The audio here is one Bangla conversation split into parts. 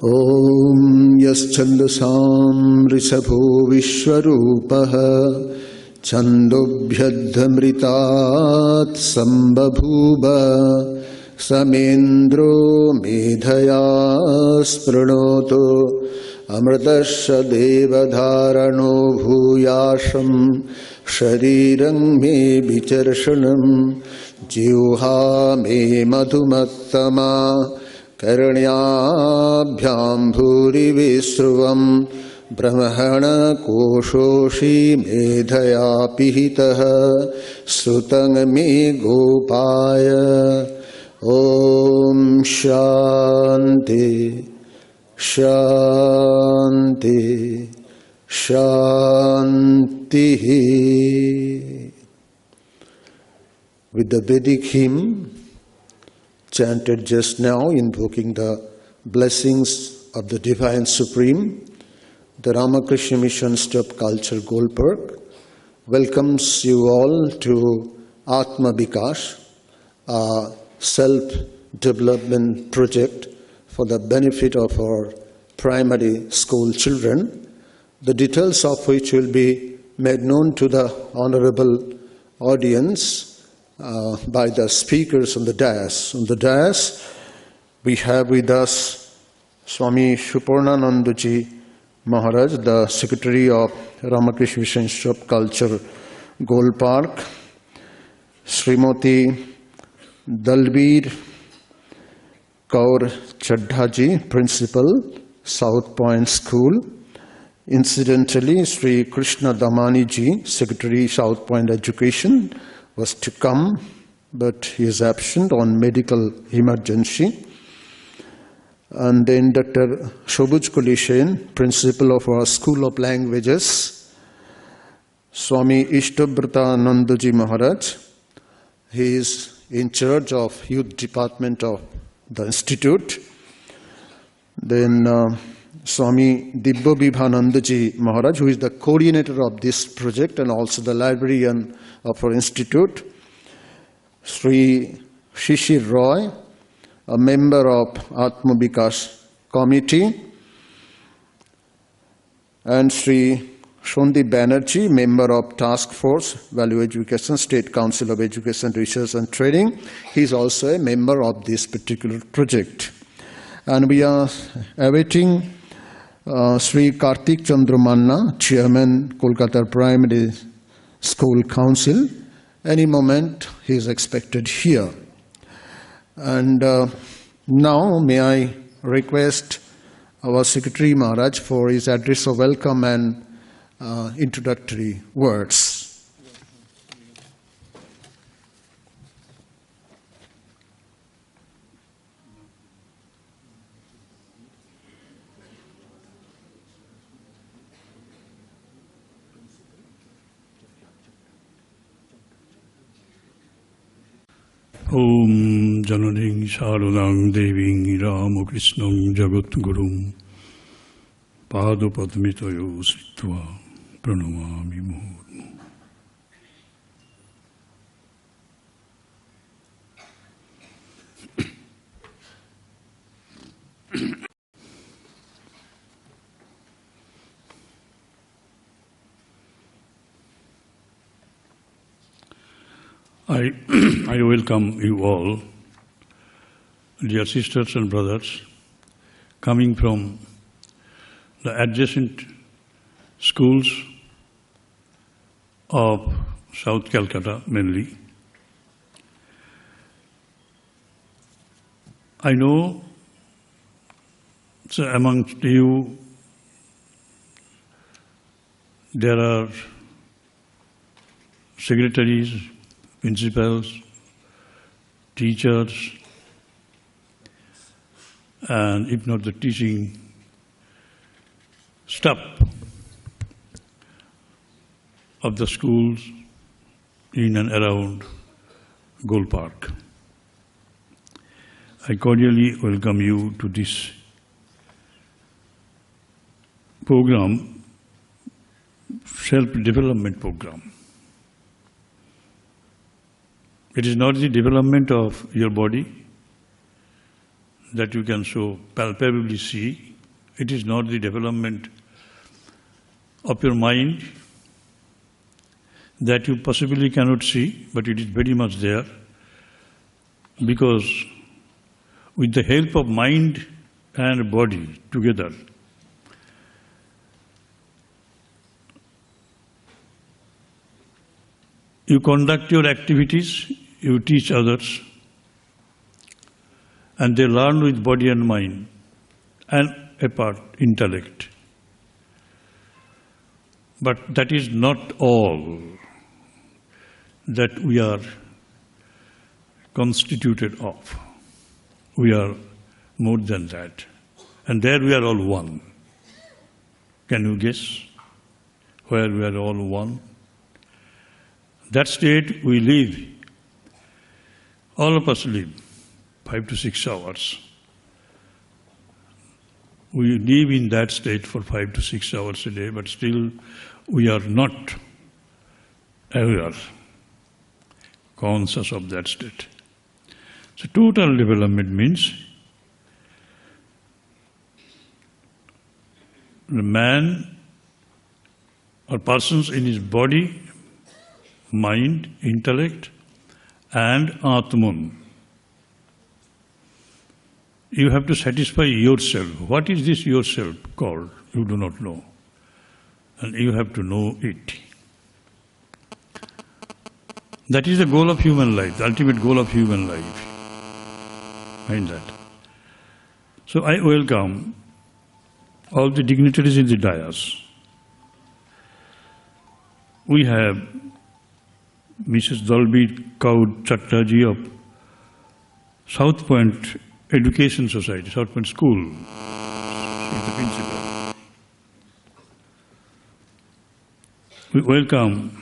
Om yaschandasam risabho vishwarupaha chandobhyadhamritat sambabhuva samendro medhaya spranoto amritasya devadharano bhuyasham sharirang me vicharshanam jivha me madhumattama karanyabhyam bhuri visruvam brahmana koshoshi medhaya pihitaha sutang me gopaya. Om Shanti Shanti Shanti. With the Vedic hymn chanted just now, invoking the blessings of the Divine Supreme, the Ramakrishna Mission Stop Culture Golpark welcomes you all to Atmavikasha, a self-development project for the benefit of our primary school children, the details of which will be made known to the honorable audience by the speakers on the dais. On the dais, we have with us Swami Suparnananda Maharaj, the Secretary of Ramakrishna Mission Shop Culture Golpark, Srimati Dalbir Kaur Chaddhaji, Principal, South Point School. Incidentally, Sri Krishna Damani ji, Secretary, South Point Education, was to come, but he is absent on medical emergency. And then Dr. Sabujkoli Sen, Principal of our School of Languages, Swami Ishtavratananda ji Maharaj, he is in charge of Youth Department of the Institute. Then Swami Divyavibhananda ji Maharaj, who is the coordinator of this project and also the librarian of our institute. Sri Shishir Roy, a member of Atmavikasha committee. And Sri Sandip Banerjee, member of Task Force, Value Education, State Council of Education, Research and Training. He is also a member of this particular project. And we are awaiting Sri Kartik Chandra Manna, Chairman, Kolkata Primary School Council. Any moment he is expected here. And now may I request our Secretary Maharaj for his address of welcome and introductory words. Om Jananing Sharanang Deving Ramakrishnam Jagat Gurum Padupadmitayo Sritva Pranamami Murmu. I welcome you all, dear sisters and brothers, coming from the adjacent schools of South Calcutta mainly. I know amongst you there are secretaries, principals, teachers, and if not the teaching staff of the schools in and around Golpark. I cordially welcome you to this program, self-development program. It is not the development of your body that you can so palpably see, It is not the development of your mind that you possibly cannot see, but it is very much there, because with the help of mind and body together, you conduct your activities, you teach others, and they learn with body and mind, and apart, intellect. But that is not all that we are constituted of. We are more than that. And there we are all one. Can you guess where we are all one? That state we live, all of us live 5 to 6 hours. We live in that state for 5 to 6 hours a day, but still we are not aware, conscious of that state. So total development means the man or persons in his body, mind, intellect, and Atman. You have to satisfy yourself. What is this yourself called? You do not know. And you have to know it. That is the goal of human life, the ultimate goal of human life. Mind that. So I welcome all the dignitaries in the dais. We have Mrs. Dalbir Kaur Chatterjee of South Point Education Society, South Point School. She is the principal. We welcome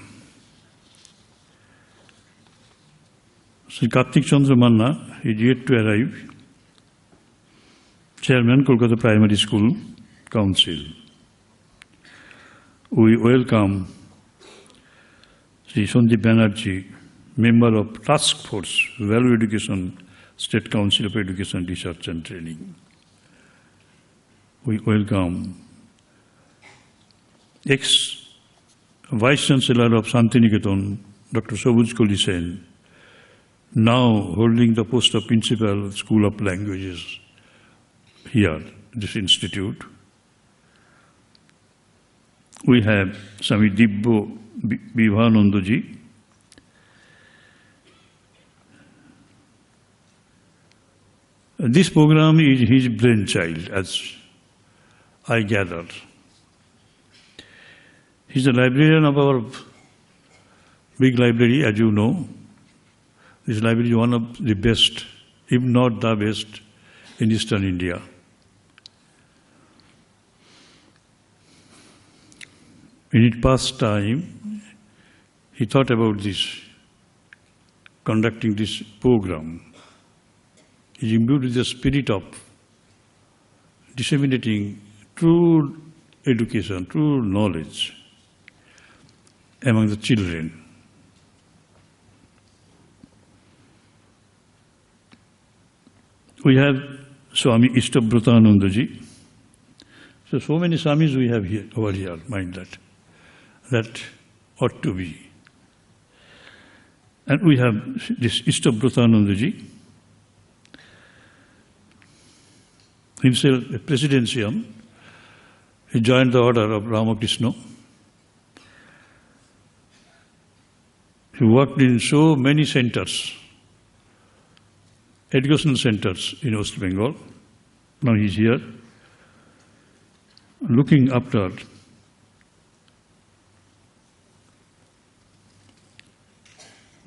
Sri Kartik Chandra Manna, he is yet to arrive, Chairman, Kolkata Primary School Council. We welcome Sri Sandip Banerjee, Member of Task Force, Value Education, State Council of Education, Research and Training. We welcome ex-Vice Chancellor of Shantiniketan, Dr. Sabujkoli Sen, now holding the post of Principal of School of Languages here, this institute. We have Swami Divyavibhananda. This program is his brainchild, as I gather. He's a librarian of our big library, as you know. This library is one of the best, if not the best, in Eastern India. In its past time, he thought about this, conducting this program. He imbued with the spirit of disseminating true education, true knowledge among the children. We have Swami Ishtavratananda. So many Swamis we have here, over here, mind that. That ought to be. And we have this Ishtavratananda, himself a presidential. He joined the order of Ramakrishna. He worked in so many centers, educational centers in West Bengal. Now he's here, looking after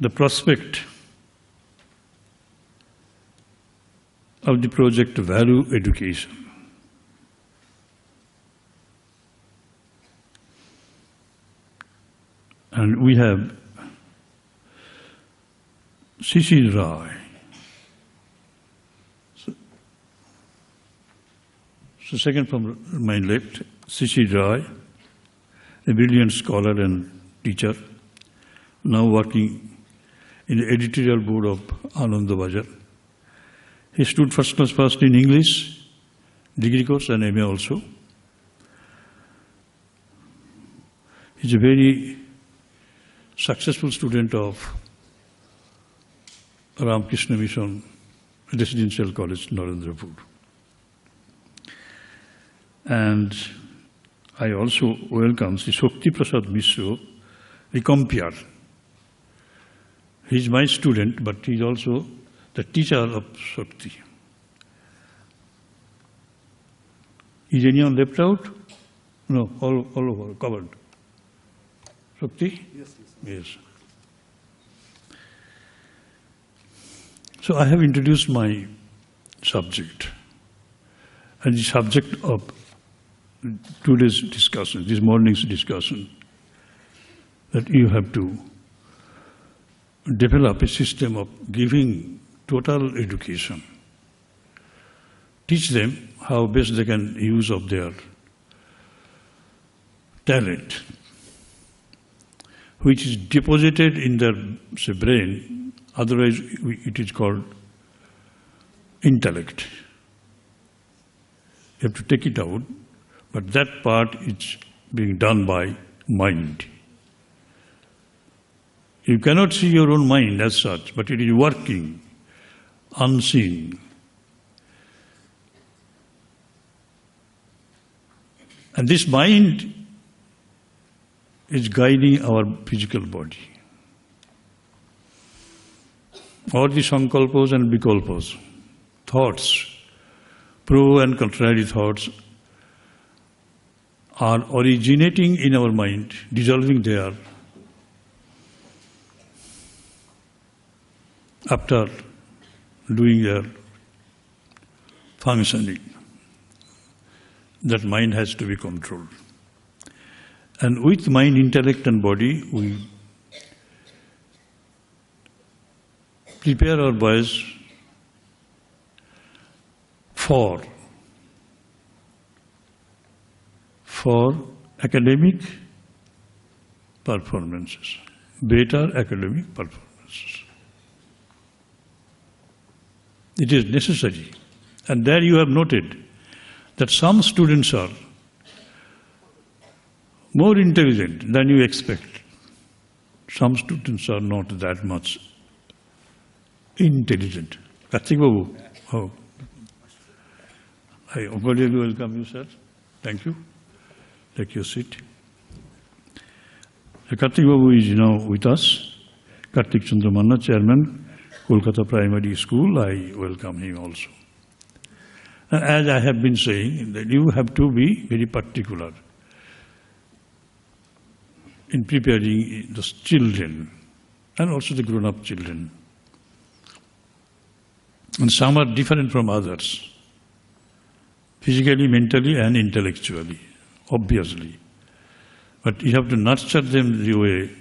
the prospect of the project Value Education. And we have Shishir Roy. So second from my left, Shishir Roy, a brilliant scholar and teacher, now working in the editorial board of Ananda Bajar. He stood first class first in English, degree course and MA also. He's a very successful student of Ramakrishna Mission Residential College, Narendrapur. And I also welcome Sri Shakti Prasad Mishra, the compeer. He is my student, but he is also the teacher of Shakti. Is anyone left out? No, all over, covered. Shakti? Yes, yes. So I have introduced my subject. And the subject of today's discussion, this morning's discussion, that you have to develop a system of giving total education. Teach them how best they can use of their talent, which is deposited in their brain, otherwise it is called intellect. You have to take it out, but that part is being done by mind. You cannot see your own mind as such, but it is working, unseen. And this mind is guiding our physical body. All the sankalpas and vikalpas, thoughts, pro and contrary thoughts, are originating in our mind, dissolving there after doing their functioning. That mind has to be controlled. And with mind, intellect and body, we prepare our boys for academic performances, better academic performances. It is necessary. And there you have noted that some students are more intelligent than you expect. Some students are not that much intelligent. Kartik Babu, oh. I cordially welcome you, sir. Thank you. Take your seat. Kartik Babu is now with us. Kartik Chandra Manna, Chairman, Kolkata Primary School. I welcome him also. And as I have been saying, that you have to be very particular in preparing the children and also the grown-up children. And some are different from others, physically, mentally, and intellectually, obviously. But you have to nurture them the way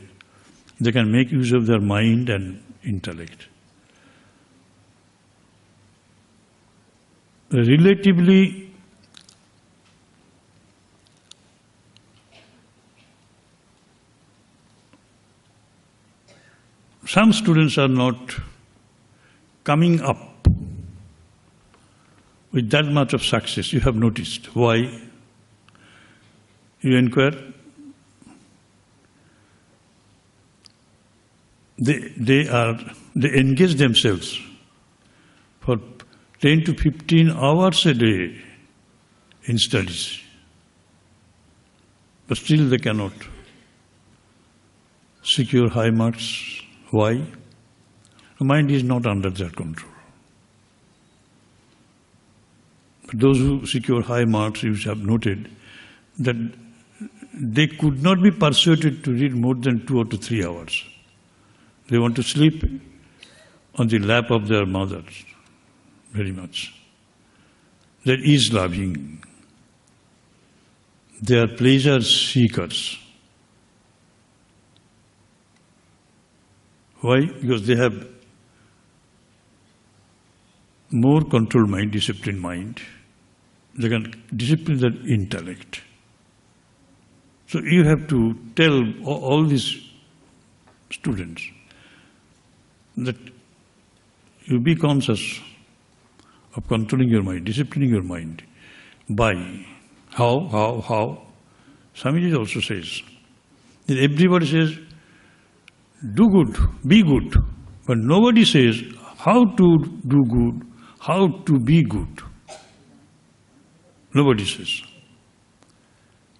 they can make use of their mind and intellect. Relatively, some students are not coming up with that much of success. You have noticed. Why? You inquire. They engage themselves for 10 to 15 hours a day in studies. But still they cannot secure high marks. Why? The mind is not under their control. But those who secure high marks, you have noted that they could not be persuaded to read more than 2 or 3 hours. They want to sleep on the lap of their mothers, very much. They are ease-loving. They are pleasure seekers. Why? Because they have more controlled mind, disciplined mind. They can discipline their intellect. So you have to tell all these students that you be conscious of controlling your mind, disciplining your mind. by. How? Swamiji also says that everybody says, do good, be good, but nobody says how to do good, how to be good. Nobody says.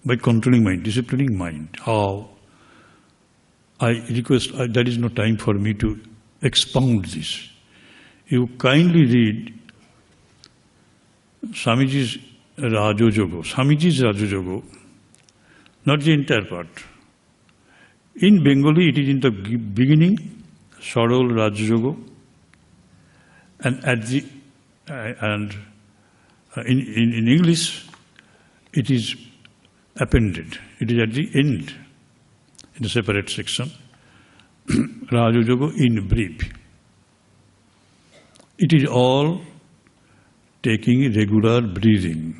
By controlling mind, disciplining mind. How? I request, there is no time for me to expound this. You kindly read Swamiji's Rajojogo, not the entire part. In Bengali, it is in the beginning, Sorol Rajojogo, and at the in English, it is appended. It is at the end, in a separate section. Rajojogo in brief. It is all taking regular breathing.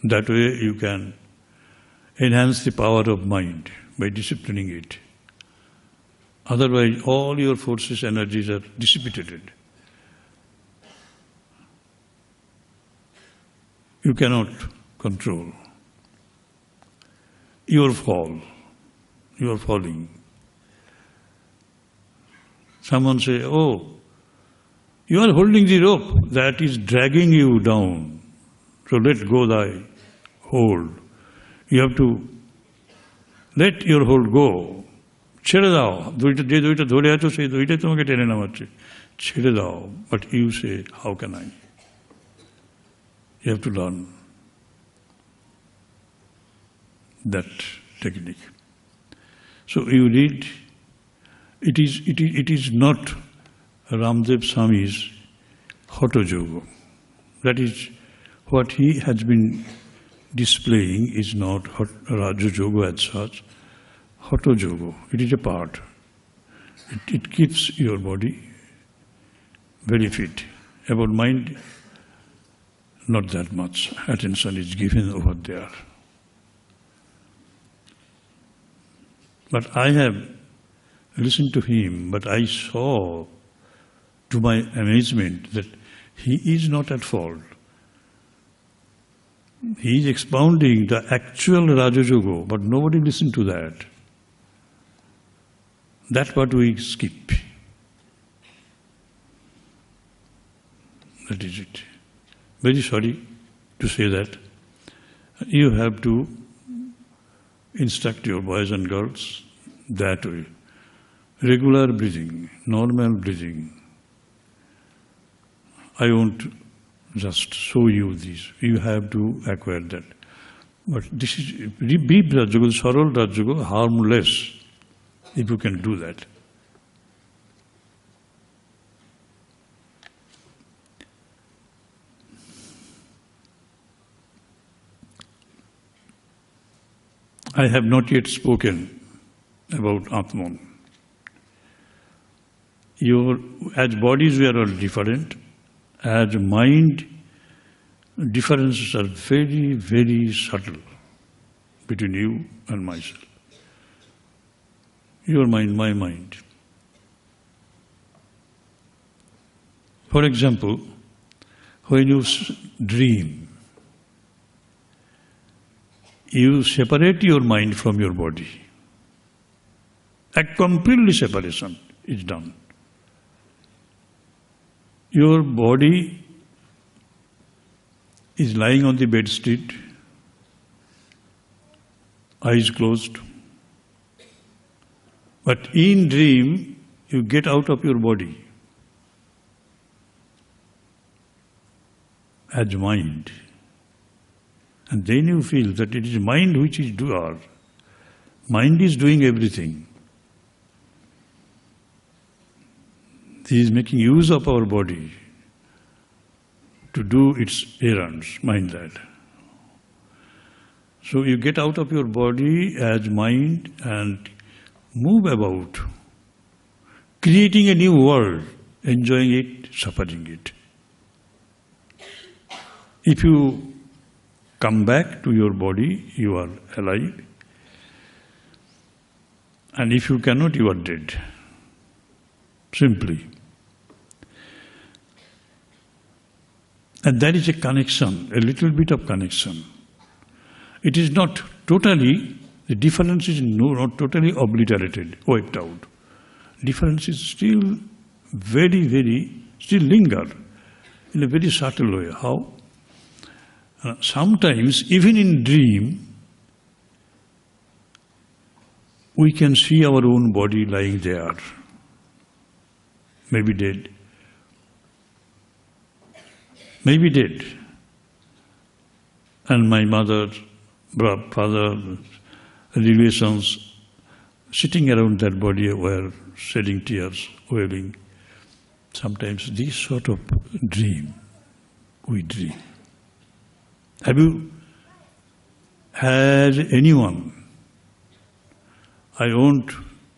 That way you can enhance the power of mind by disciplining it. Otherwise, all your forces, energies are dissipated. You cannot control. You are falling. Someone say, oh, you are holding the rope that is dragging you down. So let go thy hold. You have to let your hold go. ছেড়ে দাও, যে দুইটা ধরে আছো সেই দুইটাই তোমাকে টেনে নামাচ্ছে, ছেড়ে দাও. But you say, how can I? You have to learn that technique. So you read, it is not Ramdev Swami's Hatha Yoga. That is what he has been displaying is not Raja Yoga as such. Hatha Yoga, it is a part. It keeps your body very fit. About mind, not that much attention is given over there. But I have listened to him, but I saw, to my amazement, that he is not at fault. He is expounding the actual Raja Yoga, but nobody listened to that. That part we skip. That is it. Very sorry to say that. You have to instruct your boys and girls that way. Regular breathing, normal breathing. I won't just show you this. You have to acquire that. But this is deep Rajayoga, Sarol Rajayoga, harmless, if you can do that. I have not yet spoken about Atman. As bodies we are all different, as mind, differences are very, very subtle between you and myself. Your mind, my mind. For example, when you dream, you separate your mind from your body. A completely separation is done. Your body is lying on the bedstead, eyes closed. But in dream, you get out of your body as mind. And then you feel that it is mind which is doer. Mind is doing everything. He is making use of our body to do its errands, mind that. So you get out of your body as mind and move about, creating a new world, enjoying it, suffering it. If you come back to your body, you are alive. And if you cannot, you are dead. Simply. And that is a connection, a little bit of connection. It is not totally, the difference is not totally obliterated, wiped out. Difference is still still linger in a very subtle way. How? Sometimes, even in dream, we can see our own body lying there, maybe dead. Maybe dead. And my mother, father, relations sitting around that body were shedding tears, wailing. Sometimes this sort of dream, we dream. Have you had anyone? I won't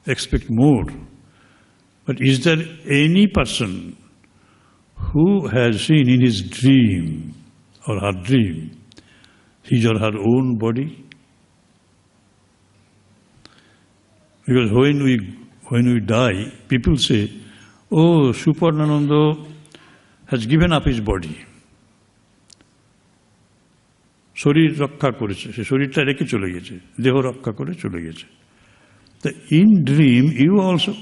expect more, but is there any person who has seen in his dream or her dream his or her own body? Because when we die, people say, "Oh, Suparnananda has given up his body. শরীর রক্ষা করেছে, সে শরীরটা রেখে চলে গেছে, দেহ রক্ষা করে চলে গেছে." In dream, you also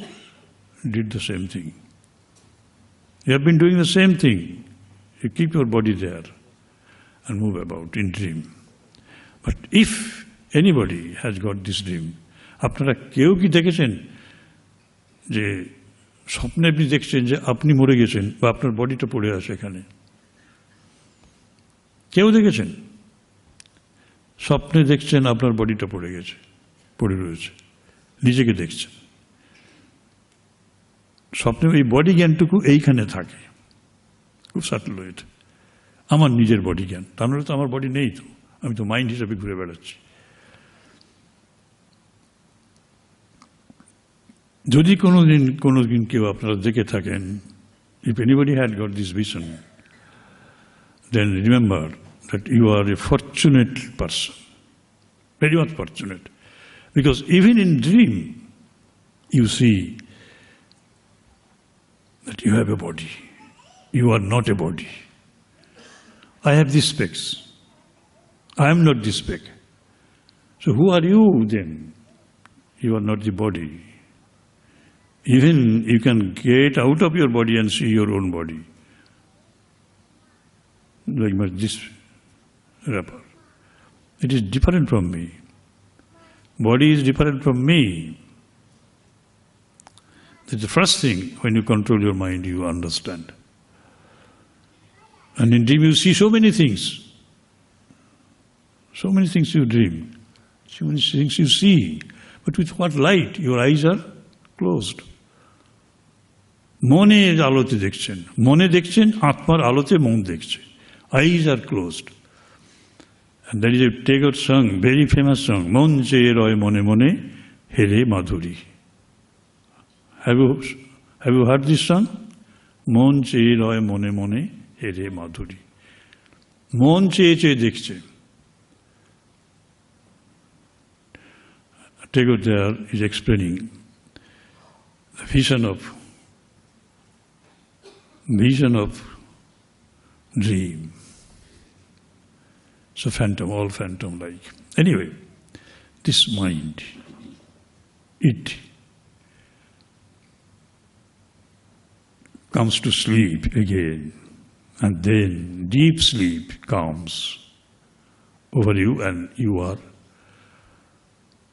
did the same thing. You have been doing the same thing. You keep your body there and move about in dream. But if anybody has got this dream, আপনারা কেউ কি দেখেছেন যে স্বপ্নে আপনি দেখছেন যে আপনি মরে গেছেন বা আপনার বডিটা পড়ে আছে এখানে? কেউ দেখেছেন? স্বপ্নে দেখছেন আপনার বডিটা পড়ে গেছে, পড়ে রয়েছে, নিজেকে দেখছেন। স্বপ্নে এই বডি জ্ঞানটুকু এইখানে থাকে, খুব সাটল এটা, আমার নিজের বডি জ্ঞান। তার মানে তো আমার বডি নেই, তো আমি তো মাইন্ড হিসাবে ঘুরে বেড়াচ্ছি। যদি কোনোদিন কেউ আপনারা দেখে থাকেন, if anybody had got this vision, then remember that you are a fortunate person, very much fortunate, because even in dream you see that you have a body. You are not a body. I have these specs. I am not this spec. So who are you then? You are not the body. Even you can get out of your body and see your own body. Like this wrapper. It is different from me. Body is different from me. That's the first thing when you control your mind, you understand. And in dream you see so many things. So many things you dream. So many things you see. But with what light? Your eyes are closed. মনের আলোতে দেখছেন, মনে দেখছেন, আত্মার আলোতে মন দেখছে। Eyes are closed. And there is a Tagore song, very famous song, মন চেয়ে রয় মনে মনে হেরে মাধুরী. Have you heard this song? মন চেয়ে রয় মনে মনে হেরে মাধুরী. মন চেয়ে চেয়ে দেখছে। Tagore there is explaining the vision of dream. So phantom, all phantom-like. Anyway, this mind, it comes to sleep again, and then deep sleep comes over you, and you are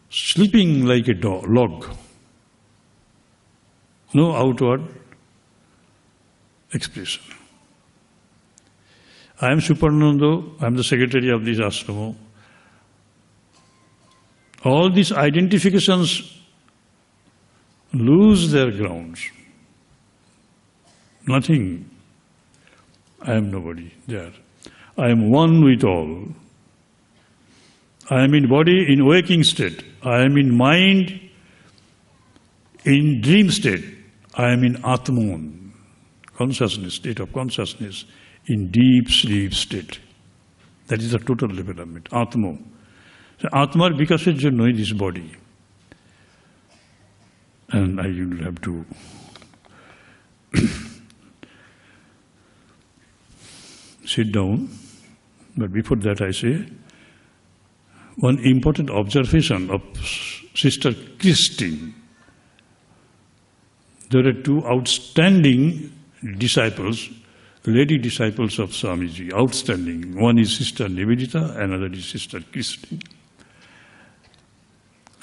sleeping like a log. No outward expression. I am Suparnananda, I am the secretary of this ashrama. All these identifications lose their grounds. Nothing. I am nobody there. I am one with all. I am in body in waking state. I am in mind in dream state. I am in Atman, consciousness, state of consciousness, in deep sleep state. That is the total development, Atma. So Atmar Vikasha jonnoi this body. And I will have to sit down, but before that I say, one important observation of Sister Christine. There are two outstanding disciples, lady disciples of Swamiji, outstanding. One is Sister Nivedita, another is Sister Christine.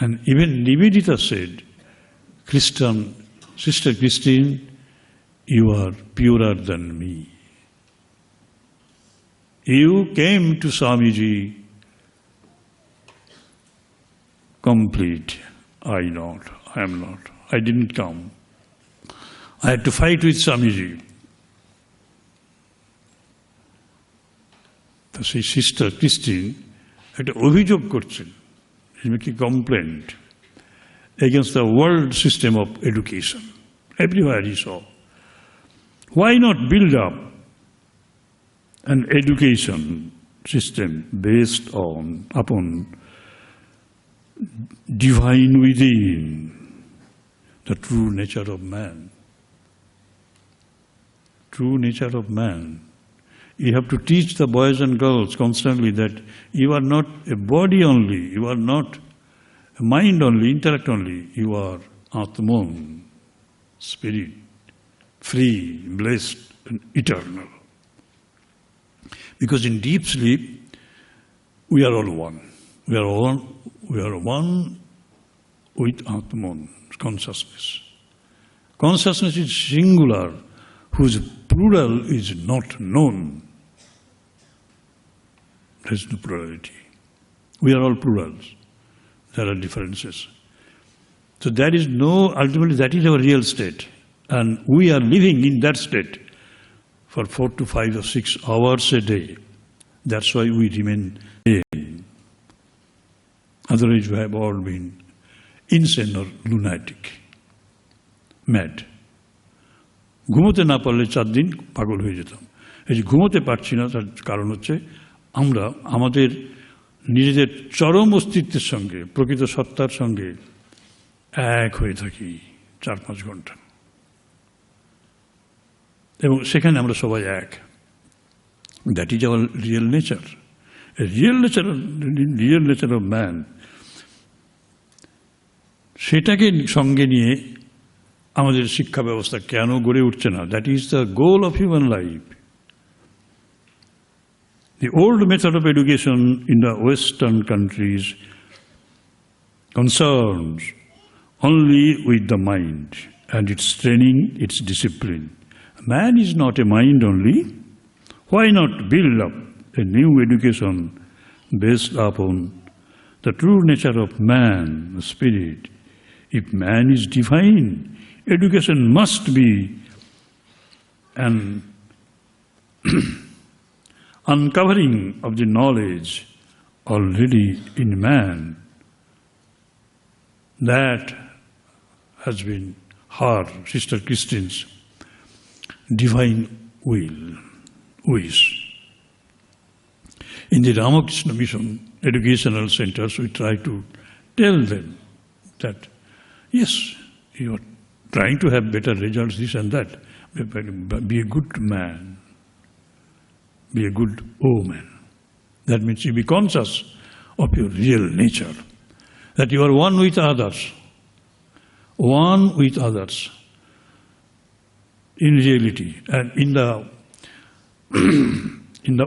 And even Nivedita said, Sister Christine, you are purer than me. You came to Swamiji complete. I am not. I didn't come. I had to fight with Swamiji. So Sister Christine had অভিযোগ করছেন, he making a complaint against the world system of education. Everywhere he saw. Why not build up an education system based upon divine within, the true nature of man? True nature of man. You have to teach the boys and girls constantly that you are not a body only, you are not a mind only, intellect only, you are Atman, spirit, free, blessed, and eternal. Because in deep sleep, we are all one. We are one with Atman, consciousness. Consciousness is singular, whose plural is not known. There is no plurality. We are all plurals. There are differences. So there is ultimately that is our real state. And we are living in that state for 4 to 5 or 6 hours a day. That's why we remain sane. Otherwise we have all been insane or lunatic, mad. ঘুমোতে না পারলে 4 দিন পাগল হয়ে যেতাম। এই যে ঘুমোতে পারছি না তার কারণ হচ্ছে আমরা আমাদের নিজেদের চরম অস্তিত্বের সঙ্গে, প্রকৃত সত্তার সঙ্গে এক হয়ে থাকি 4-5 ঘন্টা, এবং সেখানে আমরা সবাই এক। That is our real nature, real nature of man. সেটাকে সঙ্গে নিয়ে আমাদের শিক্ষা ব্যবস্থা কেন গড়ে উঠছে না? That is the goal of human life. The old method of education in the Western countries concerns only with the mind and its training, its discipline. Man is not a mind only. Why not build up a new education based upon the true nature of man, the spirit? If man is divine, education must be an uncovering of the knowledge already in man that has been her, Sister Christine's, divine wish. In the Ramakrishna Mission educational centers, we try to tell them that, yes, you are trying to have better results, this and that, but be a good man. Be a good woman. That means you be conscious of your real nature, that you are one with others, in reality. And in the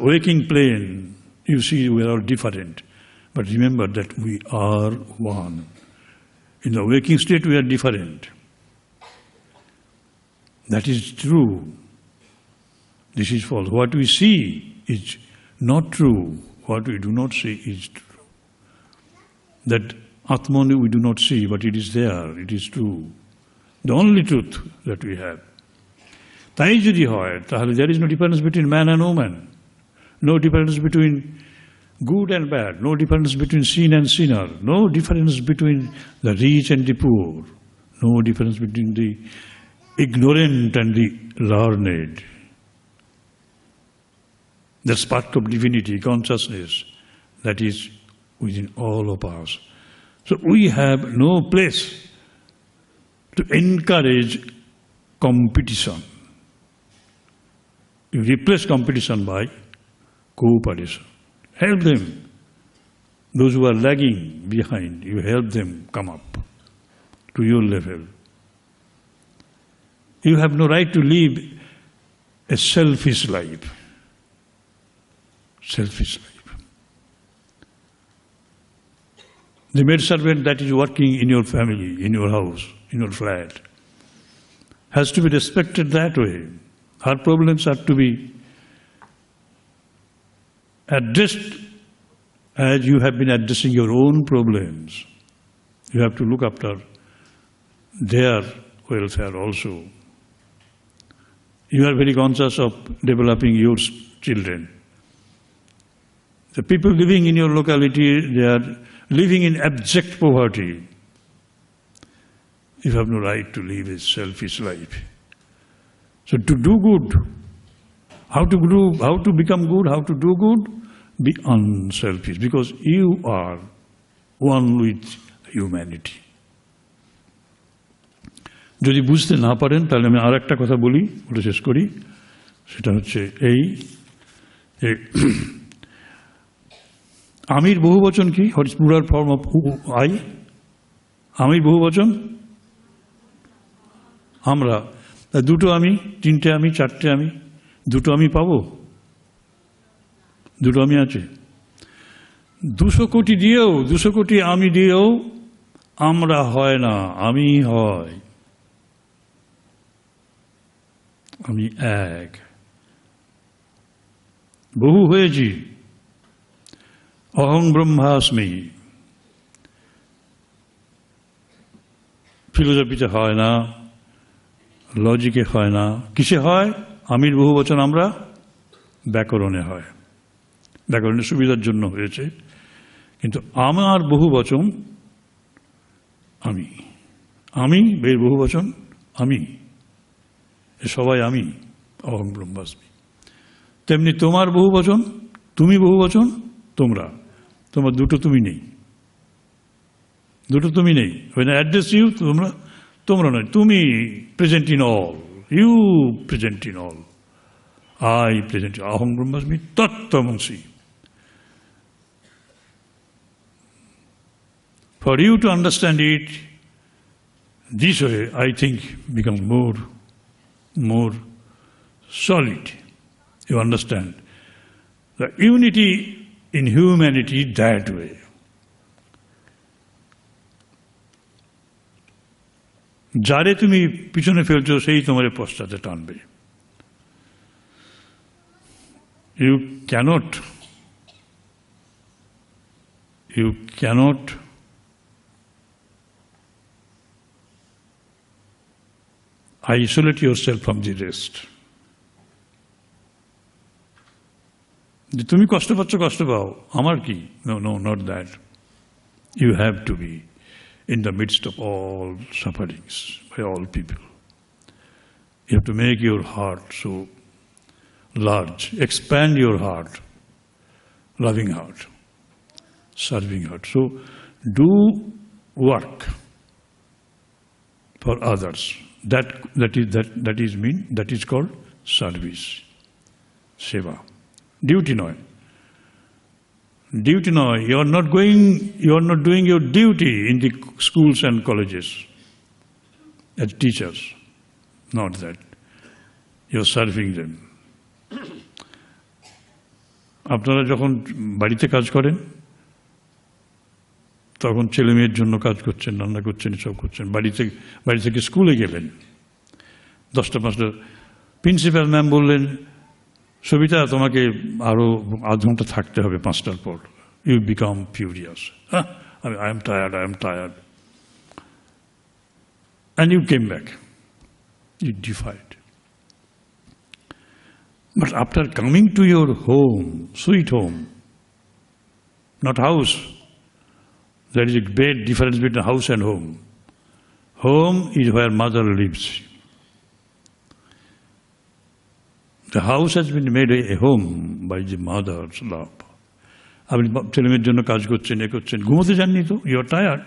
waking plane, you see we are all different, but remember that we are one. In the waking state, we are different. That is true. This is false. What we see is not true. What we do not see is true. That Atman we do not see, but it is there. It is true. The only truth that we have. তাই যদি হয় তাহলে there is no difference between man and woman. No difference between good and bad. No difference between sin and sinner. No difference between the rich and the poor. No difference between the ignorant and the learned. The spark of divinity, consciousness, that is within all of us. So we have no place to encourage competition. You replace competition by cooperation. Help them. Those who are lagging behind, you help them come up to your level. You have no right to live a selfish life. Selfish life. The maid servant that is working in your family, in your house, in your flat, has to be respected that way. Her problems are to be addressed as you have been addressing your own problems. You have to look after their welfare also. You are very conscious of developing your children. The people living in your locality, they are living in abject poverty. You have no right to live a selfish life. So to do good, how to become good, how to do good? Be unselfish, because you are one with humanity. যদি বুঝতে না পারেন তাহলে আমি আর একটা কথা বলি, ওটা শেষ করি। সেটা হচ্ছে এই যে আমির বহুবচন কি? What is plural form of I? আমির বহুবচন আমরা। দুটো আমি, তিনটে আমি, চারটে আমি, দুটো আমি পাবো? দুটো আমি আছে। 200 কোটি দিয়েও, 200 কোটি আমি দিয়েও আমরা হয় না, আমি হয়। আমি এক, বহু হয়েছি। অহং ব্রহ্মাস্মি। ফিলোসফিতে হয় না, লজিকে হয় না, কিসে হয়? আমির বহুবচন আমরা ব্যাকরণে হয়। ব্যাকরণের সুবিধার জন্য হয়েছে, কিন্তু আমার বহুবচন আমি। আমি এর বহুবচন আমি, সবাই আমি, অহং ব্রহ্মাস্মি। তেমনি তোমার বহুবচন তুমি, বহুবচন তোমরা। তোমার দুটো তুমি নেই, দুটো তুমি নেই। when I address you, তোমরা, তোমরা নয়, তুমি present in all, you present in all, I present you. Aham Brahmasmi Tattvamasi. For you to understand it this way, I think becomes more solid. You understand the unity in humanity that way. যারে তুমি পিছনে ফেলছো সেই তোমার পশ্চাতে টানবে। You cannot isolate yourself from the rest. তুমি কষ্ট পাচ্ছ, কষ্ট পাও, আমার কি? No, not that. You have to be in the midst of all sufferings by all people. You have to make your heart so large, expand your heart, loving heart, serving heart. So do work for others. That is called service, seva. Duty noy. Duty noy. You are not doing your duty in the schools and colleges as teachers. Not that. You are serving them. আপনারা যখন বাড়িতে কাজ করেন তখন ছেলে মেয়ের জন্য কাজ করছেন, রান্না করছেন, সব করছেন। বাড়ি থেকে স্কুলে গেলেন 10টা 5টা, প্রিন্সিপাল ম্যাম বললেন সবিতা তোমাকে আরো আধ ঘন্টা থাকতে হবে 5টার পর। You become furious. I am tired. And you came back. You defied. But after coming to your home, sweet home, not house, there is a great difference between house and home. Home is where mother lives. The house has been made a home by the mother's love. আপনি ছেলে মেয়ের জন্য কাজ করছেন, এ করছেন, ঘুমোতে যাননি তো, ইউ আর টায়ার্ড।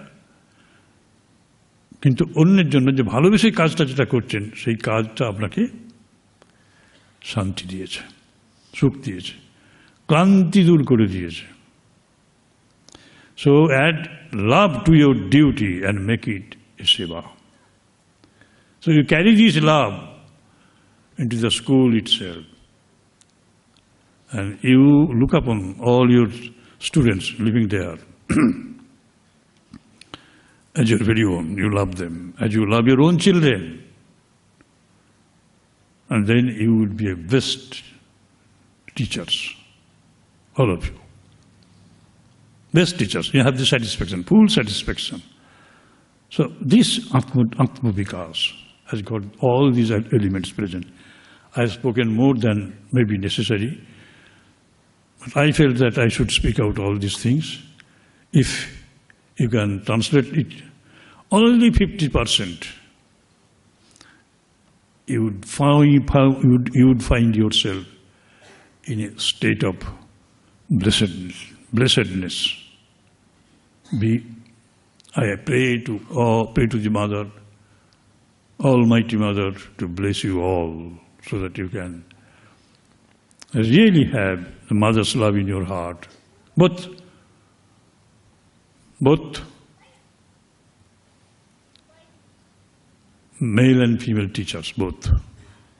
কিন্তু অন্যের জন্য যে ভালোবেসে কাজটা যেটা করছেন, সেই কাজটা আপনাকে শান্তি দিয়েছে, সুখ দিয়েছে। ক্লান্তি দূর করে দিয়েছে। So add love to your duty and make it a seva. So you carry this love into the school itself. And you look upon all your students living there as your very own. You love them as you love your own children. And then you will be a best teachers, all of you. Best teachers, you have the satisfaction, full satisfaction. So this Atmavikasha has got all these elements present. I have spoken more than may be necessary, but I felt that I should speak out all these things. If you can translate it, only 50%, you would find yourself in a state of blessedness. I pray to the Mother, Almighty Mother, to bless you all, so that you can really have the Mother's love in your heart. Both male and female teachers, both.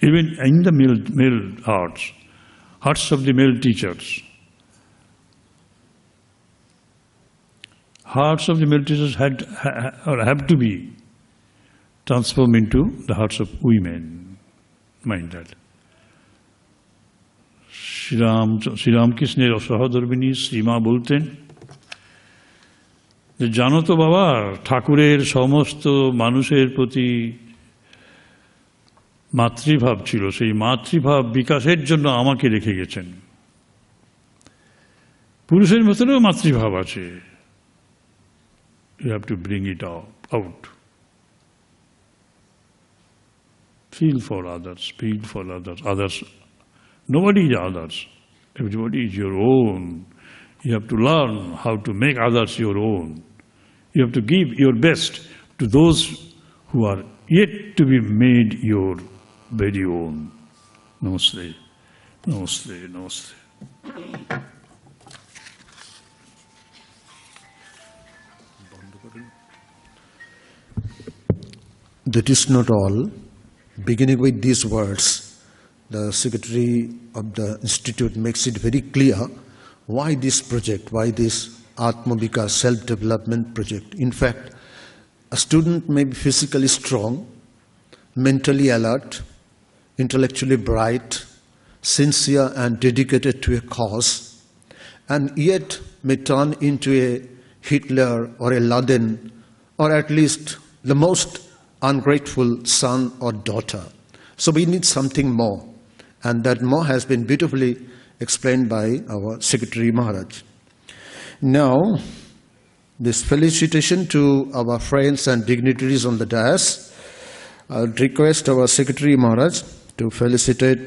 Even in the male hearts of the male teachers, hearts of the male teachers have to be transformed into the hearts of women. Mind that. Shri Ram Krishner সহধর্মিণী শ্রীমা বলতেন যে জানো তো বাবা, ঠাকুরের সমস্ত মানুষের প্রতি মাতৃভাব ছিল, সেই মাতৃভাব বিকাশের জন্য আমাকে রেখে গেছেন। পুরুষের ভেতরেও মাতৃভাব আছে, you have to bring it out. Feel for others, others, nobody is others, everybody is your own. You have to learn how to make others your own. You have to give your best to those who are yet to be made your very own. Namaste, namaste, namaste. That is not all. Beginning with these words, the Secretary of the Institute makes it very clear why this project, why this Atmavikasha self-development project. In fact, a student may be physically strong, mentally alert, intellectually bright, sincere and dedicated to a cause, and yet may turn into a Hitler or a Laden, or at least the most ungrateful son or daughter. So we need something more, and that more has been beautifully explained by our Secretary Maharaj. Now, this felicitation to our friends and dignitaries on the dais. I would request our Secretary Maharaj to felicitate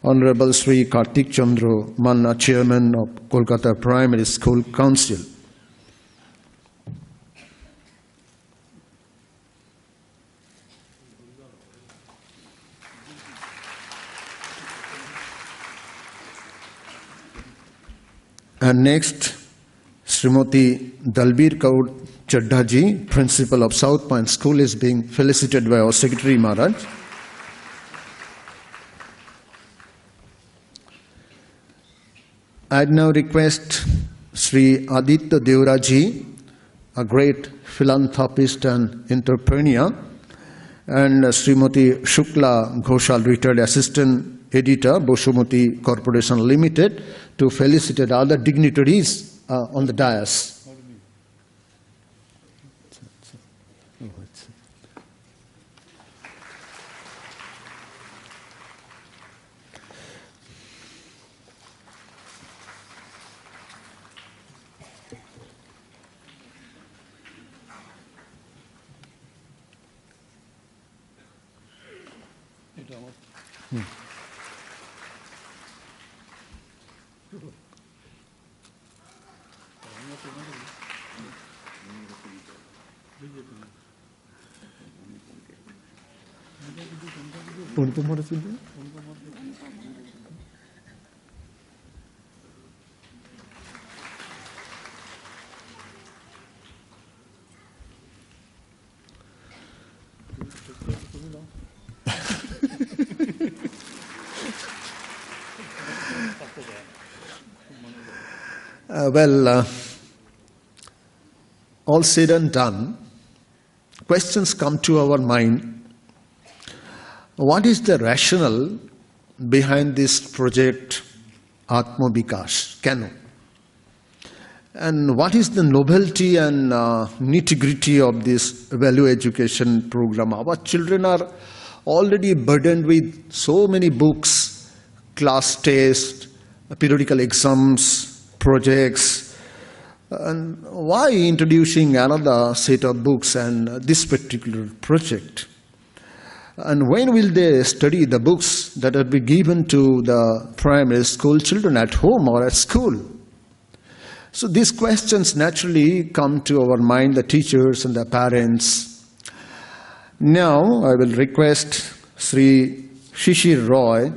Honorable Sri Kartik Chandra, Manna, Chairman of Kolkata Primary School Council. And next, Srimati Dalbir Kaur Chadhaji, Principal of South Point School, is being felicitated by our Secretary Maharaj. I now request Sri Aditya Devraji, a great philanthropist and entrepreneur, and Srimati Shukla Ghoshal, retired Assistant Editor, Boshumati Corporation Limited, to felicitate other dignitaries on the dais. All said and done, questions come to our mind. What is the rationale behind this project Atmavikasha? Kano? And what is the novelty and nitty-gritty of this value education program? Our children are already burdened with so many books, class tests, periodical exams, projects. And why introducing another set of books and this particular project? And when will they study the books that will be given to the primary school children at home or at school? So these questions naturally come to our mind, the teachers and the parents. Now I will request Sri Shishir Roy,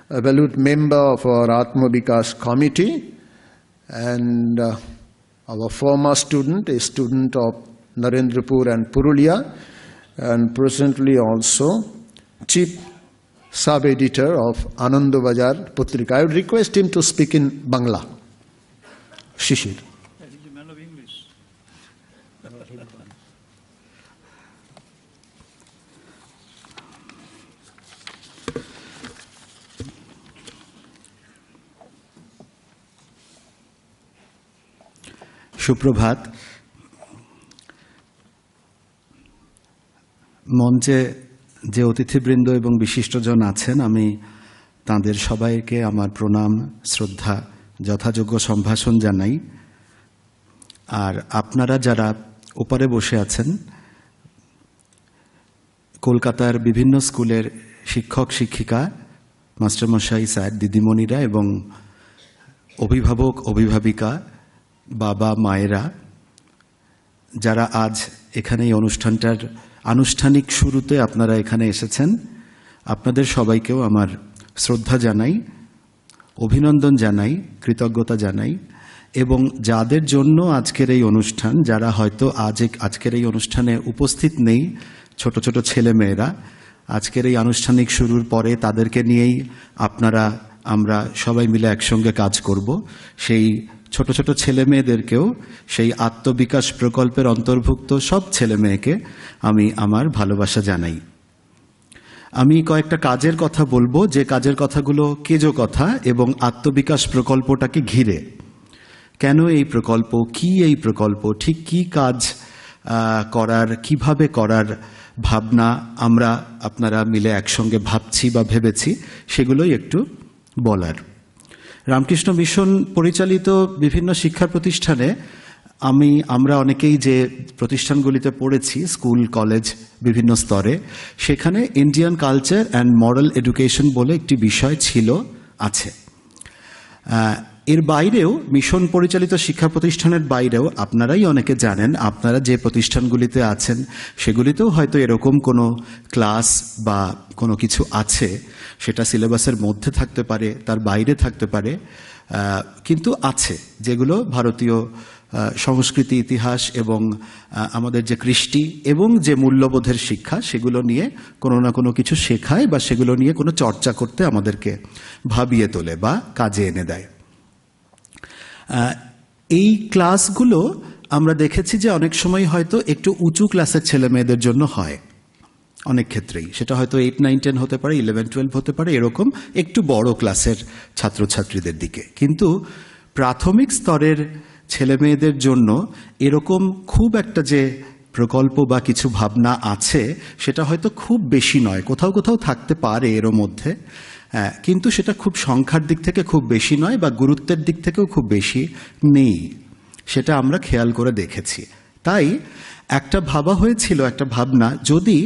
a valued member of our Atmavikasha committee and our former student, a student of Narendrapur and Purulia, and presently also chief sub-editor of Anandabazar Putrika. I would request him to speak in Bangla. Shishir. He's a man of English. সুপ্রভাত। মঞ্চে যে অতিথিবৃন্দ এবং বিশিষ্টজন আছেন, আমি তাঁদের সবাইকে আমার প্রণাম, শ্রদ্ধা, যথাযোগ্য সম্ভাষণ জানাই। আর আপনারা যারা ওপারে বসে আছেন, কলকাতার বিভিন্ন স্কুলের শিক্ষক শিক্ষিকা, মাস্টারমশাই, স্যার, দিদিমণিরা এবং অভিভাবক অভিভাবিকা, বাবা মায়েরা, যারা আজ এখানে এই অনুষ্ঠানটার আনুষ্ঠানিক শুরুতে আপনারা এখানে এসেছেন, আপনাদের সবাইকেও আমার শ্রদ্ধা জানাই, অভিনন্দন জানাই, কৃতজ্ঞতা জানাই। এবং যাদের জন্য আজকের এই অনুষ্ঠান, যারা হয়তো আজকের এই অনুষ্ঠানে উপস্থিত নেই, ছোট ছোট ছেলে মেয়েরা, আজকের এই আনুষ্ঠানিক শুরুর পরে তাদেরকে নিয়েই আমরা সবাই মিলে একসঙ্গে কাজ করব। সেই ছোট ছোট ছেলে মেয়েদেরকেও সেই আত্মবিকাশ প্রকল্পের অন্তর্ভুক্ত সব ছেলে মেয়েকে আমি আমার ভালোবাসা জানাই। আমি কয়েকটা কাজের কথা বলবো, যে কাজের কথাগুলো কেজো কথা এবং আত্মবিকাশ প্রকল্পটাকে ঘিরে। কেন এই প্রকল্প, কি এই প্রকল্প, ঠিক কি কাজ করার, কিভাবে করার ভাবনা আপনারা মিলে একসঙ্গে ভাবছি বা ভেবেছি, সেগুলোই একটু বলার। রামকৃষ্ণ মিশন পরিচালিত বিভিন্ন শিক্ষা প্রতিষ্ঠানে আমরা অনেকেই যে প্রতিষ্ঠানগুলিতে পড়েছি, স্কুল কলেজ বিভিন্ন স্তরে, সেখানে Indian culture and moral education বলে একটি বিষয় আছে। এর বাইরেও, মিশন পরিচালিত শিক্ষা প্রতিষ্ঠানের বাইরেও আপনারাই অনেকে জানেন, আপনারা যে প্রতিষ্ঠানগুলিতে আছেন সেগুলিতেও হয়তো এরকম কোনো ক্লাস বা কোনো কিছু আছে। সেটা সিলেবাসের মধ্যে থাকতে পারে, তার বাইরে থাকতে পারে, কিন্তু আছে, যেগুলো ভারতীয় সংস্কৃতি, ইতিহাস এবং আমাদের যে কৃষ্টি এবং যে মূল্যবোধের শিক্ষা, সেগুলো নিয়ে কোনো না কোনো কিছু শেখায় বা সেগুলো নিয়ে কোনো চর্চা করতে আমাদেরকে ভাবিয়ে তোলে বা কাজে এনে দেয়। এই ক্লাসগুলো আমরা দেখেছি যে অনেক সময় হয়তো একটু উঁচু ক্লাসের ছেলে মেয়েদের জন্য হয়, অনেক ক্ষেত্রেই সেটা হয়তো 8, 9, 10 হতে পারে, 11, 12 হতে পারে, এরকম একটু বড় ক্লাসের ছাত্রছাত্রীদের দিকে। কিন্তু প্রাথমিক স্তরের ছেলে মেয়েদের জন্য এরকম খুব একটা যে প্রকল্প বা কিছু ভাবনা আছে, সেটা হয়তো খুব বেশি নয়, কোথাও কোথাও থাকতে পারে এর মধ্যে, কিন্তু সেটা খুব সংখ্যার দিক থেকে খুব বেশি নয় বা গুরুত্বের দিক থেকেও খুব বেশি নেই, সেটা আমরা খেয়াল করে দেখেছি। তাই একটা ভাবা হয়েছিল, একটা ভাবনা, যদি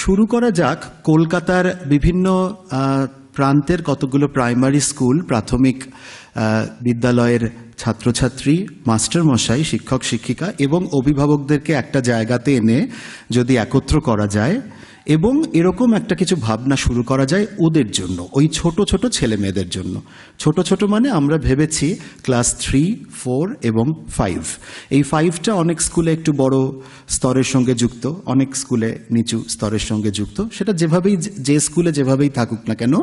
শুরু করা যাক কলকাতার বিভিন্ন প্রান্তের কতগুলো প্রাইমারি স্কুল, প্রাথমিক বিদ্যালয়ের ছাত্রছাত্রী, মাস্টারমশাই, শিক্ষক শিক্ষিকা এবং অভিভাবকদেরকে একটা জায়গাতে এনে যদি একত্র করা যায় এবং এরকম একটা কিছু ভাবনা শুরু করা যায় ওদের জন্য, ওই ছোট ছোট ছেলে মেয়েদের জন্য। ছোট ছোট মানে আমরা ভেবেছি ক্লাস 3, 4 এবং 5। এই 5টা অনেক স্কুলে একটু বড় স্তরের সঙ্গে যুক্ত, অনেক স্কুলে নিচু স্তরের সঙ্গে যুক্ত। সেটা যে স্কুলে যেভাবেই থাকুক না কেন,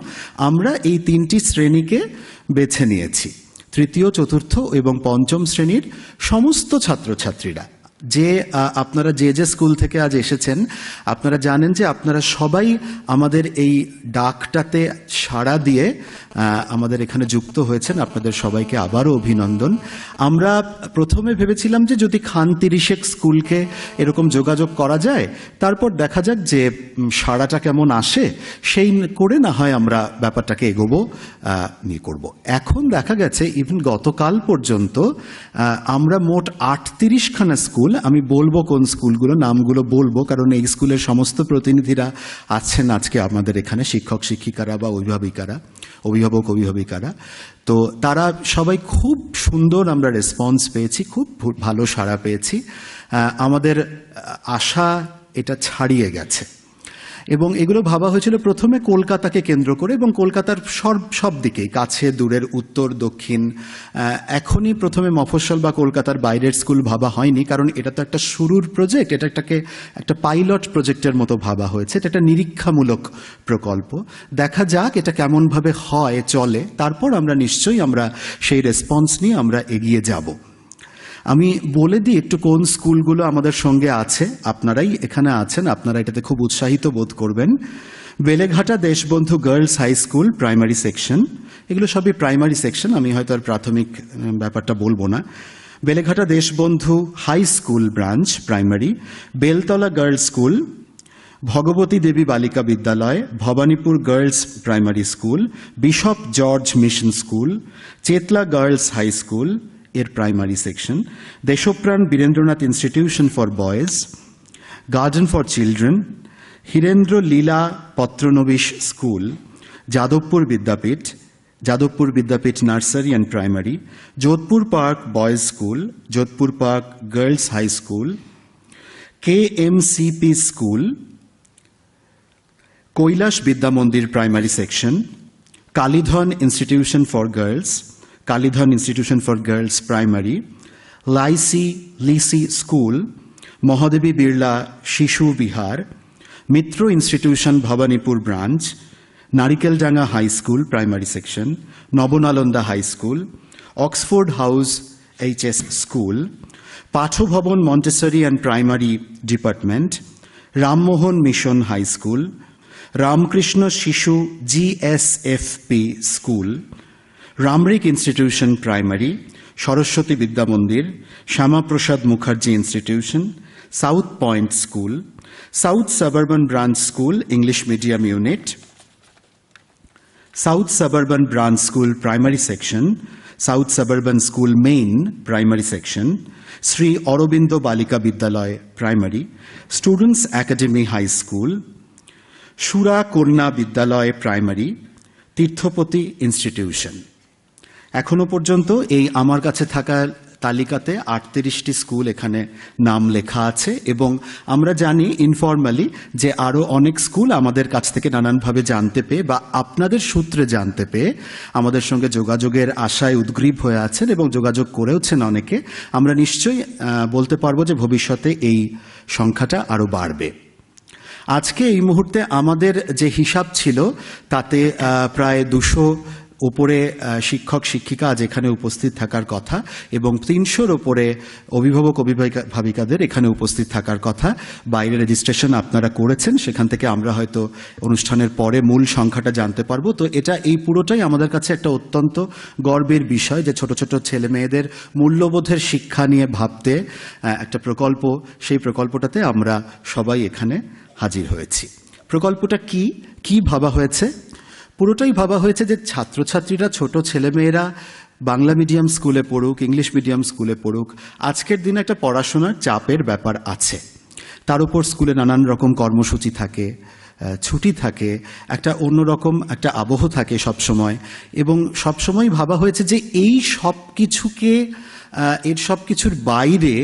আমরা এই 3টি শ্রেণীকে বেছে নিয়েছি। তৃতীয়, চতুর্থ এবং পঞ্চম শ্রেণীর সমস্ত ছাত্রছাত্রীরা, যে আপনারা যে যে স্কুল থেকে আজ এসেছেন, আপনারা জানেন যে আপনারা সবাই আমাদের এই ডাকটাতে সাড়া দিয়ে আমাদের এখানে যুক্ত হয়েছেন। আপনাদের সবাইকে আবারও অভিনন্দন। আমরা প্রথমে ভেবেছিলাম যে যদি খান 30 স্কুলকে এরকম যোগাযোগ করা যায়, তারপর দেখা যাক যে সাড়াটা কেমন আসে, সেই করে না হয় আমরা ব্যাপারটাকে এগোবো নিয়ে করব। এখন দেখা গেছে ইভেন গতকাল পর্যন্ত আমরা মোট 38খানা স্কুল, আমি বলবো কোন স্কুলগুলো, নামগুলো বলবো কারণ এই স্কুলের সমস্ত প্রতিনিধিরা আছেন আজকে আমাদের এখানে, শিক্ষক শিক্ষিকারা বা অভিভাবক অভিভাবিকারা। তো তারা সবাই খুব সুন্দর আমরা রেসপন্স পেয়েছি, খুব ভালো সাড়া পেয়েছি। আমাদের আশা এটা ছাড়িয়ে গেছে এবং এগুলো ভাবা হয়েছিল প্রথমে কলকাতাকে কেন্দ্র করে এবং কলকাতার সব দিকেই, কাছে দূরের, উত্তর দক্ষিণ। এখনই প্রথমে মফস্বল বা কলকাতার বাইরের স্কুল ভাবা হয়নি, কারণ এটা তো একটা শুরুর প্রজেক্ট, এটাকে একটা পাইলট প্রজেক্টের মতো ভাবা হয়েছে। এটা একটা নিরীক্ষামূলক প্রকল্প, দেখা যাক এটা কেমনভাবে হয় চলে, তারপর আমরা নিশ্চয়ই সেই রেসপন্স নিয়ে আমরা এগিয়ে যাব। আমি বলে দিই একটু কোন স্কুলগুলো আমাদের সঙ্গে আছে। আপনারাই এখানে আছেন, আপনারা এটাতে খুব উৎসাহিত বোধ করবেন। Beleghata Deshbandhu girls high school primary section, এগুলো সবই প্রাইমারি সেকশন, আমি হয়তো আর প্রাথমিক ব্যাপারটা বলবো না। Beleghata Deshbandhu high school branch primary, Beltala girls school, Bhagabati Debi Balika Bidyalay, Bhowanipur girls primary school, Bishop George mission school, Chetla girls high school এর primary section, Deshpran Birendranath institution for boys, garden for children, Hirendra Leela Patranabish school, Jadavpur Vidyapith nursery and primary, Jodhpur park boys school, Jodhpur park girls high school, KMCP school, Kailash Vidya Mandir primary section, Kalidhan institution for girls primary, লিসি school, Mahadevi Birla Shishu Vihar, Mitra institution Bhowanipur branch, Narikeldanga high school primary section, Nabanalanda high school, Oxford House HS school, Pathabhavan Montessori and primary department, Rammohan mission high school, Ramakrishna Shishu GSFP school, Ramrik institution primary, Saraswati Vidya Mandir, Shyamaprasad Mukherjee institution, South Point school, South Suburban branch school English medium unit, South Suburban branch school primary section, South Suburban school main primary section, Shri Aurobindo Balika বিদ্যালয় primary, students academy high school, Sura Kanya বিদ্যালয় প্রাইমারি, তীর্থপতি ইনস্টিটিউশন। এখনো পর্যন্ত এই আমার কাছে থাকা তালিকাতে 38টি স্কুল এখানে নাম লেখা আছে এবং আমরা জানি ইনফর্মালি যে আরও অনেক স্কুল আমাদের কাছ থেকে নানানভাবে জানতে পেয়ে বা আপনাদের সূত্রে জানতে পেয়ে আমাদের সঙ্গে যোগাযোগের আশায় উদ্গ্রীব হয়ে আছেন এবং যোগাযোগ করেওছেন অনেকে। আমরা নিশ্চয়ই বলতে পারবো যে ভবিষ্যতে এই সংখ্যাটা আরও বাড়বে। আজকে এই মুহূর্তে আমাদের যে হিসাব ছিল তাতে প্রায় 200 উপরে শিক্ষক শিক্ষিকা আজ এখানে উপস্থিত থাকার কথা এবং 300-র উপরে অভিভাবক অভিভাবিকাদের এখানে উপস্থিত থাকার কথা। বাইরে রেজিস্ট্রেশন আপনারা করেছেন, সেখান থেকে আমরা হয়তো অনুষ্ঠানের পরে মূল সংখ্যাটা জানতে পারবো। তো এই পুরোটাই আমাদের কাছে একটা অত্যন্ত গর্বের বিষয় যে ছোট ছোট ছেলে মেয়েদের মূল্যবোধের শিক্ষা নিয়ে ভাবতে একটা প্রকল্প, সেই প্রকল্পটাতে আমরা সবাই এখানে হাজির হয়েছি। প্রকল্পটা কি ভাবা হয়েছে? পুরোটাই ভাবা হয়েছে যে ছাত্রছাত্রীরা, ছোট ছেলেমেয়েরা বাংলা মিডিয়াম স্কুলে পড়ুক, ইংলিশ মিডিয়াম স্কুলে পড়ুক, আজকের দিনে একটা পড়াশোনার চাপের ব্যাপার আছে, তার উপর স্কুলে নানান রকম কর্মসূচি থাকে, ছুটি থাকে, একটা অন্যরকম একটা আবহ থাকে সবসময় এবং সবসময় ভাবা হয়েছে যে এই সব কিছুর বাইরে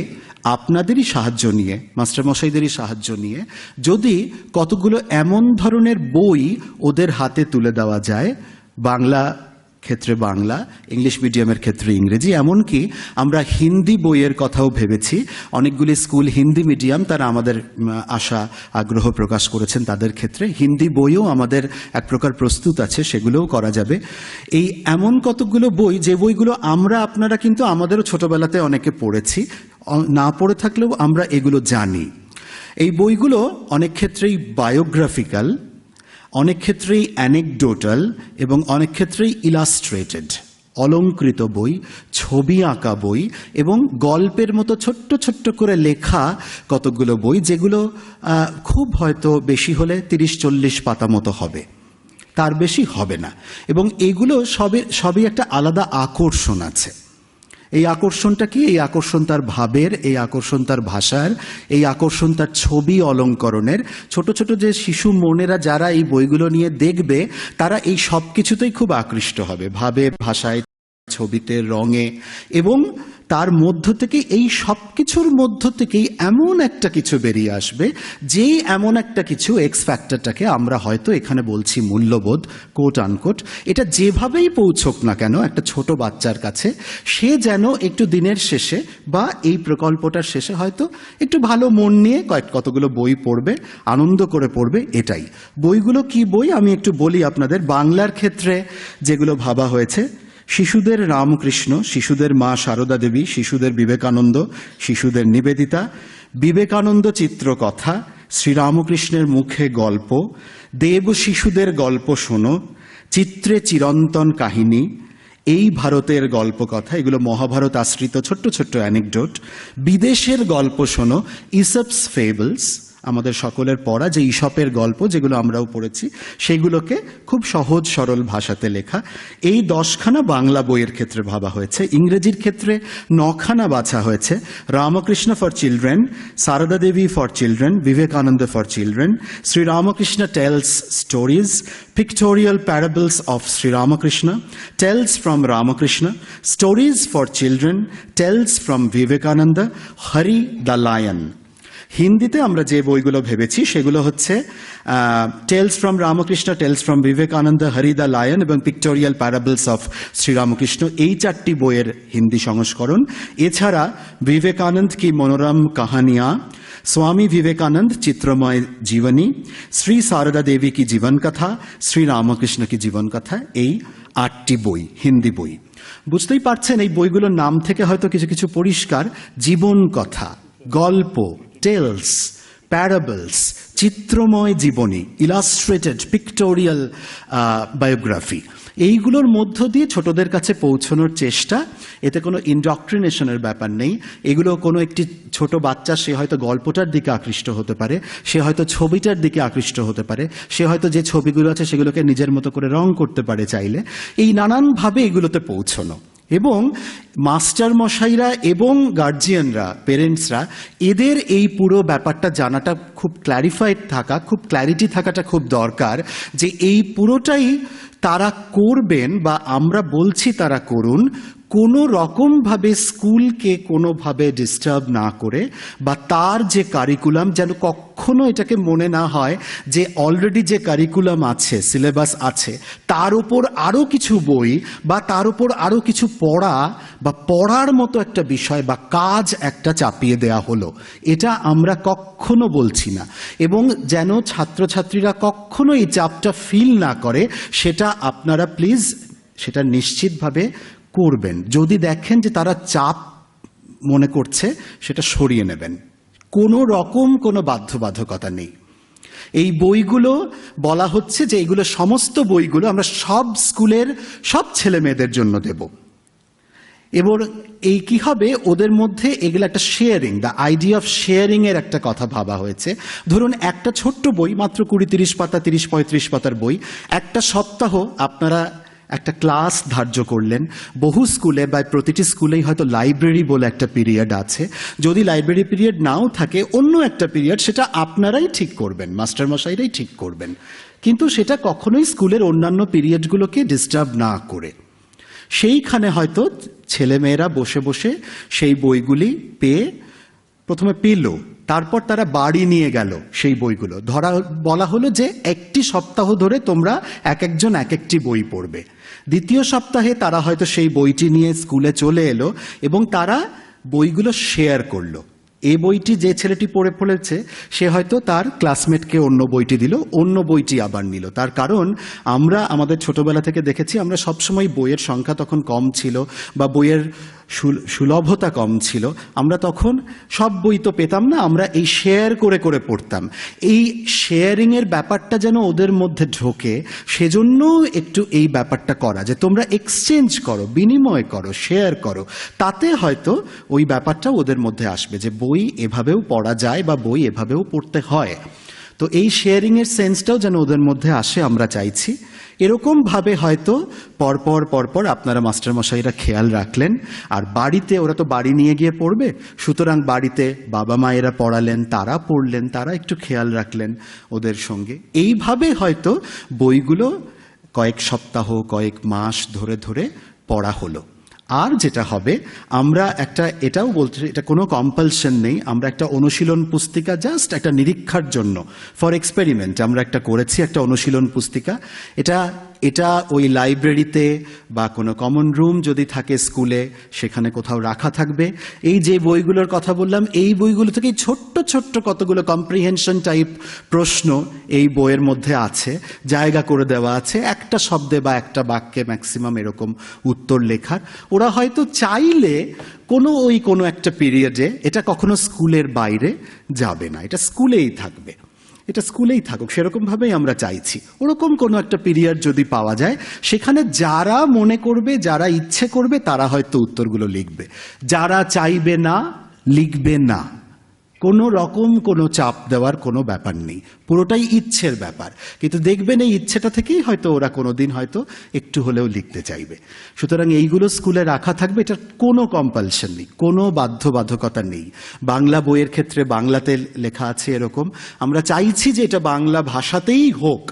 আপনাদেরই সাহায্য নিয়ে, মাস্টারমশাইদেরই সাহায্য নিয়ে যদি কতগুলো এমন ধরনের বই ওদের হাতে তুলে দেওয়া যায়, বাংলা ক্ষেত্রে বাংলা, ইংলিশ মিডিয়ামের ক্ষেত্রে ইংরেজি, এমনকি আমরা হিন্দি বইয়ের কথাও ভেবেছি। অনেকগুলি স্কুল হিন্দি মিডিয়াম, তারা আমাদের আশা আগ্রহ প্রকাশ করেছেন তাদের ক্ষেত্রে হিন্দি বইও আমাদের এক প্রকার প্রস্তুত আছে, সেগুলোও করা যাবে। এই এমন কতগুলো বই, যে বইগুলো আপনারা কিন্তু আমাদেরও ছোটবেলাতে অনেকে পড়েছি, না পড়ে থাকলেও আমরা এগুলো জানি। এই বইগুলো অনেক ক্ষেত্রেই বায়োগ্রাফিক্যাল, অনেক ক্ষেত্রেই অ্যানেকডোটাল এবং অনেক ক্ষেত্রেই ইলাস্ট্রেটেড, অলঙ্কৃত বই, ছবি আঁকা বই এবং গল্পের মতো ছোট্ট ছোট্ট করে লেখা কতগুলো বই, যেগুলো খুব হয়তো বেশি হলে 30-40 পাতা মতো হবে, তার বেশি হবে না। এবং এগুলো সবই একটা আলাদা আকর্ষণ আছে। এই আকর্ষণটা কি? এই আকর্ষণ তার ভাবের, এই আকর্ষণ তার ভাষার, এই আকর্ষণ তার ছবি অলঙ্করণের। ছোট ছোট যে শিশু মনেরা যারা এই বইগুলো নিয়ে দেখবে, তারা এই সব কিছুতেই খুব আকৃষ্ট হবে, ভাবে, ভাষায়, ছবিতে, রঙে। এবং তার মধ্য থেকে, এই সব কিছুর মধ্য থেকেই এমন একটা কিছু বেরিয়ে আসবে, যেই এমন একটা কিছু এক্স ফ্যাক্টরটাকে আমরা হয়তো এখানে বলছি মূল্যবোধ, কোট আনকোট। এটা যেভাবেই পৌঁছক না কেন একটা ছোট বাচ্চার কাছে, সে যেন একটু দিনের শেষে বা এই প্রকল্পটার শেষে হয়তো একটু ভালো মন নিয়ে কতগুলো বই পড়বে, আনন্দ করে পড়বে। এটাই বইগুলো। কি বই আমি একটু বলি আপনাদের। বাংলার ক্ষেত্রে যেগুলো ভাবা হয়েছে: শিশুদের রামকৃষ্ণ, শিশুদের মা সারদা দেবী, শিশুদের বিবেকানন্দ, শিশুদের নিবেদিতা, বিবেকানন্দ চিত্রকথা, শ্রীরামকৃষ্ণের মুখে গল্প, দেব শিশুদের গল্প শোনো, চিত্রে চিরন্তন কাহিনী, এই ভারতের গল্প কথা, এগুলো মহাভারত আশ্রিত ছোট্ট ছোট্ট অ্যানেকডোট, বিদেশের গল্প শোনো, ইসপস ফেবলস, আমাদের সকলের পড়া যে ইসপের গল্প, যেগুলো আমরাও পড়েছি, সেগুলোকে খুব সহজ সরল ভাষাতে লেখা। এই 10খানা বাংলা বইয়ের ক্ষেত্রে ভাবা হয়েছে। ইংরেজির ক্ষেত্রে 9খানা বাছা হয়েছে: Ramakrishna for children, Sarada Devi for children, Vivekananda for children, Shri Ramakrishna tales stories, pictorial parables of Shri Ramakrishna, tales from Ramakrishna, stories for children, tales from Vivekananda, Hari the lion. হিন্দিতে আমরা যে বইগুলো ভেবেছি সেগুলো হচ্ছে tales from Ramakrishna, tales from Vivekananda, Hari the lion এবং পিক্টোরিয়াল প্যারাবলস অফ শ্রীরামকৃষ্ণ, এই 4টি বইয়ের হিন্দি সংস্করণ। এছাড়া বিবেকানন্দ কি মনোরম কাহানিয়া, स्वामी विवेकानंद चित्रमय जीवनी, श्री सारदा देवी की जीवन कथा, श्री रामकृष्ण की जीवन कथा, এই 8টি বই হিন্দি বই। বুঝতেই পারছেন এই বইগুলোর নাম থেকে হয়তো কিছু কিছু পরিষ্কার। জীবন কথা, গল্প, টেলস, প্যারাবলস, চিত্রময় জীবনী, ইলাস্ট্রেটেড পিক্টোরিয়াল বায়োগ্রাফি, এইগুলোর মধ্য দিয়ে ছোটদের কাছে পৌঁছানোর চেষ্টা। এতে কোনো ইনডক্ট্রিনেশনের ব্যাপার নেই। এগুলো কোনো একটি ছোট বাচ্চা, সে হয়তো গল্পটার দিকে আকৃষ্ট হতে পারে, সে হয়তো ছবিটার দিকে আকৃষ্ট হতে পারে, সে হয়তো যে ছবিগুলো আছে সেগুলোকে নিজের মতো করে রং করতে পারে চাইলে। এই নানানভাবে এগুলোতে পৌঁছানো। এবং মাস্টার মশাইরা এবং গার্জিয়ানরা, পেরেন্টসরা, এদের এই পুরো ব্যাপারটা জানাটা খুব ক্ল্যারিফাইড থাকা, খুব ক্ল্যারিটি থাকাটা খুব দরকার, যে এই পুরোটাই তারা করবেন বা আমরা বলছি তারা করুন, কোনো রকমভাবে স্কুলকে কোনোভাবে ডিস্টার্ব না করে, বা তার যে কারিকুলাম যেন কখনো এটাকে মনে না হয় যে অলরেডি যে কারিকুলাম আছে, সিলেবাস আছে, তার উপর আরও কিছু বই বা তার উপর আরও কিছু পড়া বা পড়ার মতো একটা বিষয় বা কাজ একটা চাপিয়ে দেয়া হলো, এটা আমরা কখনো বলছি না। এবং যেন ছাত্রছাত্রীরা কখনো এই চাপটা ফিল না করে, সেটা আপনারা প্লিজ সেটা নিশ্চিতভাবে করবেন। যদি দেখেন যে তারা চাপ মনে করছে, সেটা সরিয়ে নেবেন। কোনো রকম কোনো বাধ্যবাধকতা নেই। এই বইগুলো বলা হচ্ছে যে এইগুলো সমস্ত বইগুলো আমরা সব স্কুলের সব ছেলে মেয়েদের জন্য দেব। এবং এই কি হবে, ওদের মধ্যে এগুলো একটা sharing, the idea of sharing এর একটা কথা ভাবা হয়েছে। ধরুন একটা ছোট্ট বই, মাত্র 20-30 পাতা, 30-35 পাতার বই, একটা সপ্তাহ আপনারা একটা ক্লাস ধার্য করলেন। বহু স্কুলে বা প্রতিটি স্কুলেই হয়তো লাইব্রেরি বলে একটা পিরিয়ড আছে। যদি লাইব্রেরি পিরিয়ড নাও থাকে, অন্য একটা পিরিয়ড, সেটা আপনারাই ঠিক করবেন, মাস্টারমশাইরাই ঠিক করবেন, কিন্তু সেটা কখনোই স্কুলের অন্যান্য পিরিয়ডগুলোকে ডিস্টার্ব না করে। সেইখানে হয়তো ছেলেমেয়েরা বসে বসে সেই বইগুলি পেয়ে, প্রথমে তারপর তারা বাড়ি নিয়ে গেল সেই বইগুলো। বলা হলো যে একটি সপ্তাহ ধরে তোমরা এক একজন এক একটি বই পড়বে। দ্বিতীয় সপ্তাহে তারা হয়তো সেই বইটি নিয়ে স্কুলে চলে এলো এবং তারা বইগুলো শেয়ার করলো। এই বইটি যে ছেলেটি পড়ে ফেলেছে সে হয়তো তার ক্লাসমেটকে অন্য বইটি দিল, অন্য বইটি আবার নিল। তার কারণ আমরা আমাদের ছোটবেলা থেকে দেখেছি, আমরা সবসময় বইয়ের সংখ্যা তখন কম ছিল বা বইয়ের সুলভতা কম ছিল, আমরা তখন সব বই তো পেতাম না, আমরা এই শেয়ার করে করে পড়তাম। এই শেয়ারিংয়ের ব্যাপারটা যেন ওদের মধ্যে ঢোকে, সেজন্য একটু এই ব্যাপারটা করা, যে তোমরা এক্সচেঞ্জ করো, বিনিময় করো, শেয়ার করো, তাতে হয়তো ওই ব্যাপারটা ওদের মধ্যে আসবে যে বই এভাবেও পড়া যায় বা বই এভাবেও পড়তে হয়। তো এই শেয়ারিংয়ের সেন্সটাও যেন ওদের মধ্যে আসে আমরা চাইছি। এরকমভাবে হয়তো পরপর পরপর আপনারা মাস্টারমশাইরা খেয়াল রাখলেন। আর বাড়িতে ওরা তো বাড়ি নিয়ে গিয়ে পড়বে, সুতরাং বাড়িতে বাবা মায়েরা পড়ালেন, তারা পড়লেন, তারা একটু খেয়াল রাখলেন ওদের সঙ্গে। এইভাবে হয়তো বইগুলো কয়েক সপ্তাহ কয়েক মাস ধরে ধরে পড়া হলো। আর যেটা হবে, আমরা একটা, এটাও বলতে, এটা কোনো কম্পালশন নেই, আমরা একটা অনুশীলন পুস্তিকা জাস্ট একটা নিরীক্ষার জন্য, ফর এক্সপেরিমেন্ট আমরা একটা করেছি, একটা অনুশীলন পুস্তিকা। এটা ওই লাইব্রেরিতে বা কোনো কমন রুম যদি থাকে স্কুলে, সেখানে কোথাও রাখা থাকবে। এই যে বইগুলোর কথা বললাম, এই বইগুলো থেকেই ছোট্ট ছোট্ট কতগুলো কম্প্রিহেনশন টাইপ প্রশ্ন এই বইয়ের মধ্যে আছে, জায়গা করে দেওয়া আছে, একটা শব্দে বা একটা বাক্যে ম্যাক্সিমাম এরকম উত্তর লেখার। ওরা হয়তো চাইলে কোনো একটা পিরিয়ডে, এটা কখনো স্কুলের বাইরে যাবে না, এটা স্কুলেই থাকবে, এটা স্কুলেই থাকুক, সেরকমভাবেই আমরা চাইছি। ওরকম কোনো একটা পিরিয়ড যদি পাওয়া যায়, সেখানে যারা মনে করবে, যারা ইচ্ছে করবে, তারা হয়তো উত্তরগুলো লিখবে, যারা চাইবে না লিখবে না। কোনো রকম কোনো চাপ দেওয়ার কোনো ব্যাপার নেই, পুরোটাই ইচ্ছের ব্যাপার। কিন্তু দেখবেন এই ইচ্ছেটা থেকেই হয়তো ওরা কোনো দিন হয়তো একটু হলেও লিখতে চাইবে। সুতরাং এইগুলো স্কুলে রাখা থাকবে, এটা কোনো কম্পালশন নেই, কোনো বাধ্যবাধকতা নেই। বাংলা বইয়ের ক্ষেত্রে বাংলাতে লেখা আছে এরকম, আমরা চাইছি যে এটা বাংলা ভাষাতেই হোক।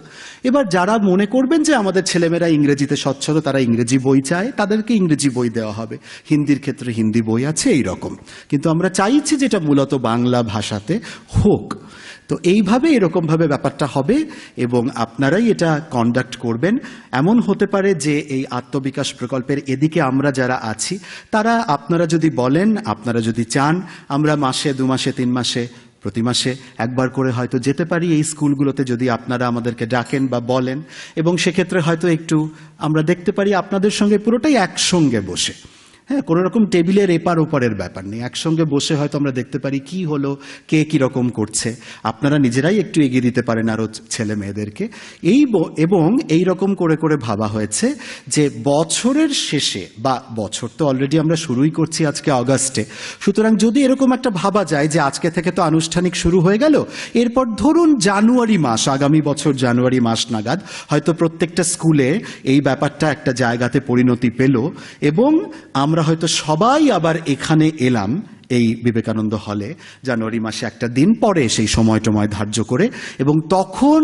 এবার যারা মনে করবেন যে আমাদের ছেলেমেয়েরা ইংরেজিতে স্বচ্ছল, তারা ইংরেজি বই চায়, তাদেরকে ইংরেজি বই দেওয়া হবে। হিন্দির ক্ষেত্রে হিন্দি বই আছে, এইরকম। কিন্তু আমরা চাইছি যেটা মূলত বাংলা ভাষাতে হোক। তো এইভাবে এরকমভাবে ব্যাপারটা হবে এবং আপনারাই এটা কন্ডাক্ট করবেন। এমন হতে পারে যে এই আত্মবিকাশ প্রকল্পের এদিকে আমরা যারা আছি, তারা, আপনারা যদি বলেন, আপনারা যদি চান, আমরা মাসে, 2 মাসে, 3 মাসে, প্রতি মাসে একবার করে হয়তো যেতে পারি এই স্কুলগুলোতে, যদি আপনারা আমাদেরকে ডাকেন বা বলেন। এবং সেক্ষেত্রে হয়তো একটু আমরা দেখতে পারি আপনাদের সঙ্গে পুরোটাই একসঙ্গে বসে, হ্যাঁ, কোনো রকম টেবিলের এপার ওপারের ব্যাপার নেই, একসঙ্গে বসে হয়তো আমরা দেখতে পারি কি হলো, কে কীরকম করছে। আপনারা নিজেরাই একটু এগিয়ে দিতে পারেন আরও ছেলে মেয়েদেরকে। এবং এই রকম করে করে ভাবা হয়েছে যে বছরের শেষে, বা বছর তো অলরেডি আমরা শুরুই করছি আজকে অগাস্টে, সুতরাং যদি এরকম একটা ভাবা যায় যে আজকে থেকে তো আনুষ্ঠানিক শুরু হয়ে গেল, এরপর ধরুন জানুয়ারি মাস, আগামী বছর জানুয়ারি মাস নাগাদ হয়তো প্রত্যেকটা স্কুলে এই ব্যাপারটা একটা জায়গাতে পরিণতি পেল এবং আমরা হয়তো সবাই আবার এখানে এলাম এই বিবেকানন্দ হলে জানুয়ারি মাসে একটা দিন পরে, সেই সময় ধার্য করে। এবং তখন,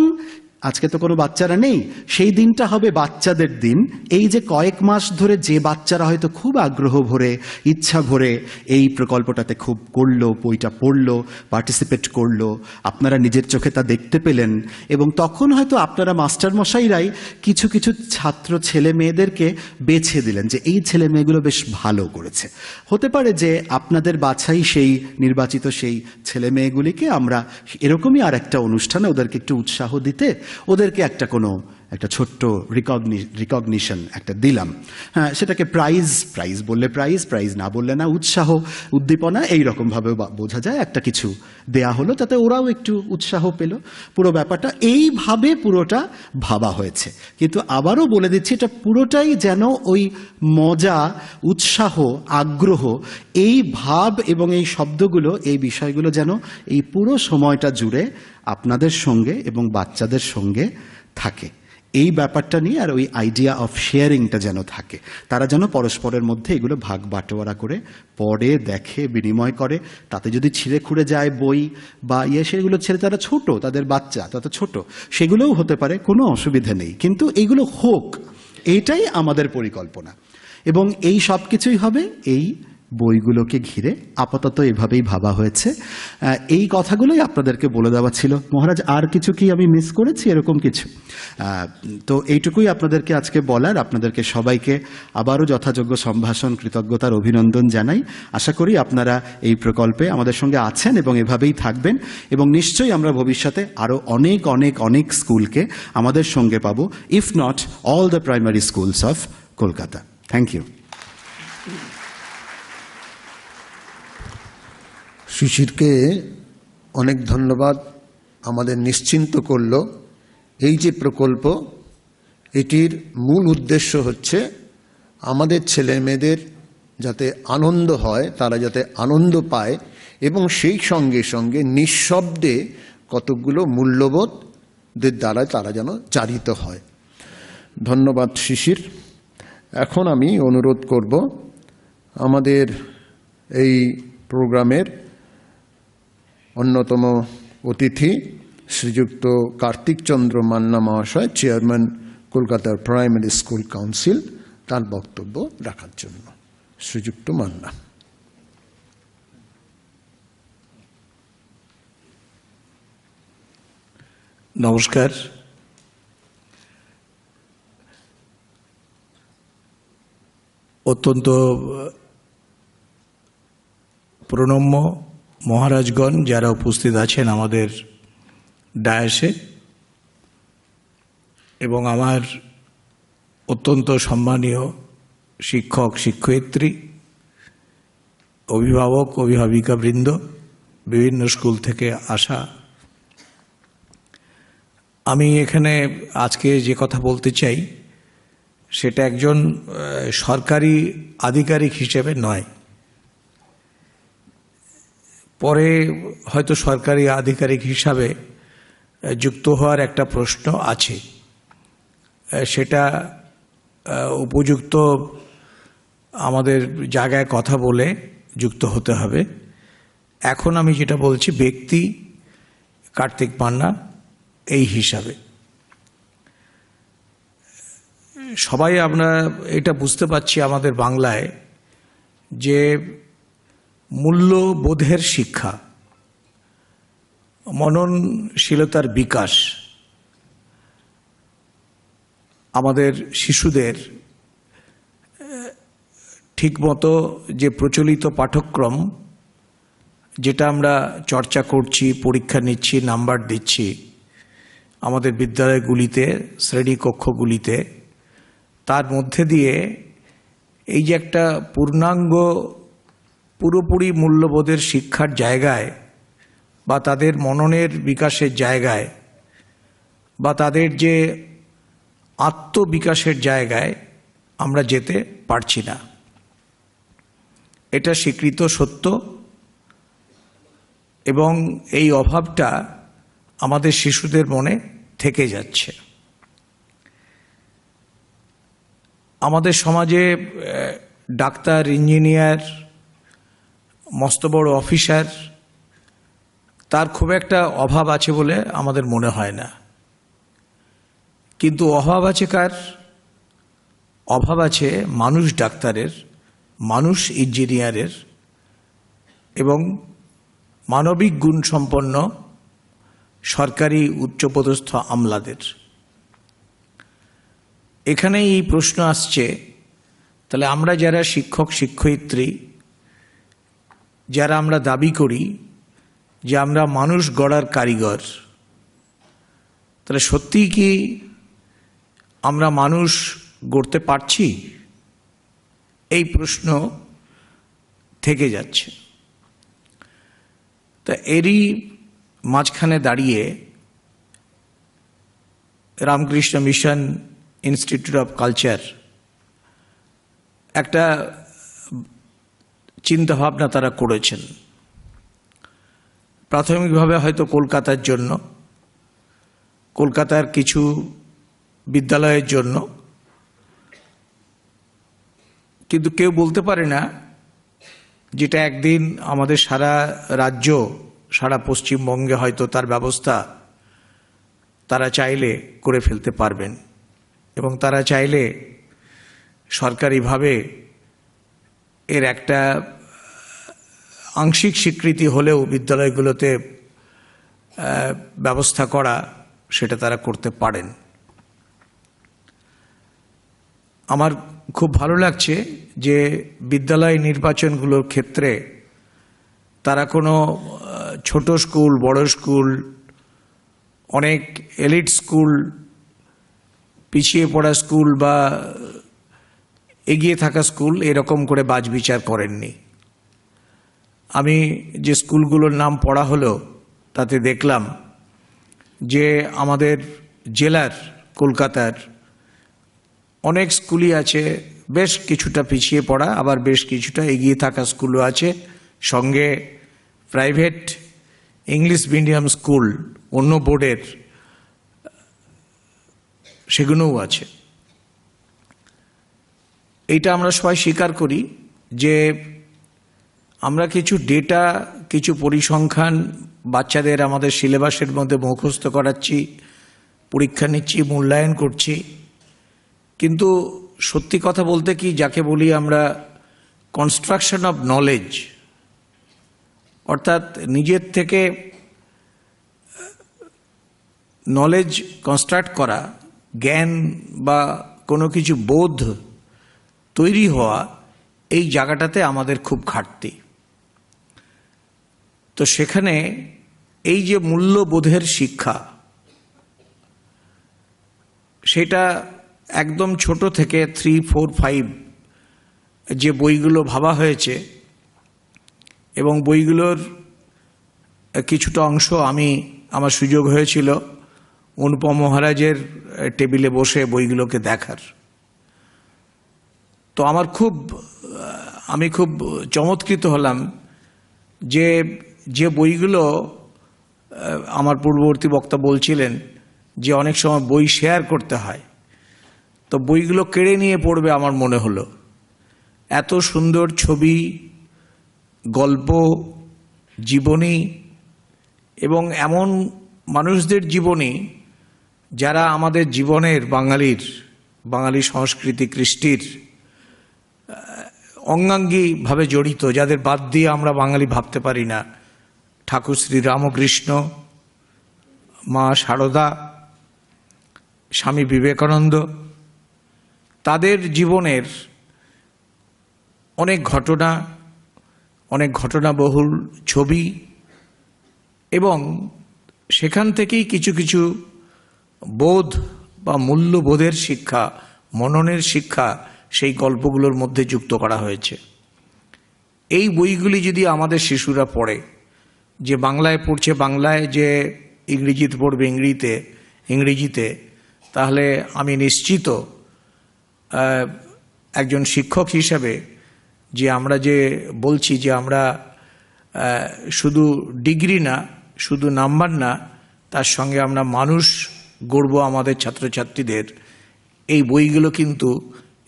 আজকে তো কোনো বাচ্চারা নেই, সেই দিনটা হবে বাচ্চাদের দিন। এই যে কয়েক মাস ধরে যে বাচ্চারা হয়তো খুব আগ্রহ ভরে, ইচ্ছা ভরে এই প্রকল্পটাতে খুব করলো, বইটা পড়লো, পার্টিসিপেট করলো, আপনারা নিজের চোখে তা দেখতে পেলেন। এবং তখন হয়তো আপনারা মাস্টারমশাইরাই কিছু কিছু ছাত্র ছেলে মেয়েদেরকে বেছে দিলেন যে এই ছেলে মেয়েগুলো বেশ ভালো করেছে। হতে পারে যে আপনাদের বাছাই সেই নির্বাচিত সেই ছেলে মেয়েগুলিকে আমরা এরকমই আর একটা অনুষ্ঠানে ওদেরকে একটু উৎসাহ দিতে, ওদেরকে একটা ছোট্ট রিকগনিশন একটা দিলাম। হ্যাঁ, সেটাকে প্রাইজ বললে প্রাইজ না বললে না, উৎসাহ উদ্দীপনা এইরকমভাবে বোঝা যায়, একটা কিছু দেয়া হলো, তাতে ওরাও একটু উৎসাহ পেল। পুরো ব্যাপারটা এইভাবে পুরোটা ভাবা হয়েছে। কিন্তু আবারও বলে দিচ্ছি, এটা পুরোটাই যেন ওই মজা, উৎসাহ, আগ্রহ, এই ভাব এবং এই শব্দগুলো, এই বিষয়গুলো যেন এই পুরো সময়টা জুড়ে আপনাদের সঙ্গে এবং বাচ্চাদের সঙ্গে থাকে। এই ব্যাপারটা নিয়ে, আর ওই আইডিয়া অফ শেয়ারিংটা যেন থাকে, তারা যেন পরস্পরের মধ্যে এগুলো ভাগ বাটোয়ারা করে পড়ে, দেখে, বিনিময় করে। তাতে যদি ছিঁড়ে খুঁড়ে যায় বই বা সেগুলো ছেড়ে, তারা ছোট, তাদের বাচ্চা তত ছোট, সেগুলোও হতে পারে, কোনো অসুবিধা নেই। কিন্তু এইগুলো হোক, এইটাই আমাদের পরিকল্পনা। এবং এই সব কিছুই হবে এই বইগুলোকে ঘিরে আপাতত এভাবেই ভাবা হয়েছে। এই কথাগুলোই আপনাদেরকে বলে দেওয়া ছিল। মহারাজ, আর কিছু কি আমি মিস করেছি এরকম কিছু? তো এইটুকুই আপনাদেরকে আজকে বলার। আপনাদেরকে সবাইকে আবারও যথাযোগ্য সম্ভাষণ, কৃতজ্ঞতার অভিনন্দন জানাই। আশা করি আপনারা এই প্রকল্পে আমাদের সঙ্গে আছেন এবং এভাবেই থাকবেন, এবং নিশ্চয়ই আমরা ভবিষ্যতে আরও অনেক অনেক অনেক স্কুলকে আমাদের সঙ্গে পাবো, if not all the primary schools of Kolkata. Thank you. শিশিরকে অনেক ধন্যবাদ, আমাদের নিশ্চিন্ত করলো। এই যে প্রকল্প, এটির মূল উদ্দেশ্য হচ্ছে আমাদের ছেলে মেয়েদের যাতে আনন্দ হয়, তারা যাতে আনন্দ পায়, এবং সেই সঙ্গে সঙ্গে নিঃশব্দে কতকগুলো মূল্যবোধদের দ্বারা তারা যেন চালিত হয়। ধন্যবাদ শিশির। এখন আমি অনুরোধ করব আমাদের এই প্রোগ্রামের অন্যতম অতিথি শ্রীযুক্ত কার্তিক চন্দ্র মান্না মহাশয়, চেয়ারম্যান কলকাতার প্রাইমারি স্কুল কাউন্সিল, তার বক্তব্য রাখার জন্য। শ্রীযুক্ত মান্না। নমস্কার। অত্যন্ত প্রণম্য মহারাজগণ যারা উপস্থিত আছেন আমাদের ডায়াসে, এবং আমার অত্যন্ত সম্মানীয় শিক্ষক শিক্ষয়িত্রী, অভিভাবক অভিভাবিকাবৃন্দ, বিভিন্ন স্কুল থেকে আসা। আমি এখানে আজকে যে কথা বলতে চাই সেটা একজন সরকারি আধিকারিক হিসেবে নয়। পরে হয়তো সরকারি আধিকারিক হিসাবে যুক্ত হওয়ার একটা প্রশ্ন আছে, সেটা উপযুক্ত আমাদের জায়গায় কথা বলে যুক্ত হতে হবে। এখন আমি যেটা বলছি ব্যক্তি কার্তিক মান্না এই হিসাবে। সবাই আমরা এটা বুঝতে পারছি আমাদের বাংলায় যে মূল্যবোধের শিক্ষা, মননশীলতার বিকাশ আমাদের শিশুদের ঠিকমতো যে প্রচলিত পাঠ্যক্রম, যেটা আমরা চর্চা করছি, পরীক্ষা নিচ্ছি, নাম্বার দিচ্ছি আমাদের বিদ্যালয়গুলিতে, শ্রেণীকক্ষগুলিতে, তার মধ্যে দিয়ে এই যে একটা পূর্ণাঙ্গ পুরোপুরি মূল্যবোধের শিক্ষার জায়গায়, বা তাদের মননের বিকাশের জায়গায়, বা তাদের যে আত্মবিকাশের জায়গায় আমরা যেতে পারছি না। এটা স্বীকৃত সত্য, এবং এই অভাবটা আমাদের শিশুদের মনে থেকে যাচ্ছে। আমাদের সমাজে ডাক্তার, ইঞ্জিনিয়ার, মস্ত বড় অফিসার, তার খুব একটা অভাব আছে বলে আমাদের মনে হয় না। কিন্তু অভাব আছে কার? অভাব আছে মানুষ ডাক্তারের, মানুষ ইঞ্জিনিয়ারের, এবং মানবিক গুণ সম্পন্ন সরকারি উচ্চপদস্থ আমলাদের। এখানেই এই প্রশ্ন আসছে, তাহলে আমরা যারা শিক্ষক শিক্ষয়িত্রী, যারা আমরা দাবি করি যে আমরা মানুষ গড়ার কারিগর, তাহলে সত্যিই কি আমরা মানুষ গড়তে পারছি? এই প্রশ্ন থেকে যাচ্ছে। তা এরই মাঝখানে দাঁড়িয়ে Ramakrishna mission institute of culture একটা চিন্তাভাবনা তারা করেছেন। প্রাথমিকভাবে হয়তো কলকাতার জন্য, কলকাতার কিছু বিদ্যালয়ের জন্য, কিন্তু কেউ বলতে পারে না যেটা একদিন আমাদের সারা রাজ্য, সারা পশ্চিমবঙ্গে হয়তো তার ব্যবস্থা তারা চাইলে করে ফেলতে পারবেন, এবং তারা চাইলে সরকারিভাবে এর একটা আংশিক স্বীকৃতি হলেও বিদ্যালয়গুলোতে ব্যবস্থা করা, সেটা তারা করতে পারেন। আমার খুব ভালো লাগছে যে বিদ্যালয় নির্বাচনগুলোর ক্ষেত্রে তারা কোনো ছোট স্কুল, বড় স্কুল, অনেক এলিট স্কুল, পিছিয়ে পড়া স্কুল বা এগিয়ে থাকা স্কুল এরকম করে বাছবিচার করেননি। আমি যে স্কুলগুলোর নাম পড়া হলো তাতে দেখলাম যে আমাদের জেলার কলকাতার অনেক স্কুলই আছে বেশ কিছুটা পিছিয়ে পড়া, আবার বেশ কিছুটা এগিয়ে থাকা স্কুলও আছে, সঙ্গে প্রাইভেট ইংলিশ মিডিয়াম স্কুল অন্য বোর্ডের সেগুলোও আছে। এইটা আমরা সবাই স্বীকার করি যে আমরা কিছু ডেটা, কিছু পরিসংখ্যান বাচ্চাদের আমাদের সিলেবাসের মধ্যে মুখস্থ করাচ্ছি, পরীক্ষা নিচ্ছি, মূল্যায়ন করছি, কিন্তু সত্যি কথা বলতে কি যাকে বলি আমরা কনস্ট্রাকশন অফ নলেজ, অর্থাৎ নিজের থেকে নলেজ কনস্ট্রাক্ট করা, জ্ঞান বা কোনো কিছু বোধ তৈরি হওয়া, এই জায়গাটাতে আমাদের খুব ঘাটতি। তো সেখানে এই যে মূল্যবোধের শিক্ষা, সেটা একদম ছোট থেকে 3, 4, 5 যে বইগুলো ভাবা হয়েছে, এবং বইগুলোর কিছুটা অংশ আমার সুযোগ হয়েছিল অনুপম মহারাজের টেবিলে বসে বইগুলোকে দেখার। তো আমি খুব চমৎকৃত হলাম যে বইগুলো, আমার পূর্ববর্তী বক্তা বলছিলেন যে অনেক সময় বই শেয়ার করতে হয়, তো বইগুলো কেড়ে নিয়ে পড়বে আমার মনে হলো। এত সুন্দর ছবি, গল্প, জীবনী এবং এমন মানুষদের জীবনী যারা আমাদের জীবনের বাঙালি সংস্কৃতি কৃষ্টির অঙ্গাঙ্গীভাবে জড়িত, যাদের বাদ দিয়ে আমরা বাঙালি ভাবতে পারি না। ঠাকুর শ্রী রামকৃষ্ণ, মা সারদা, স্বামী বিবেকানন্দ, তাদের জীবনের অনেক ঘটনাবহুল ছবি, এবং সেখান থেকেই কিছু কিছু বোধ বা মূল্যবোধের শিক্ষা, মননের শিক্ষা সেই গল্পগুলোর মধ্যে যুক্ত করা হয়েছে। এই বইগুলি যদি আমাদের শিশুরা পড়ে, যে বাংলায় পড়ছে বাংলায়, যে ইংরেজিতে পড়বে ইংরেজিতে, তাহলে আমি নিশ্চিত একজন শিক্ষক হিসাবে যে আমরা যে বলছি যে আমরা শুধু ডিগ্রি না, শুধু নাম্বার না, তার সঙ্গে আমরা মানুষ গড়ব আমাদের ছাত্রছাত্রীদের, এই বইগুলো কিন্তু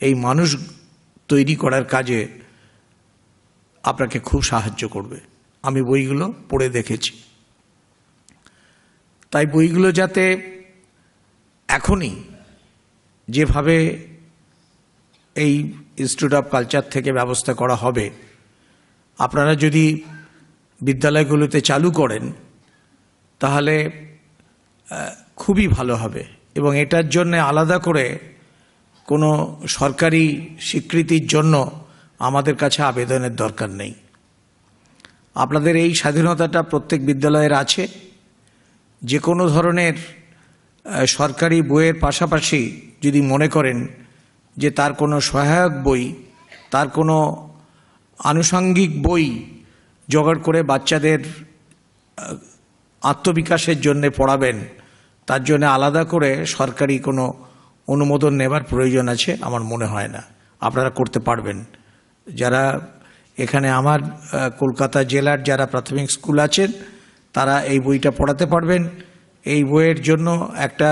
এই মানুষ তৈরি করার কাজে আপনাকে খুব সাহায্য করবে। আমি বইগুলো পড়ে দেখেছি। তাই বইগুলো যাতে এখনই যেভাবে এই ইনস্টিটিউট অফ কালচার থেকে ব্যবস্থা করা হবে, আপনারা যদি বিদ্যালয়গুলোতে চালু করেন তাহলে খুবই ভালো হবে, এবং এটার জন্য আলাদা করে কোনো সরকারি স্বীকৃতির জন্য আমাদের কাছে আবেদনের দরকার নেই। আপনাদের এই স্বাধীনতাটা প্রত্যেক বিদ্যালয়ের আছে। যে কোনো ধরনের সরকারি বইয়ের পাশাপাশি যদি মনে করেন যে তার কোনো সহায়ক বই, তার কোনো আনুষঙ্গিক বই জোগাড় করে বাচ্চাদের আত্মবিকাশের জন্য পড়াবেন, তার জন্য আলাদা করে সরকারি কোনো অনুমোদন নেবার প্রয়োজন আছে আমার মনে হয় না। আপনারা করতে পারবেন। যারা এখানে আমার কলকাতা জেলার যারা প্রাথমিক স্কুল আছেন তারা এই বইটা পড়াতে পারবেন। এই বইয়ের জন্য একটা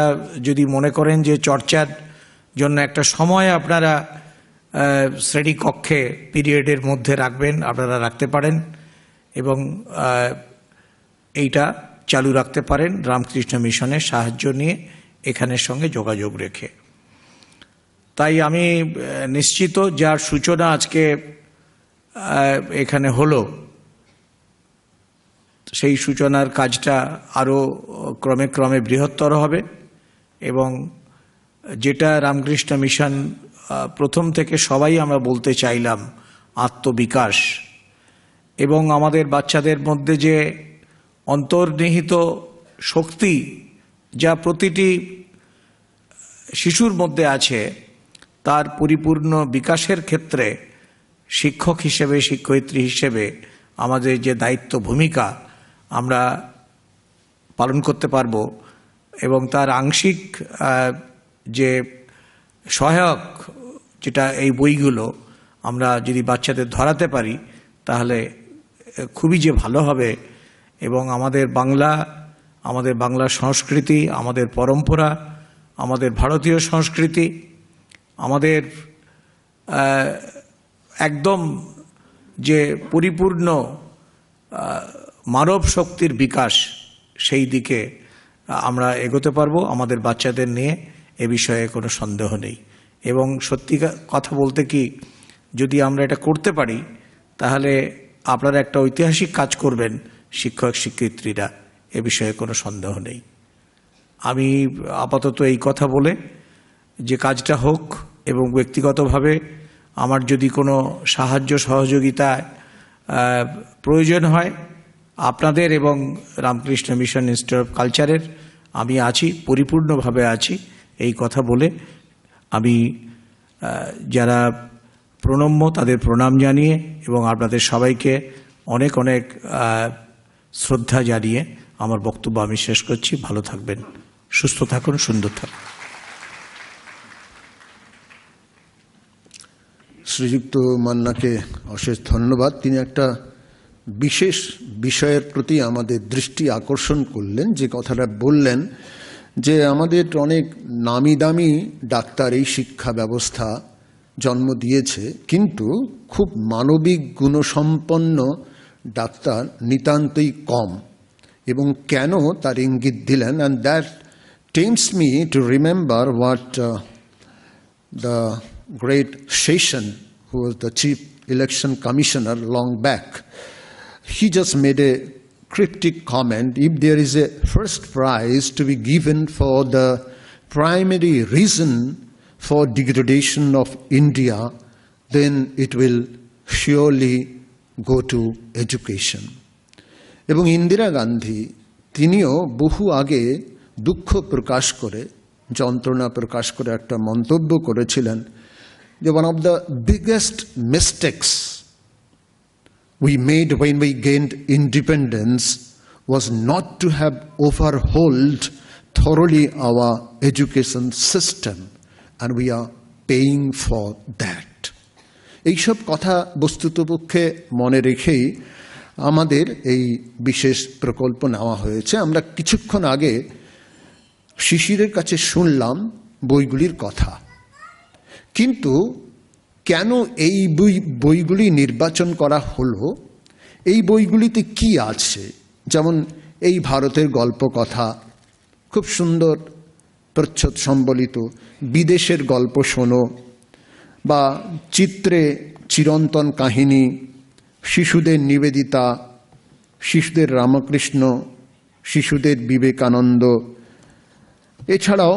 যদি মনে করেন যে চর্চার জন্য একটা সময় আপনারা শ্রেণীকক্ষে পিরিয়ডের মধ্যে রাখবেন, আপনারা রাখতে পারেন, এবং এইটা চালু রাখতে পারেন রামকৃষ্ণ মিশনের সাহায্য নিয়ে, এখানের সঙ্গে যোগাযোগ রেখে। তাই আমি নিশ্চিত যার সূচনা আজকে এখানে হলো, সেই সূচনার কাজটা আরও ক্রমে ক্রমে বৃহত্তর হবে এবং যেটা রামকৃষ্ণ মিশন প্রথম থেকে সবাই আমরা বলতে চাইলাম, আত্মবিকাশ, এবং আমাদের বাচ্চাদের মধ্যে যে অন্তর্নিহিত শক্তি যা প্রতিটি শিশুর মধ্যে আছে, তার পরিপূর্ণ বিকাশের ক্ষেত্রে শিক্ষক হিসেবে, শিক্ষয়িত্রী হিসেবে আমাদের যে দায়িত্ব, ভূমিকা আমরা পালন করতে পারব এবং তার আংশিক যে সহায়ক, যেটা এই বইগুলো আমরা যদি বাচ্চাদের ধরাতে পারি তাহলে খুবই যে ভালো হবে। এবং আমাদের বাংলা সংস্কৃতি, আমাদের পরম্পরা, আমাদের ভারতীয় সংস্কৃতি, আমাদের একদম যে পরিপূর্ণ মানব শক্তির বিকাশ, সেই দিকে আমরা এগোতে পারবো আমাদের বাচ্চাদের নিয়ে, এ বিষয়ে কোনো সন্দেহ নেই। এবং সত্যি কথা বলতে কি, যদি আমরা এটা করতে পারি তাহলে আপনারা একটা ঐতিহাসিক কাজ করবেন শিক্ষক শিক্ষয়িত্রীরা, এ বিষয়ে কোনো সন্দেহ নেই। আমি আপাতত এই কথা বলে যে কাজটা হোক, এবং ব্যক্তিগতভাবে আমার যদি কোনো সাহায্য সহযোগিতায় প্রয়োজন হয় আপনাদের এবং রামকৃষ্ণ মিশন ইনস্টিটিউট অফ কালচারের, আমি আছি, পরিপূর্ণভাবে আছি। এই কথা বলে আমি যারা প্রণম্য তাদের প্রণাম জানিয়ে এবং আপনাদের সবাইকে অনেক অনেক শ্রদ্ধা জানিয়ে আমার বক্তব্য আমি শেষ করছি। ভালো থাকবেন, সুস্থ থাকুন, সুন্দর থাকুন। শ্রীযুক্ত মান্নাকে অশেষ ধন্যবাদ। তিনি একটা বিশেষ বিষয়ের প্রতি আমাদের দৃষ্টি আকর্ষণ করলেন, যে কথাটা বললেন যে আমাদের অনেক নামি দামি ডাক্তার এই শিক্ষা ব্যবস্থা জন্ম দিয়েছে, কিন্তু খুব মানবিক গুণসম্পন্ন ডাক্তার নিতান্তই কম, এবং কেন তার ইঙ্গিত দিলেন। And that temps me to remember what the great Session, who was the Chief Election Commissioner long back, he just made a cryptic comment: if there is a first prize to be given for the primary reason for degradation of India, then it will surely go to education. এবং ইন্দিরা গান্ধী, তিনিও বহু আগে দুঃখ প্রকাশ করে, যন্ত্রণা প্রকাশ করে একটা মন্তব্য করেছিলেন যে one of the biggest mistakes we made when we gained independence was not to have overhauled thoroughly our education system, and we are paying for that. এইসব কথা বস্তুতপক্ষে মনে রেখেই আমাদের এই বিশেষ প্রকল্প নেওয়া হয়েছে। আমরা কিছুক্ষণ আগে শিশিরের কাছে শুনলাম বইগুলির কথা, কিন্তু কেন এই বইগুলি নির্বাচন করা হলো, এই বইগুলিতে কি আছে? যেমন এই ভারতের গল্প কথা, খুব সুন্দর প্রচ্ছদ সম্বলিত, বিদেশের গল্প শোনো, বা চিত্রে চিরন্তন কাহিনী, শিশুদের নিবেদিতা, শিশুদের রামকৃষ্ণ, শিশুদের বিবেকানন্দ, এছাড়াও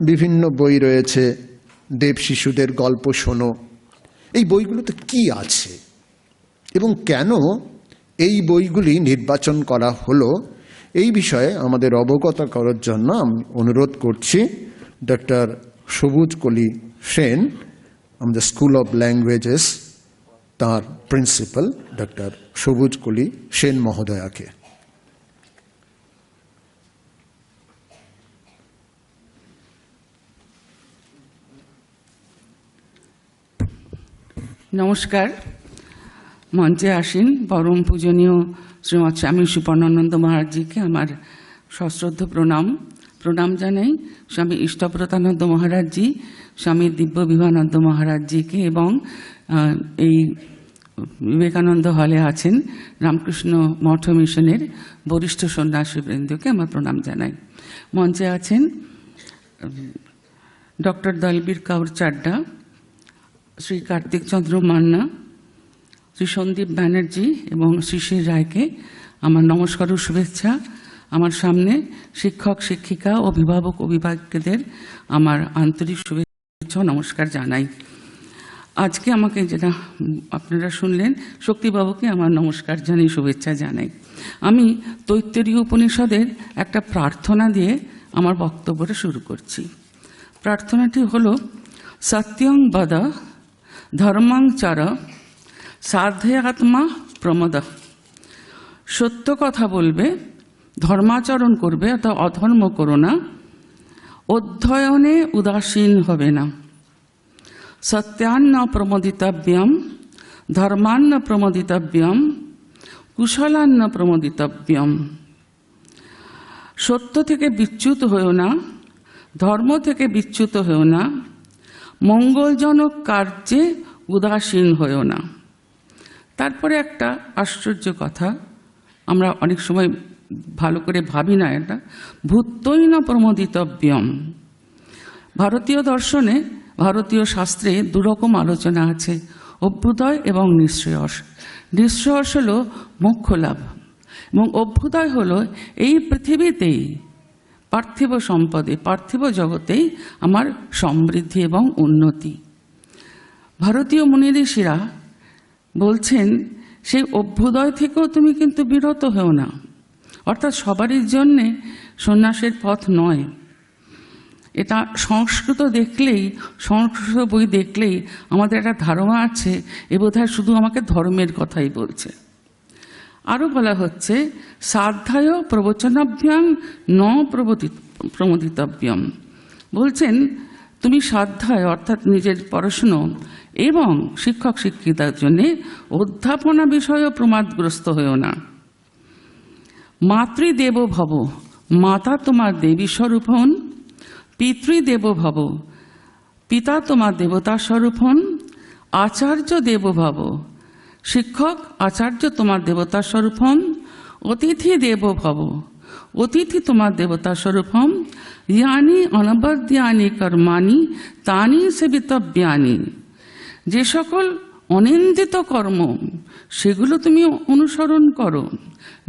বিভিন্ন বই রয়েছে, দেব শিশুদের গল্প শোনো। এই বইগুলোতে কি আছে এবং কেন এই বইগুলি নির্বাচন করা হলো, এই বিষয়ে আমাদের অবগত করার জন্য আমি অনুরোধ করছি ডক্টর সবুজকলি সেন, আমাদের স্কুল অফ ল্যাঙ্গুয়েজেস, তার প্রিন্সিপাল ডক্টর সবুজকলি সেন মহোদয়াকে। নমস্কার। মঞ্চে আসীন পরম পূজনীয় শ্রীমৎ স্বামী সুপর্ণানন্দ মহারাজজিকে আমার সশ্রদ্ধ প্রণাম জানাই। স্বামী ইষ্টব্রতানন্দ মহারাজজি, স্বামী দিব্যবিভানন্দ মহারাজজিকে, এবং এই বিবেকানন্দ হলে আছেন রামকৃষ্ণ মঠ মিশনের বরিষ্ঠ সন্ন্যাসীবৃন্দকে আমার প্রণাম জানাই। মঞ্চে আছেন ডক্টর দলবীর কাউর চাড্ডা, শ্রী কার্তিক চন্দ্র মান্না, শ্রী সন্দীপ ব্যানার্জি এবং শিশির রায়কে আমার নমস্কার ও শুভেচ্ছা। আমার সামনে শিক্ষক শিক্ষিকা অভিভাবক অভিভাবকদের আমার আন্তরিক শুভেচ্ছা নমস্কার জানাই। আজকে আমাকে যেটা আপনারা শুনলেন, শক্তিবাবুকে আমার নমস্কার জানাই, শুভেচ্ছা জানাই। আমি তৈত্তরীয় উপনিষদের একটা প্রার্থনা দিয়ে আমার বক্তব্যটা শুরু করছি। প্রার্থনাটি হলো, সত্যং বদ ধর্মং চর সাধয়াত্মা প্রমদ। সত্য কথা বলবে, ধর্মাচরণ করবে, অর্থাৎ অধর্ম করো না, অধ্যয়নে উদাসীন হবে না। সত্যান্ন প্রমোদিতব্যম ধর্মান্ন প্রমোদিতব্যম কুশলান্ন প্রমোদিতব্যম। সত্য থেকে বিচ্যুত হয়েও না, ধর্ম থেকে বিচ্যুত হয়েও না, মঙ্গলজনক কার্যে উদাসীন হয়েও না। তারপরে একটা আশ্চর্য কথা, আমরা অনেক সময় ভালো করে ভাবি না এটা, ভূতই না প্রমোদিতব্যম। ভারতীয় দর্শনে, ভারতীয় শাস্ত্রে দুরকম আলোচনা আছে, অভ্যুদয় এবং নিঃশ্রেয়স। নিঃশ্রেয়স হল মোক্ষ লাভ এবং অভ্যুদয় হল এই পৃথিবীতেই পার্থিব সম্পদে, পার্থিব জগতেই আমার সমৃদ্ধি এবং উন্নতি। ভারতীয় মুনি ঋষিরা বলছেন, সেই অভ্যুদয় থেকেও তুমি কিন্তু বিরত হও না। অর্থাৎ সবারই জন্যে সন্ন্যাসের পথ নয়। এটা সংস্কৃত দেখলেই, সংস্কৃত বই দেখলেই আমাদের একটা ধারণা আছে এ বোধহয় শুধু আমাকে ধর্মের কথাই বলছে। আরও বলা হচ্ছে, সাধ্যায় প্রবচনাভ্যাং ন প্রমোদিতব্যম। বলছেন তুমি সাধ্যায় অর্থাৎ নিজের পড়াশুনো এবং শিক্ষক শিক্ষিতার জন্যে অধ্যাপনা বিষয়েও প্রমাদগ্রস্ত হয়েও না। মাতৃদেব ভব, মাতা তোমার দেবী স্বরূপ হন। পিতৃদেব ভব, পিতা তোমার দেবতা স্বরূপ হন। আচার্য দেব ভব, শিক্ষক আচার্য তোমার দেবতা স্বরূপ হন। অতিথি দেব ভব, অতিথি তোমার দেবতা স্বরূপ হন। ইয়ানি অনবদ্যানি কর্মাণি তানি সেবিতব্যানি। যে সকল অনিন্দিত কর্ম সেগুলো তুমি অনুসরণ করো।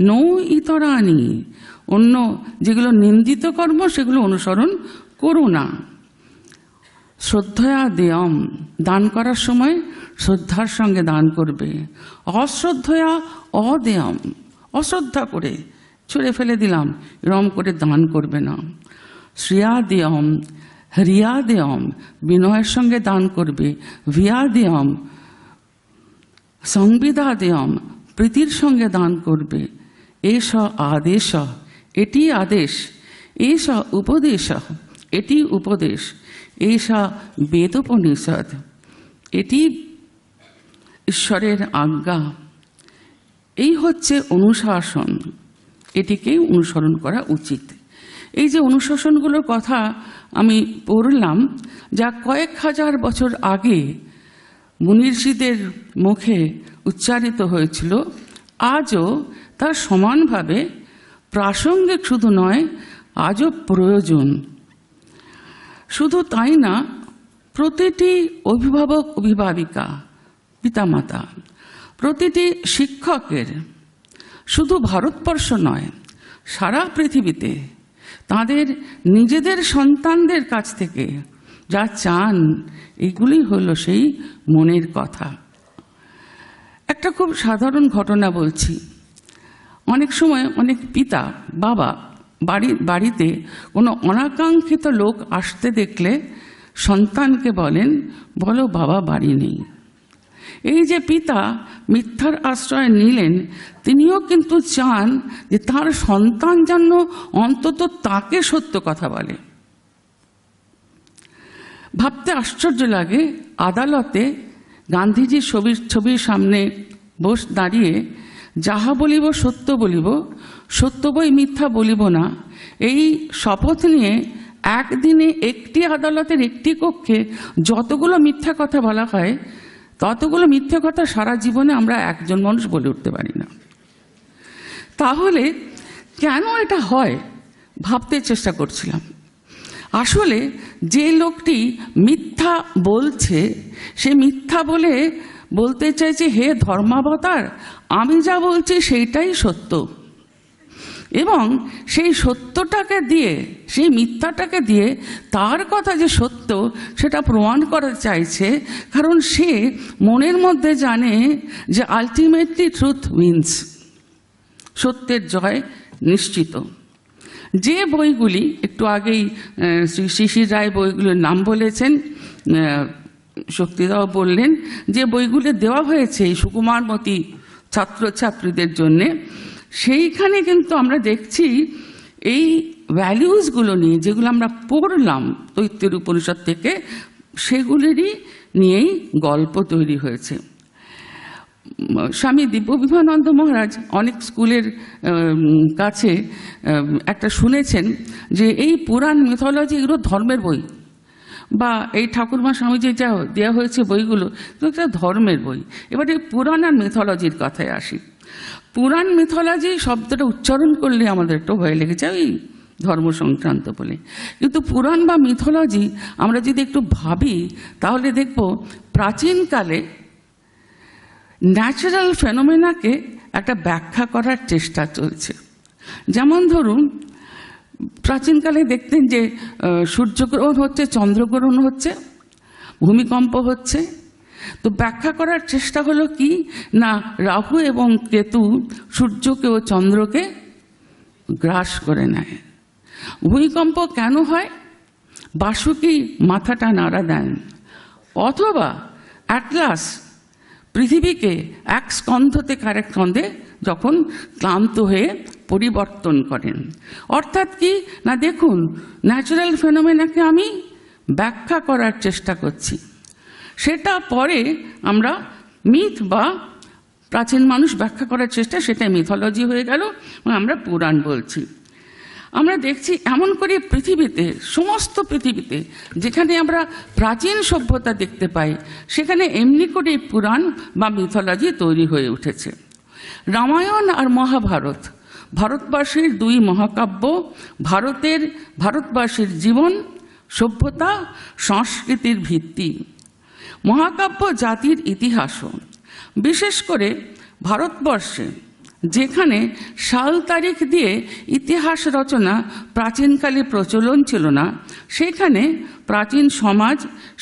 নৌ ইতরানি, অন্য যেগুলো নিন্দিত কর্ম সেগুলো অনুসরণ করো না। শ্রদ্ধয়া দেয়ম, দান করার সময় শ্রদ্ধার সঙ্গে দান করবে। অশ্রদ্ধয়া অদেয়ম, অশ্রদ্ধা করে ছুঁড়ে ফেলে দিলাম এরম করে দান করবে না। শ্রিয়া দেয়ম হ্রিয়া দেয়ম, বিনয়ের সঙ্গে দান করবে। ভিয়া দেয়ম সংবিদা দেয়ম, প্রীতির সঙ্গে দান করবে। এষ আদেশ, এটি আদেশ। এষ উপদেশ, এটি উপদেশ। এষা বেদোপনিষদ, এটি ঈশ্বরের আজ্ঞা। এই হচ্ছে অনুশাসন, এটিকেই অনুসরণ করা উচিত। এই যে অনুশাসনগুলোর কথা আমি পড়লাম, যা কয়েক হাজার বছর আগে মুনিঋষিদের মুখে উচ্চারিত হয়েছিল, আজও তা সমানভাবে প্রাসঙ্গিক শুধু নয়, আজও প্রয়োজন। শুধু তাই না, প্রতিটি অভিভাবক অভিভাবিকা, পিতামাতা, প্রতিটি শিক্ষকের, শুধু ভারতবর্ষ নয় সারা পৃথিবীতে তাদের নিজেদের সন্তানদের কাছ থেকে যা চান, এগুলি হলো সেই মনের কথা। একটা খুব সাধারণ ঘটনা বলছি। অনেক সময় অনেক পিতা বাবা বাড়িতে কোনো অনাকাঙ্ক্ষিত লোক আসতে দেখলে সন্তানকে বলেন, বলো বাবা বাড়ি নেই। এই যে পিতা মিথ্যার আশ্রয় নিলেন, তিনিও কিন্তু চান যে তার সন্তান যেন অন্তত তাকে সত্য কথা বলে। ভাবতে আশ্চর্য লাগে, আদালতে গান্ধীজির ছবির সামনে দাঁড়িয়ে যাহা বলিব সত্য বলিব, সত্য বই মিথ্যা বলিব না, এই শপথ নিয়ে একদিনে একটি আদালতের একটি কক্ষে যতগুলো মিথ্যা কথা বলা হয়, ততগুলো মিথ্যা কথা সারা জীবনে আমরা একজন মানুষ বলে উঠতে পারি না। তাহলে কেন এটা হয় ভাবতে চেষ্টা করছিলাম। আসলে যে লোকটি মিথ্যা বলছে, সে মিথ্যা বলে বলতে চাইছে, হে ধর্মাবতার, আমি যা বলছি সেইটাই সত্য। এবং সেই সত্যটাকে দিয়ে, সেই মিথ্যাটাকে দিয়ে তার কথা যে সত্য সেটা প্রমাণ করা চাইছে, কারণ সে মনের মধ্যে জানে যে আলটিমেটলি ট্রুথ উইন্স, সত্যের জয় নিশ্চিত। যে বইগুলি একটু আগেই শ্রী শিশির রায় বইগুলোর নাম বলেছেন, শক্তিদাও বললেন, যে বইগুলো দেওয়া হয়েছে এই সুকুমারমতি ছাত্রছাত্রীদের জন্যে, সেইখানে কিন্তু আমরা দেখছি এই ভ্যালিউজগুলো নিয়ে যেগুলো আমরা পড়লাম তৈত্তির উপনিষদ থেকে, সেগুলিরই নিয়েই গল্প তৈরি হয়েছে। স্বামী দিব্যবিভানন্দ মহারাজ অনেক স্কুলের কাছে একটা শুনেছেন যে এই পুরাণ মিথোলজি এগুলো ধর্মের বই, বা এই ঠাকুরমা স্বামীজি যা দেওয়া হয়েছে বইগুলো একটা ধর্মের বই। এবার এই পুরাণ আর মিথোলজির কথায় আসি। পুরাণ মিথোলজি শব্দটা উচ্চারণ করলে আমাদের একটু ভয় লেগে যায় ওই ধর্ম সংক্রান্ত বলে, কিন্তু পুরাণ বা মিথোলজি আমরা যদি একটু ভাবি তাহলে দেখব প্রাচীনকালে ন্যাচারাল ফেনোমেনাকে একটা ব্যাখ্যা করার চেষ্টা চলছে। যেমন ধরুন, প্রাচীনকালে দেখতেন যে সূর্যগ্রহণ হচ্ছে, চন্দ্রগ্রহণ হচ্ছে, ভূমিকম্প হচ্ছে, তো ব্যাখ্যা করার চেষ্টা হলো কি না, রাহু এবং কেতু সূর্যকে ও চন্দ্রকে গ্রাস করে নেয়। ভূমিকম্প কেন হয়? বাসুকি মাথাটা নাড়া দেন, অথবা অ্যাটলাস পৃথিবীকে এক স্কন্ধ থেকে আরেক স্কন্ধে যখন ক্লান্ত হয়ে পরিবর্তন করেন। অর্থাৎ কি না, দেখুন ন্যাচারাল ফেনোমেনাকে আমি ব্যাখ্যা করার চেষ্টা করছি, সেটা পরে আমরা মিথ বা প্রাচীন মানুষ ব্যাখ্যা করার চেষ্টা, সেটা মিথোলজি হয়ে গেল, আমরা পুরাণ বলছি। আমরা দেখছি এমন করে পৃথিবীতে, সমস্ত পৃথিবীতে যেখানে আমরা প্রাচীন সভ্যতা দেখতে পাই, সেখানে এমনি করে পুরাণ বা মিথোলজি তৈরি হয়ে উঠেছে। রামায়ণ আর মহাভারত ভারতবাসীর দুই মহাকাব্য, ভারতবাসীর জীবন, সভ্যতা, সংস্কৃতির ভিত্তি। মহাকাব্য জাতির ইতিহাসও, বিশেষ করে ভারতবর্ষে যেখানে সাল তারিখ দিয়ে ইতিহাস রচনা প্রাচীনকালে প্রচলন ছিল না, সেখানে প্রাচীন সমাজ,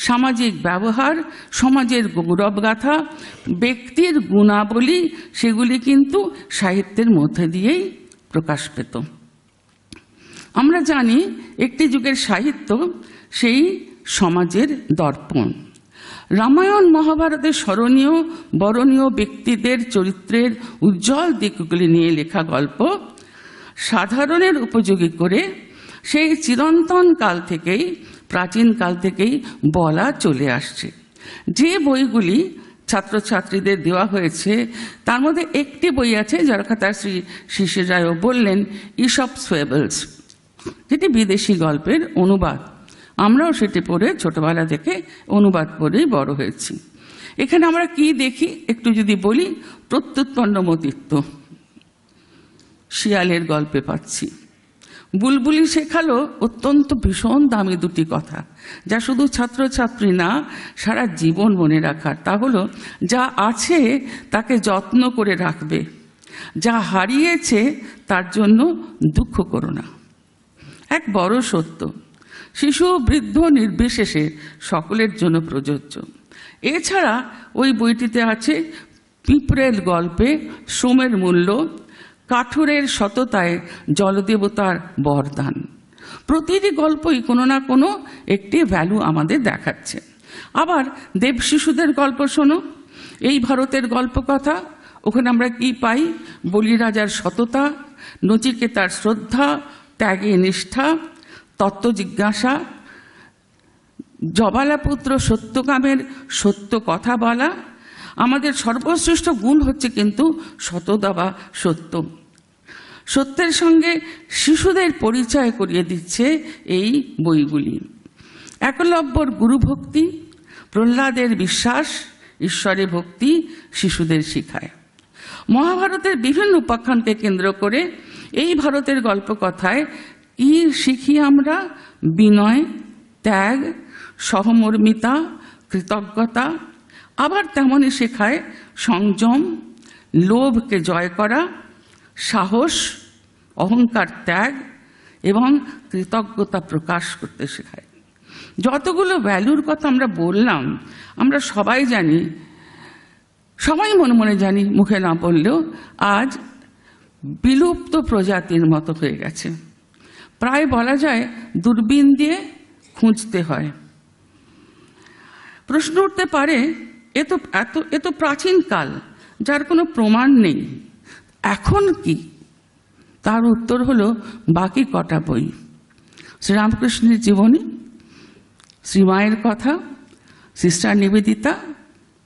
সামাজিক ব্যবহার, সমাজের গৌরবগাথা, ব্যক্তির গুণাবলী, সেগুলি কিন্তু সাহিত্যের মধ্যে দিয়েই প্রকাশ পেত। আমরা জানি একটি যুগের সাহিত্য সেই সমাজের দর্পণ। রামায়ণ মহাভারতের স্মরণীয় বরণীয় ব্যক্তিদের চরিত্রের উজ্জ্বল দিকগুলি নিয়ে লেখা গল্প সাধারণের উপযোগী করে সেই চিরন্তন কাল থেকেই, প্রাচীন কাল থেকেই বলা চলে আসছে। যে বইগুলি ছাত্রছাত্রীদের দেওয়া হয়েছে তার মধ্যে একটি বই আছে, যার কথা শ্রী শিশির রায়ও বললেন, ইসপস ফেবলস, যেটি বিদেশি গল্পের অনুবাদ। আমরাও সেটি পড়ে ছোটবেলা থেকে অনুবাদ পড়েই বড় হয়েছি। এখানে আমরা কি দেখি একটু যদি বলি, প্রত্যুৎপন্নমতিত্ব শিয়ালের গল্পে পাচ্ছি। বুলবুলি শেখালো অত্যন্ত ভীষণ দামি দুটি কথা, যা শুধু ছাত্রছাত্রী না, সারা জীবন মনে রাখার। তা হলো, যা আছে তাকে যত্ন করে রাখবে, যা হারিয়েছে তার জন্য দুঃখ করো না। এক বড় সত্য, শিশু বৃদ্ধ নির্বিশেষে সকলের জন্য প্রযোজ্য। এছাড়া ওই বইটিতে আছে পিঁপড়ের গল্পে শ্রমের মূল্য, কাঠুরের সততায় জলদেবতার বরদান। প্রতিটি গল্পই কোনো না কোনো একটি ভ্যালু আমাদের দেখাচ্ছে। আবার দেব শিশুদের গল্প শোনো, এই ভারতের গল্পকথা, ওখানে আমরা কি পাই? বলিরাজার সততা, নচিকেতার শ্রদ্ধা, ত্যাগে নিষ্ঠা, তত্ত্ব জিজ্ঞাসা, জবালাপুত্র সত্যকামের সত্য কথা বলা। আমাদের সর্বশ্রেষ্ঠ গুণ হচ্ছে কিন্তু সততা বা সত্য। সত্যের সঙ্গে শিশুদের পরিচয় করিয়ে দিচ্ছে এই বইগুলি। একলব্যর গুরুভক্তি, প্রহ্লাদের বিশ্বাস, ঈশ্বরে ভক্তি শিশুদের শিখায়। মহাভারতের বিভিন্ন উপাখ্যানকে কেন্দ্র করে এই ভারতের গল্পকথায় কি শিখি আমরা? বিনয়, ত্যাগ, সহমর্মিতা, কৃতজ্ঞতা, আবার তেমনই শেখায় সংযম, লোভকে জয় করা, সাহস, অহংকার ত্যাগ এবং কৃতজ্ঞতা প্রকাশ করতে শেখায়। যতগুলো ভ্যালুর কথা আমরা বললাম, আমরা সবাই জানি, সবাই মনে মনে জানি, মুখে না বললেও, আজ বিলুপ্ত প্রজাতির মতো হয়ে গেছে। প্রায় বলা যায় দূরবীন দিয়ে খুঁজতে হয়। প্রশ্ন উঠতে পারে, এ তো প্রাচীন কাল, যার কোনো প্রমাণ নেই, এখন কি? তার উত্তর হলো বাকি কটা বই, শ্রীরামকৃষ্ণের জীবনী, শ্রীমায়ের কথা, সিস্টার নিবেদিতা,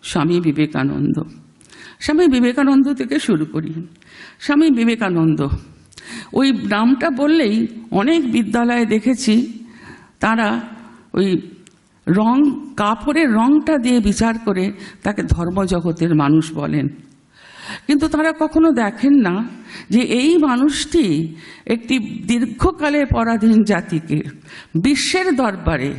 স্বামী বিবেকানন্দ। স্বামী বিবেকানন্দ থেকে শুরু করি। স্বামী বিবেকানন্দ, ওই নামটা বললেই অনেক বিদ্যালয়ে দেখেছি তারা ওই কাপড়ের রংটা দিয়ে বিচার করে তাকে ধর্মজগতের মানুষ বলেন, কিন্তু তারা কখনো দেখেন না যে এই মানুষটি একটি দীর্ঘকালের পরাধীন জাতিকে বিশ্বের দরবারে,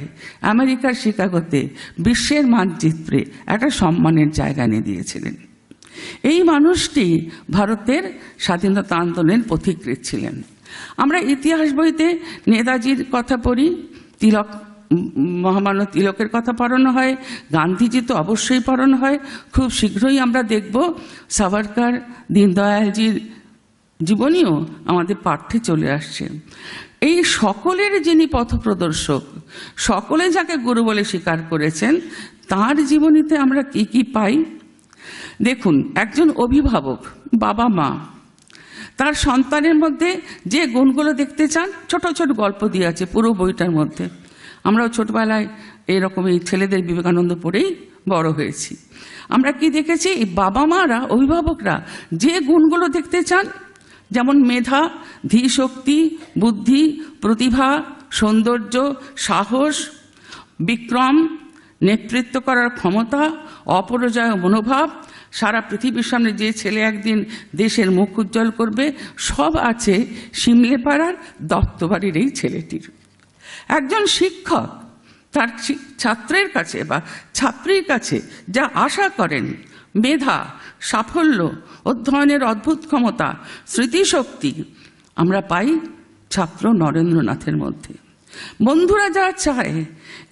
আমেরিকার শিকাগোতে, বিশ্বের মানচিত্রে একটা সম্মানের জায়গা এনে দিয়েছিলেন। এই মানুষটি ভারতের স্বাধীনতা আন্দোলনের পথিকৃৎ ছিলেন। আমরা ইতিহাস বইতে নেতাজির কথা পড়ি, তিলক, মহামান্য তিলকের কথা পড়ানো হয়, গান্ধীজি তো অবশ্যই পড়ানো হয়। খুব শীঘ্রই আমরা দেখব সাভারকার, দীনদয়ালজির জীবনীও আমাদের পাঠ্যে চলে আসছে। এই সকলের যিনি পথপ্রদর্শক, সকলে যাকে গুরু বলে স্বীকার করেছেন, তার জীবনীতে আমরা কি কি পাই দেখুন। একজন অভিভাবক, বাবা মা, তার সন্তানের মধ্যে যে গুণগুলো দেখতে চান, ছোট ছোট গল্প দিয়ে আছে পুরো বইটার মধ্যে। আমরাও ছোটবেলায় এরকম এই ছেলেদের বিবেকানন্দ পড়েই বড় হয়েছি। আমরা কি দেখেছি, বাবা মারা, অভিভাবকরা যে গুণগুলো দেখতে চান, যেমন মেধা, ধীশক্তি, বুদ্ধি, প্রতিভা, সৌন্দর্য, সাহস, বিক্রম, নেতৃত্ব করার ক্ষমতা, অপরাজয় মনোভাব, সারা পৃথিবীর সামনে যে ছেলে একদিন দেশের মুখ উজ্জ্বল করবে, সব আছে শিমলেপাড়ার দত্তবাড়ির এই ছেলেটির। একজন শিক্ষক তার ছাত্রের কাছে বা ছাত্রীর কাছে যা আশা করেন, মেধা, সাফল্য, অধ্যয়নের অদ্ভুত ক্ষমতা, স্মৃতিশক্তি, আমরা পাই ছাত্র নরেন্দ্রনাথের মধ্যে। বন্ধুরা যা চায়,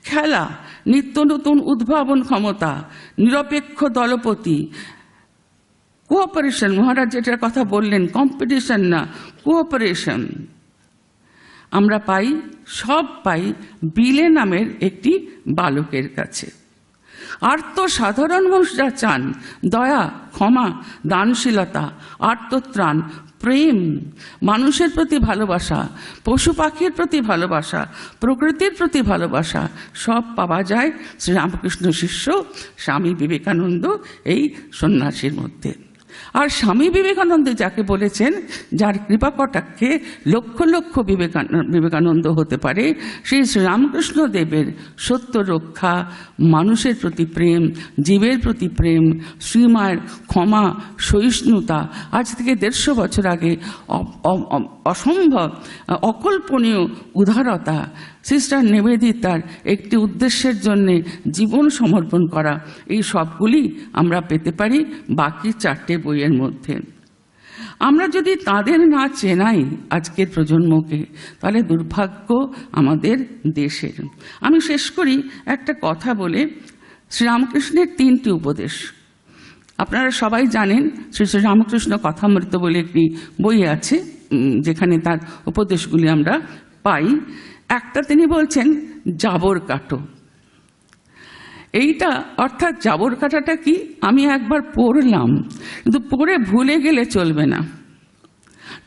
খেলা, নিত্য নতুন উদ্ভাবন ক্ষমতা, নিরপেক্ষ দলপতি, কোঅপারেশন, মহারাজ যেটার কথা বললেন, কম্পিটিশন না, কোঅপারেশন, আমরা পাই, সব পাই বিলে নামের একটি বালকের কাছে। আর তো সাধারণ মানুষ যা চান, দয়া, ক্ষমা, দানশীলতা, আত্মত্রাণ, প্রেম, মানুষের প্রতি ভালোবাসা, পশু পাখির প্রতি ভালোবাসা, প্রকৃতির প্রতি ভালোবাসা, সব পাওয়া যায় শ্রীরামকৃষ্ণ শিষ্য স্বামী বিবেকানন্দ এই সন্ন্যাসীর মধ্যে। আর স্বামী বিবেকানন্দ যাকে বলেছেন, যার কৃপা কটাক্ষে লক্ষ লক্ষ বিবেকানন্দ হতে পারে, সেই শ্রীরামকৃষ্ণ দেবের সত্য রক্ষা, মানুষের প্রতি প্রেম, জীবের প্রতি প্রেম, শ্রীমায়ের ক্ষমা, সহিষ্ণুতা, আজ থেকে 150 বছর আগে অসম্ভব, অকল্পনীয় উদারতা, সিস্টার নিবেদিতার একটি উদ্দেশ্যের জন্যে জীবন সমর্পণ করা, এই সবগুলি আমরা পেতে পারি বাকি 4টে বইয়ের মধ্যে। আমরা যদি তাদের না চেনাই আজকের প্রজন্মকে, তাহলে দুর্ভাগ্য আমাদের দেশের। আমি শেষ করি একটা কথা বলে, শ্রীরামকৃষ্ণের 3টি উপদেশ। আপনারা সবাই জানেন শ্রী শ্রী রামকৃষ্ণ কথামৃত বলে একটি বই আছে, যেখানে তার উপদেশগুলি আমরা পাই। একটা তিনি বলছেন, জাবর কাটো। এইটা অর্থাৎ জাবর কাটাটা কি, আমি একবার পড়লাম, কিন্তু পড়ে ভুলে গেলে চলবে না।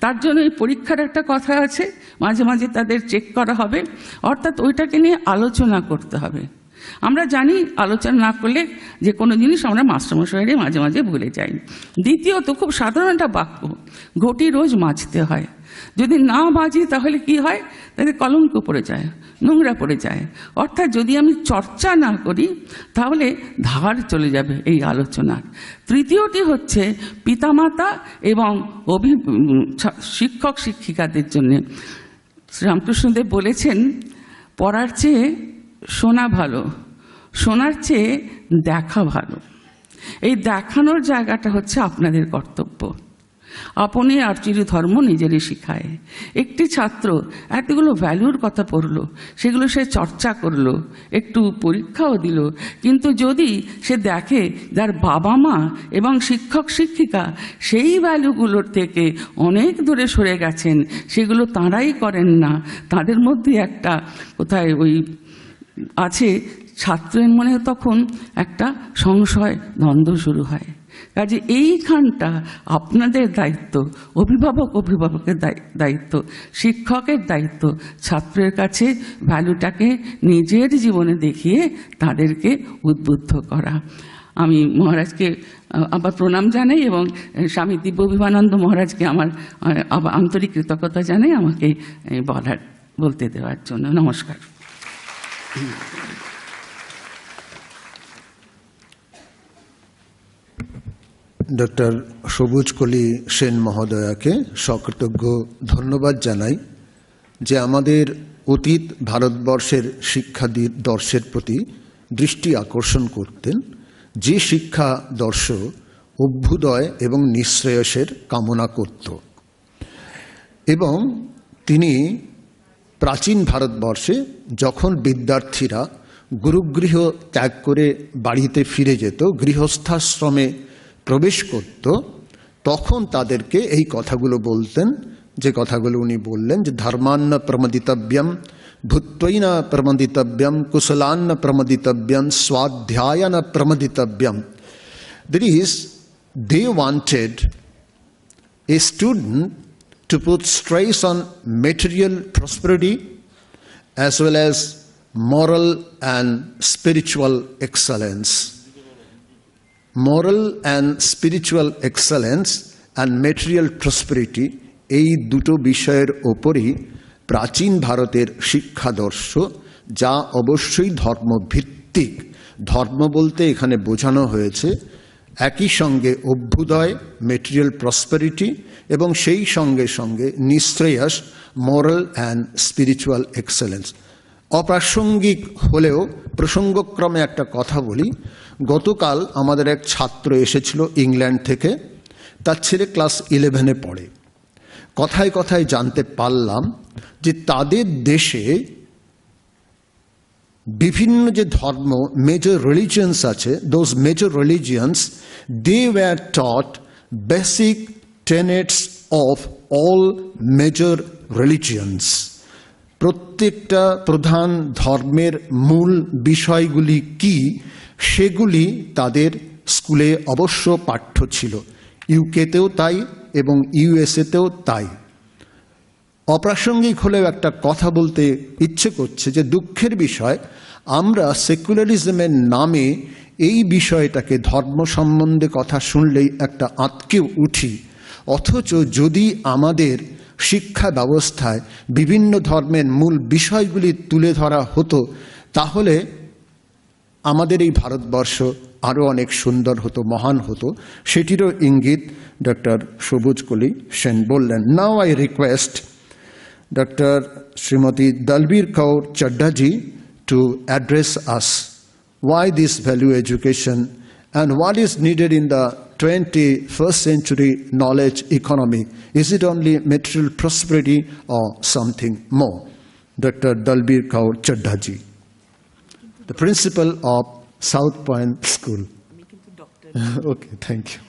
তার জন্য এই পরীক্ষার একটা কথা আছে, মাঝে মাঝে তাদের চেক করা হবে, অর্থাৎ ওইটাকে নিয়ে আলোচনা করতে হবে। আমরা জানি আলোচনা না করলে যে কোনো জিনিস আমরা মাস্টারমশাইরে মাঝে মাঝে ভুলে যাই। দ্বিতীয়ত, খুব সাধারণ একটা বাক্য, ঘটি রোজ মাজতে হয়। যদি না বাজি তাহলে কি হয়, তাহলে কলঙ্ক পড়ে যায়, নোংরা পড়ে যায়। অর্থাৎ যদি আমি চর্চা না করি তাহলে ধার চলে যাবে এই আলোচনার। তৃতীয়টি হচ্ছে পিতামাতা এবং শিক্ষক শিক্ষিকাদের জন্য। শ্রীরামকৃষ্ণদেব বলেছেন, পড়ার চেয়ে শোনা ভালো, শোনার চেয়ে দেখা ভালো। এই দেখানোর জায়গাটা হচ্ছে আপনাদের কর্তব্য। আপনি আর চিরি ধর্ম নিজেরই শিখায়। একটি ছাত্র এতগুলো ভ্যালুর কথা পড়লো, সেগুলো সে চর্চা করলো, একটু পরীক্ষাও দিল, কিন্তু যদি সে দেখে যার বাবা মা এবং শিক্ষক শিক্ষিকা সেই ভ্যালুগুলোর থেকে অনেক দূরে সরে গেছেন, সেগুলো তাঁরাই করেন না, তাদের মধ্যে একটা কোথায় ওই আছে, ছাত্রের মনে তখন একটা সংশয় দ্বন্দ্ব শুরু হয়। কাজে এইখানটা আপনাদের দায়িত্ব, অভিভাবকের দায়িত্ব, শিক্ষকের দায়িত্ব, ছাত্রের কাছে ভ্যালুটাকে নিজের জীবনে দেখিয়ে তাদেরকে উদ্বুদ্ধ করা। আমি মহারাজকে আবার প্রণাম জানাই এবং স্বামী দিব্যবিভানন্দ মহারাজকে আমার আন্তরিক কৃতজ্ঞতা জানাই আমাকে বলতে দেওয়ার জন্য। নমস্কার। ডক্টর সবুজকলি সেন মহোদয়াকে সকৃতজ্ঞ ধন্যবাদ জানাই যে আমাদের অতীত ভারতবর্ষের শিক্ষাদর্শের প্রতি দৃষ্টি আকর্ষণ করতেন, যে শিক্ষাদর্শ অভ্যুদয় এবং নিঃশ্রেয়সের কামনা করত। এবং তিনি প্রাচীন ভারতবর্ষে যখন বিদ্যার্থীরা গুরুগৃহ ত্যাগ করে বাড়িতে ফিরে যেত, গৃহস্থাশ্রমে প্রবেশ করত, তখন তাদেরকে এই কথাগুলো বলতেন, যে কথাগুলো উনি বললেন যে ধর্মান্ন প্রমদিতব্যম, ভূত্বৈনা প্রমদিতব্যম, কুশলান্ন প্রমদিতব্যম, স্বাধ্যায়ন প্রমদিতব্যম। That is, they wanted a student to put stress on material prosperity as well as moral and spiritual excellence. Moral and spiritual excellence and material prosperity, এই দুটো বিষয়ের ওপরই প্রাচীন ভারতের শিক্ষাদর্শ, যা অবশ্যই ধর্মভিত্তিক। ধর্ম বলতে এখানে বোঝানো হয়েছে একই সঙ্গে অভ্যুদয়, মেটেরিয়াল প্রসপেরিটি, এবং সেই সঙ্গে সঙ্গে নিঃশ্রেয়স, মোরাল অ্যান্ড স্পিরিচুয়াল এক্সেলেন্স। অপ্রাসঙ্গিক হলেও প্রসঙ্গক্রমে একটা কথা বলি। গতকাল আমাদের এক ছাত্র এসেছিল ইংল্যান্ড থেকে, তার ছেলে ক্লাস 11-এ পড়ে। কথায় কথায় জানতে পারলাম যে তাদের দেশে বিভিন্ন যে ধর্ম, মেজর রিলিজিয়ন্স আছে, those major religions, they were taught basic tenets of all major religions. প্রত্যেকটা প্রধান ধর্মের মূল বিষয়গুলি কি, সেগুলি তাদের স্কুলে অবশ্য পাঠ্য ছিল। ইউকেতেও তাই এবং ইউএসএতেও তাই। অপ্রাসঙ্গিক হলেও একটা কথা বলতে ইচ্ছে করছে যে দুঃখের বিষয়, আমরা সেকুলারিজমের নামে এই বিষয়টাকে, ধর্ম সম্বন্ধে কথা শুনলেই একটা আঁতকে উঠি, অথচ যদি আমাদের শিক্ষা ব্যবস্থায় বিভিন্ন ধর্মের মূল বিষয়গুলি তুলে ধরা হতো, তাহলে আমাদের এই ভারতবর্ষ আরও অনেক সুন্দর হতো, মহান হতো। সেটিরও ইঙ্গিত ডক্টর সবুজকলি সেন বললেন। Now I request Dr. Srimati Dalbir Kaur Chaddaji to address us why this value education and what is needed in the 21st century knowledge economy. Is it only material prosperity or something more? Dr. Dalbir Kaur Chaddaji, the principal of South Point School. Okay, thank you.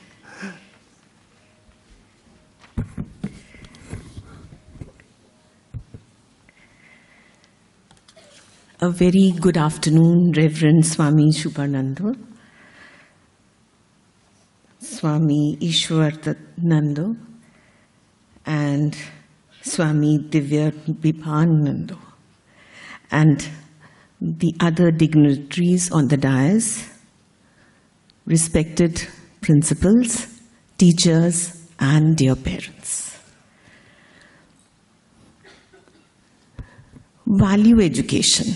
A very good afternoon, Reverend Swami Suparnananda, Swami Ishtavratananda, and Swami Divyavibhananda, and the other dignitaries on the dais, respected principals, teachers, and dear parents. Value education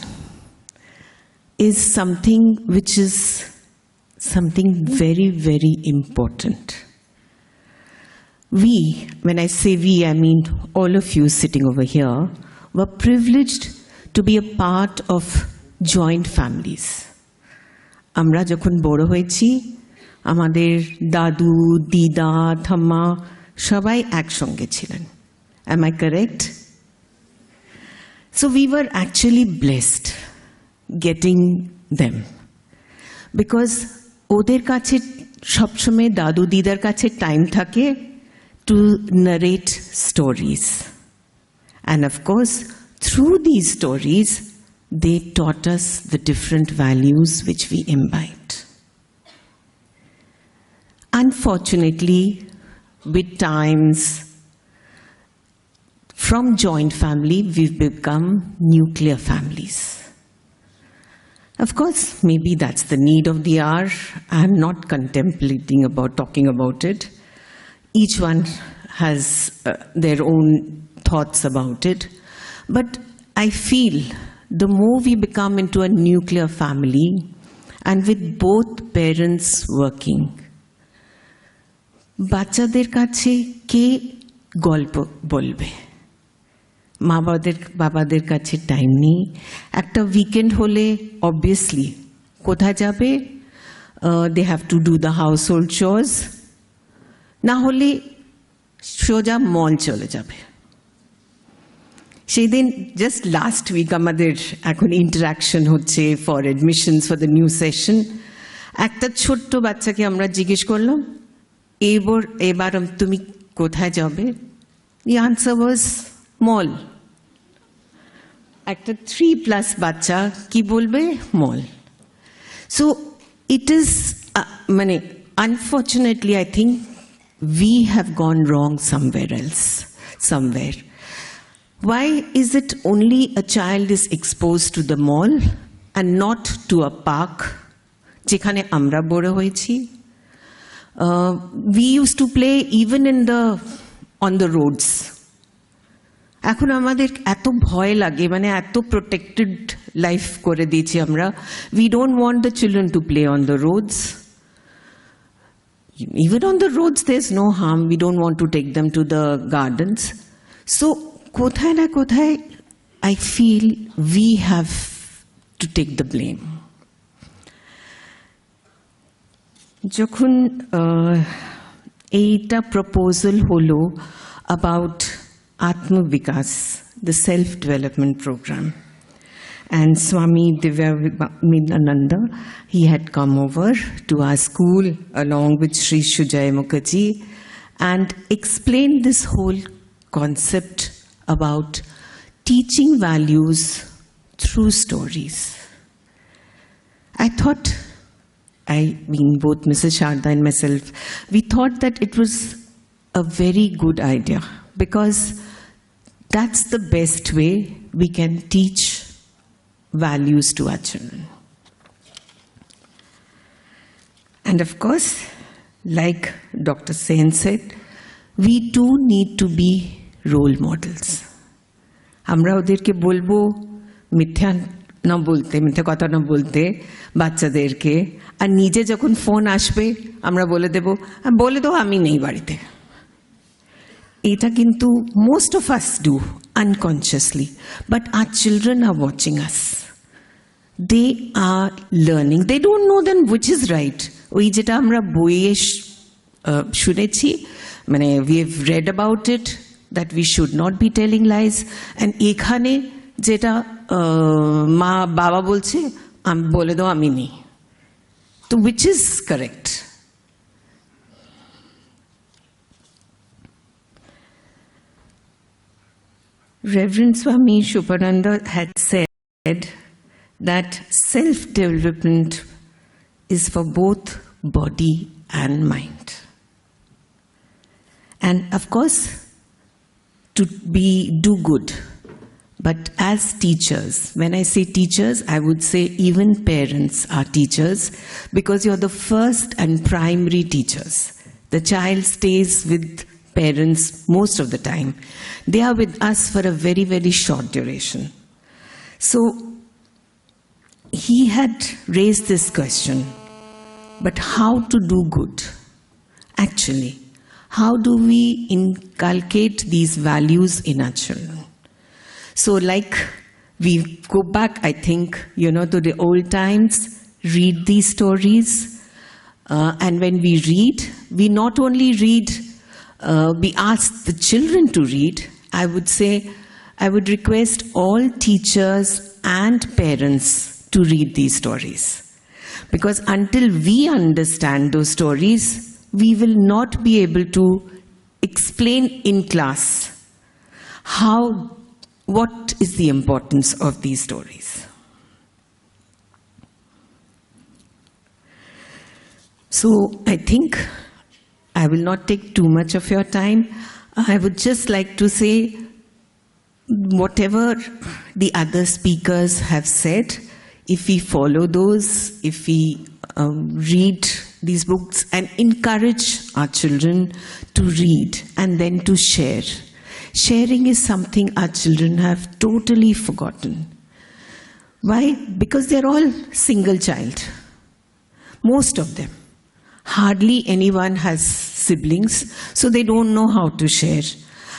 is something which is something very, very important. We, when I say we, I mean all of you sitting over here, were privileged to be a part of joint families. Amra jokhon boro hoyechi, আমাদের দাদু দিদা ঠাম্মা সবাই একসঙ্গে ছিলেন। Am I correct? So we were actually blessed getting them, because ওদের কাছে সবসময় দাদু দিদার কাছে টাইম থাকে to narrate stories, and of course through these stories they taught us the different values which we imbibed. Unfortunately, with times, from joint family we've become nuclear families. Of course, maybe that's the need of the hour. I'm not contemplating about talking about it. Each one has their own thoughts about it. But I feel the more we become into a nuclear family, and with both parents working, বাচ্চাদের কাছে কে গল্প বলবে? বাবাদের কাছে টাইম নেই। একটা উইকেন্ড হলে অবভিয়াসলি কোথায় যাবে? They have to do the household chores, না হলে সোজা মল চলে যাবে। সেই দিন জাস্ট লাস্ট উইক আমাদের এখন ইন্টারাকশন হচ্ছে for admissions for the new session. একটা ছোট্ট বাচ্চাকে আমরা জিজ্ঞেস করলাম, এবার তুমি কোথায় যাবে? দি আনসার ওয়াজ মল। একটা 3+ বাচ্চা কি বলবে? মল। সো ইট ইজ মানে unfortunately I think we have gone wrong somewhere else, somewhere. Why is it only a child is exposed to the mall and not to a park যেখানে আমরা বড় হয়েছি? We used to play even on the roads. এখন আমাদের এত ভয় লাগে, মানে এত প্রোটেক্টেড লাইফ করে দিয়েছি আমরা। We don't want the children to play on the roads. Even on the roads there's no harm. We don't want to take them to the gardens. So কোথায় না কোথায় I feel we have to take the blame. যখন এইটা প্রপোজাল হলো about Atmavikasha, the self-development program, and Swami Divyavibhananda, he had come over to our school along with Sri Shujay Mukherjee and explained this whole concept about teaching values through stories. I thought, both Mrs. Sharda and myself, we thought that it was a very good idea, because that's the best way we can teach values to our children. And of course, like Dr. Sen said, we too need to be role models. আমরা ওদেরকে বলবো মিথ্যা কথা না বলতে বাচ্চাদেরকে, আর নিজে যখন ফোন আসবে আমরা বলে দেবো আমি নেই বাড়িতে। এটা কিন্তু most of us do unconsciously, but our children are watching us. They are learning. They don't know then which is right. ওই যেটা আমরা বইয়ে শুনেছি, মানে we have read about it, that we should not be telling lies, and এখানে যেটা মা বাবা বলছে বলে দাও আমি নেই, তো which is correct? Reverend Swami Suparnananda had said that self-development is for both body and mind. And of course, to do good. But as teachers, when I say teachers, I would say even parents are teachers, because you're the first and primary teachers. The child stays with parents most of the time. They are with us for a very, very short duration. So he had raised this question, but how to do good? Actually, how do we inculcate these values in our children? So like we go back, I think, to the old times, read these stories, And when we read, we not only read, we ask the children to read. I would say, I would request all teachers and parents to read these stories. Because until we understand those stories, we will not be able to explain in class what is the importance of these stories. So I think I will not take too much of your time. I would just like to say, whatever the other speakers have said, if we follow those, if we read these books and encourage our children to read and then to share. Sharing is something our children have totally forgotten. Why? Because they're all single child. Most of them. Hardly anyone has siblings, so they don't know how to share.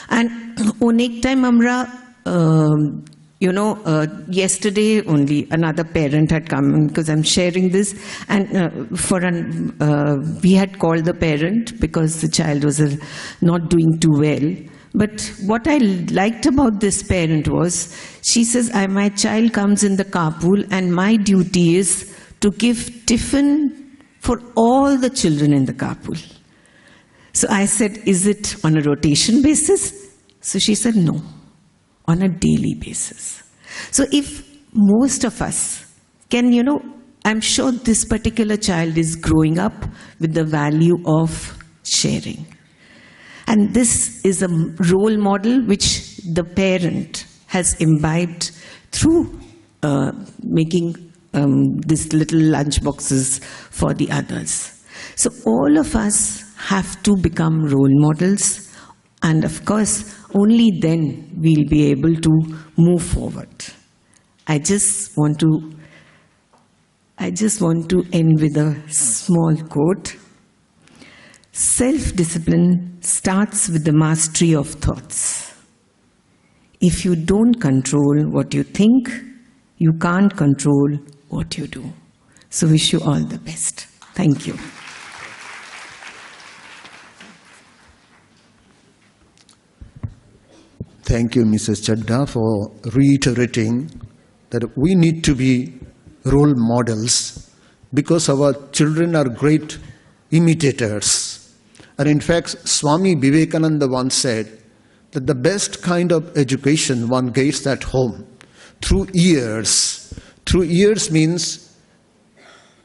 And onek time amra, yesterday only another parent had come, because I'm sharing this, and we had called the parent because the child was not doing too well. But what I liked about this parent was, she says, my child comes in the carpool and my duty is to give tiffin for all the children in the carpool. So I said, is it on a rotation basis? So she said, no, on a daily basis. So if most of us can, I'm sure this particular child is growing up with the value of sharing. And this is a role model which the parent has imbibed through making these little lunch boxes for the others. So all of us have to become role models, and of course, only then we'll be able to move forward. I just want to end with a small quote. Self-discipline starts with the mastery of thoughts. If you don't control what you think, you can't control what you do. So wish you all the best. Thank you. Thank you, Mrs. Chadda, for reiterating that we need to be role models because our children are great imitators. And in fact, Swami Vivekananda once said that the best kind of education one gets at home through ears. Through ears means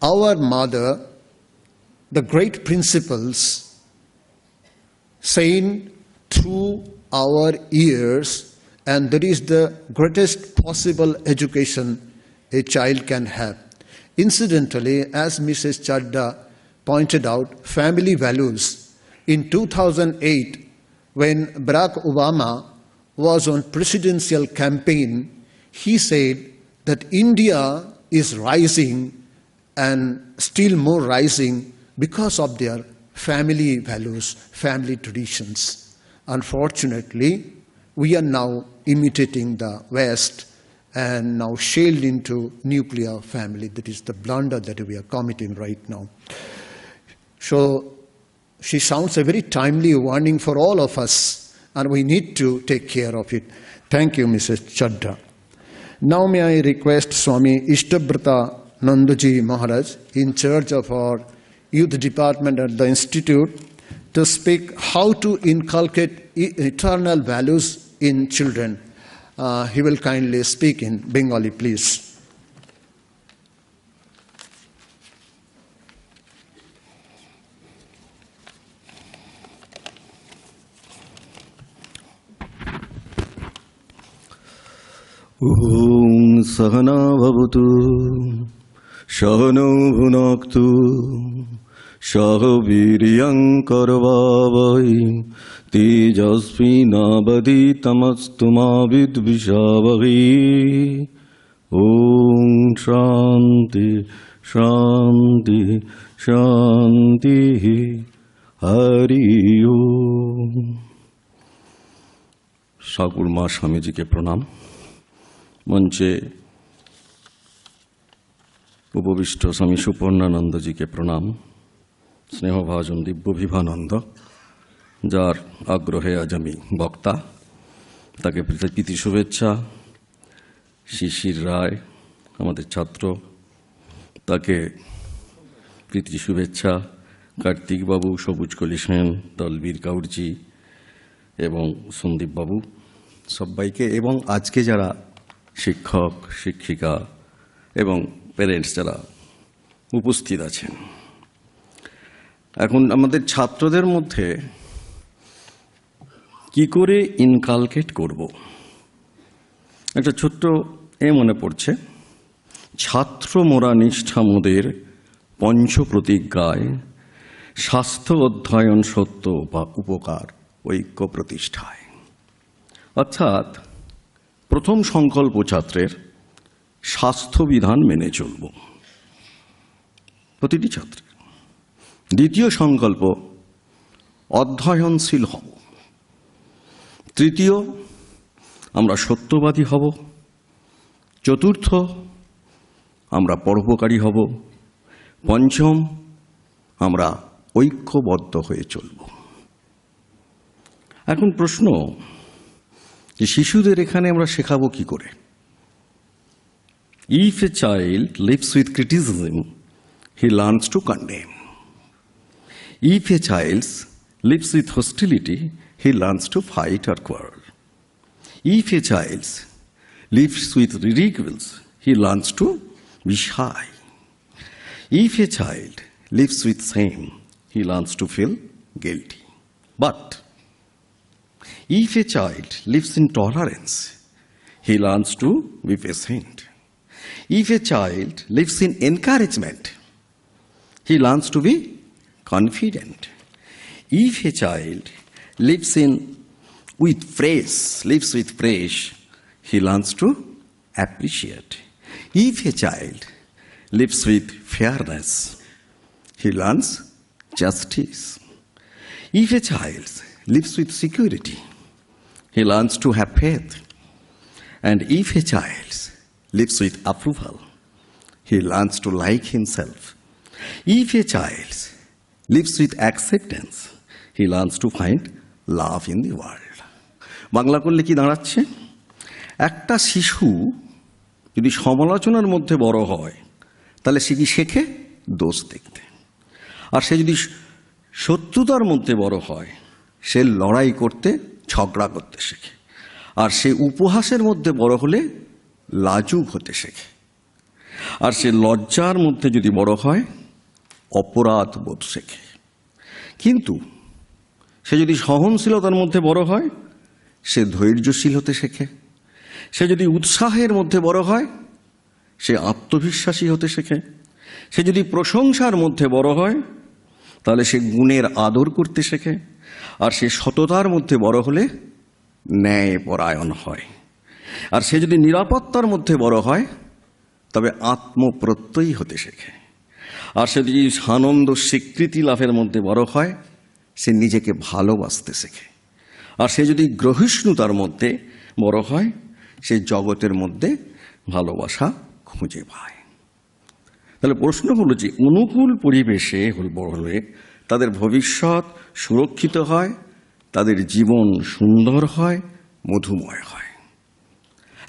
our mother, the great principles, saying through our ears, and that is the greatest possible education a child can have. Incidentally, as Mrs. Chadda pointed out, family values. In 2008, when Barack Obama was on presidential campaign, he said that India is rising and still more rising because of their family values, family traditions. Unfortunately, we are now imitating the West and now sailed into nuclear family. That is the blunder that we are committing right now. So she sounds a very timely warning for all of us, and we need to take care of it. Thank you, Mrs. Chadda. Now may I request Swami Ishtavratananda Ji Maharaj, in charge of our youth department at the institute, to speak how to inculcate eternal values in children. He will kindly speak in Bengali, please. Om Sahana Bhavatu Sahano Bhunaktu Sahaviryam Karavavai Tejasvi Navadi Tamastu Ma Vidvishavahi. Om Shanti Shanti Shanti Hari Om. Thakur माँ स्वामी जी के प्रणाम। मंचे उपविष्ट स्वामी सुपर्णानंद जी के प्रणाम। স্নেহভাজন দিব্যবিভানন্দ, যার আগ্রহে আজ আমি বক্তা, তাকে প্রীতি শুভেচ্ছা। শিশির রায় আমাদের ছাত্র, তাকে প্রীতি শুভেচ্ছা। কার্তিক বাবু, সবুজকলি সেন, দলবীর কাউরজি এবং সন্দীপ বাবু, সবাইকে, এবং আজকে যারা শিক্ষক শিক্ষিকা এবং প্যারেন্টস যারা উপস্থিত আছেন। এখন আমাদের ছাত্রদের মধ্যে কি করে ইনকালকেট করব, একটা ছোট্ট মনে পড়ছে, ছাত্র মোরা নিষ্ঠা মোদের পঞ্চপ্রতিজ্ঞায়, স্বাস্থ্য অধ্যয়ন সত্য বা উপকার ঐক্য প্রতিষ্ঠায়। অর্থাৎ প্রথম সংকল্প ছাত্রের স্বাস্থ্যবিধান মেনে চলব, প্রতিটি ছাত্রের। দ্বিতীয় সংকল্প অধ্যয়নশীল হব। তৃতীয় আমরা সত্যবাদী হব। চতুর্থ আমরা পরোপকারী হব। পঞ্চম আমরা ঐক্যবদ্ধ হয়ে চলব। এখন প্রশ্ন যে শিশুদের এখানে আমরা শেখাবো কি করে? If a child lives with criticism, he learns to condemn. If a child lives with hostility, he learns to fight or quarrel. If a child lives with ridicules, he learns to be shy. If a child lives with shame, he learns to feel guilty. But if a child lives in tolerance, he learns to be patient. If a child lives in encouragement, he learns to be confident. If a child lives with praise, he learns to appreciate. If a child lives with fairness, he learns justice. If a child lives with security, he learns to have faith. And if a child lives with approval, he learns to like himself. If a child lives with acceptance, he learns to find love in the world. Bangla করলে কি দাঁড়াচ্ছে? একটা শিশু যদি সমালোচনার মধ্যে বড় হয়, তাহলে সে কি শেখে? দোষ দেখতে। আর সে যদি শত্রুতার মধ্যে বড় হয়, সে লড়াই করতে, ঝগড়া করতে শেখে। আর সে উপহাসের মধ্যে বড় হলে লাজুক হতে শেখে। আর সে লজ্জার মধ্যে যদি বড় হয়, অপরাধ বোধ শেখে। কিন্তু সে যদি সহনশীলতার মধ্যে বড় হয়, সে ধৈর্যশীল হতে শেখে। সে যদি উৎসাহের মধ্যে বড় হয়, সে আত্মবিশ্বাসী হতে শেখে। সে যদি প্রশংসার মধ্যে বড় হয়, তাহলে সে গুণের আদর করতে শেখে। আর সে সততার মধ্যে বড় হলে ন্যায়পরায়ণ হয়। আর সে যদি নিরাপত্তার মধ্যে বড় হয়, তবে আত্মপ্রত্যয়ী হতে শেখে। আর সে যদি আনন্দ স্বীকৃতি লাভের মধ্যে বড় হয়, সে নিজেকে ভালোবাসতে শেখে। আর সে যদি গ্রহিষ্ণুতার মধ্যে বড় হয়, সে জগতের মধ্যে ভালোবাসা খুঁজে পায়। তাহলে প্রশ্ন হলো যে অনুকূল পরিবেশে বড় হলে তাদের ভবিষ্যৎ সুরক্ষিত হয়, তাদের জীবন সুন্দর হয়, মধুময় হয়।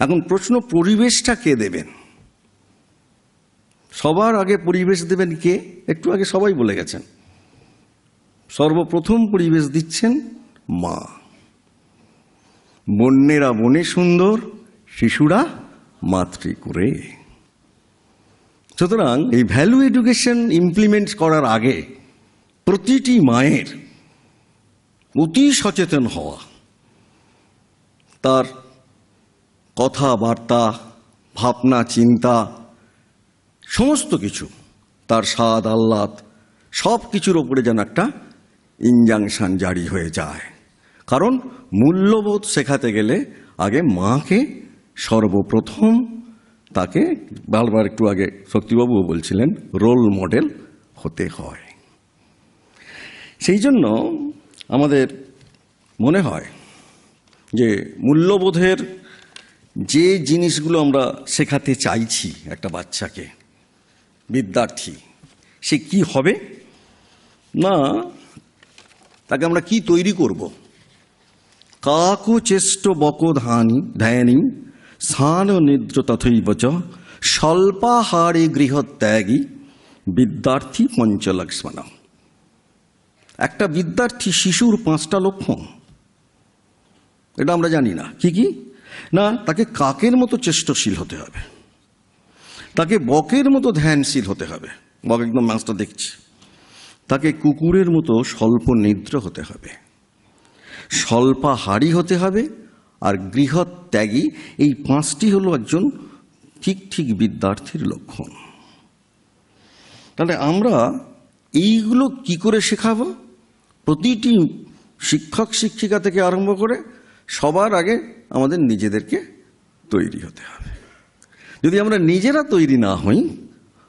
এখন প্রশ্ন, পরিবেশটা কে দেবেন? সবার আগে পরিবেশ দেবেন কে? একটু আগে সবাই বলে গেছেন। সর্বপ্রথম পরিবেশ দিচ্ছেন মা। বন্যেরা বনে সুন্দর, শিশুরা মাতৃকুরে। সুতরাং এই ভ্যালু এডুকেশন ইমপ্লিমেন্ট করার আগে প্রতিটি মায়ের অতি সচেতন হওয়া, তার কথাবার্তা, ভাবনা, চিন্তা, সমস্ত কিছু, তার স্বাদ আহ্লাদ, সব কিছুর ওপরে যেন একটা ইনজাংশন জারি হয়ে যায়। কারণ মূল্যবোধ শেখাতে গেলে আগে মাকে সর্বপ্রথম তাকে, বারবার একটু আগে শক্তিবাবুও বলছিলেন, রোল মডেল হতে হয়। সেই জন্য আমাদের মনে হয় যে মূল্যবোধের যে জিনিসগুলো আমরা শেখাতে চাইছি একটা বাচ্চাকে, বিদ্যার্থী, সে কি হবে? না, তাকে আমরা কি তৈরি করব? কাকো চেষ্ট বকধানি ধ্যানী স্থান নিদ্র তথৈব চ স্বল্পাহারে গৃহত্যাগী বিদ্যার্থী পঞ্চলক্ষ্মণ। একটা বিদ্যার্থী শিশুর 5টা লক্ষণ, এটা আমরা জানি না। কি কি? না, তাকে কাকের মতো চেষ্টশীল হতে হবে, তাকে বকের মতো ধ্যানশীল হতে হবে, বক একদম মাছটা দেখছে। তাকে কুকুরের মতো স্বল্প নিদ্র হতে হবে, স্বল্পাহারী হতে হবে, আর গৃহত্যাগী। এই 5টি হলো একজন ঠিক ঠিক বিদ্যার্থীর লক্ষণ। তাহলে আমরা এইগুলো কি করে শেখাবো? প্রতিটি শিক্ষক শিক্ষিকা থেকে আরম্ভ করে সবার আগে আমাদের নিজেদেরকে তৈরি হতে হবে। যদি আমরা নিজেরা তৈরি না হই,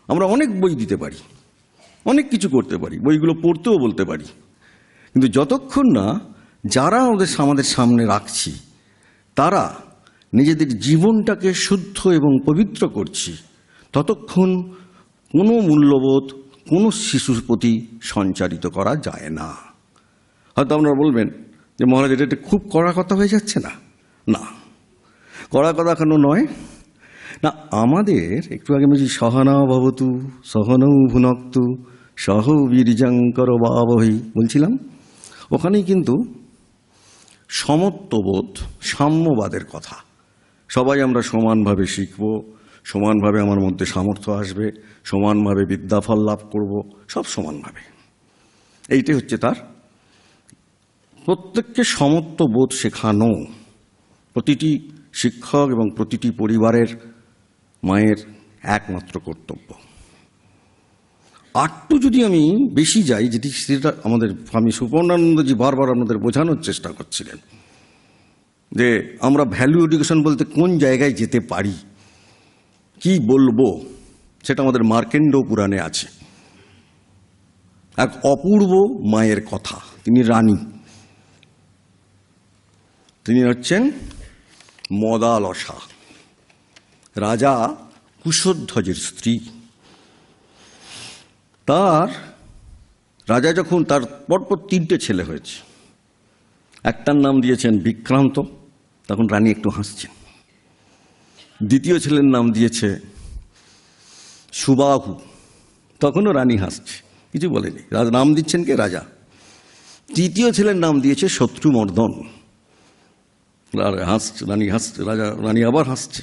আমরা অনেক বই দিতে পারি, অনেক কিছু করতে পারি, বইগুলো পড়তেও বলতে পারি, কিন্তু যতক্ষণ না যারা আমাদের সামনে রাখছি তারা নিজেদের জীবনটাকে শুদ্ধ এবং পবিত্র করছি, ততক্ষণ কোনো মূল্যবোধ কোনো শিশুর প্রতি সঞ্চারিত করা যায় না। হয়তো আপনারা বলবেন যে মহারাজ এটা খুব কড়া কথা হয়ে যাচ্ছে না? না, কড়া কথা কেন নয় না, আমাদের একটু আগে বলছি সহনা ভবতু সহনৌ ভুনক্তু সহ বীর্যঙ্কর বাবহি বলছিলাম, ওখানেই কিন্তু সমত্ববোধ, সাম্যবাদের কথা। সবাই আমরা সমানভাবে শিখব, সমানভাবে আমার মধ্যে সামর্থ্য আসবে, সমানভাবে বিদ্যাফল লাভ করব, সব সমানভাবে। এইটাই হচ্ছে তার প্রত্যেককে সমত্ববোধ শেখানো প্রতিটি শিক্ষক এবং প্রতিটি পরিবারের মায়ের একমাত্র কর্তব্য। আটটু যদি আমি বেশি যাই, যেটি সেটা আমাদের স্বামী সুপর্ণানন্দজি বারবার আপনাদের বোঝানোর চেষ্টা করছিলেন যে আমরা ভ্যালু এডুকেশন বলতে কোন জায়গায় যেতে পারি, কি বলবো, সেটা আমাদের মার্কেন্ড পুরাণে আছে। এক অপূর্ব মায়ের কথা, তিনি রানী, তিনি হচ্ছেন মদালসা, রাজা কুশধ্বজের স্ত্রী। রাজা যখন তার পরপর 3টে ছেলে হয়েছে, একটার নাম দিয়েছেন বিক্রান্ত, তখন রানী একটু হাসছেন। দ্বিতীয় ছেলের নাম দিয়েছে সুবাহু, তখনও রানী হাসছে, কিছু বলেনি। নাম দিচ্ছেন কে? রাজা। তৃতীয় ছেলের নাম দিয়েছে শত্রুমর্দন, হাসছে রানী, হাসছে রানী, আবার হাসছে।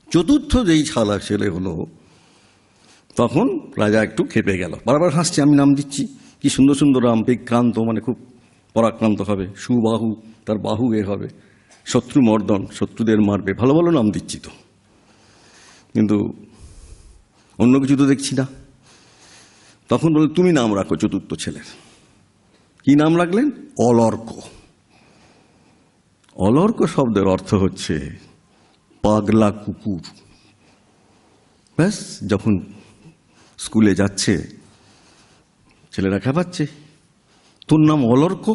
চতুর্থ যেই ছেলে হলো, তখন রাজা একটু খেপে গেল, বারবার হাসছে, আমি নাম দিচ্ছি, কি সুন্দর সুন্দর নাম, বিক্রান্ত মানে খুব পরাক্রান্ত হবে, সুবাহু তার বাহু হবে, শত্রুমর্দন শত্রুদের মারবে, ভালো ভালো নাম দিচ্ছি তো, কিন্তু অন্য কিছু তো দেখছি না। তখন বলে তুমি নাম রাখো চতুর্থ ছেলের। কি নাম রাখলেন? অলর্ক। অলর্ক শব্দের অর্থ হচ্ছে পাগলা কুকুর। ব্যাস, যখন স্কুলে যাচ্ছে ছেলেরা খেপাচ্ছে, তোর নাম অলর্ক,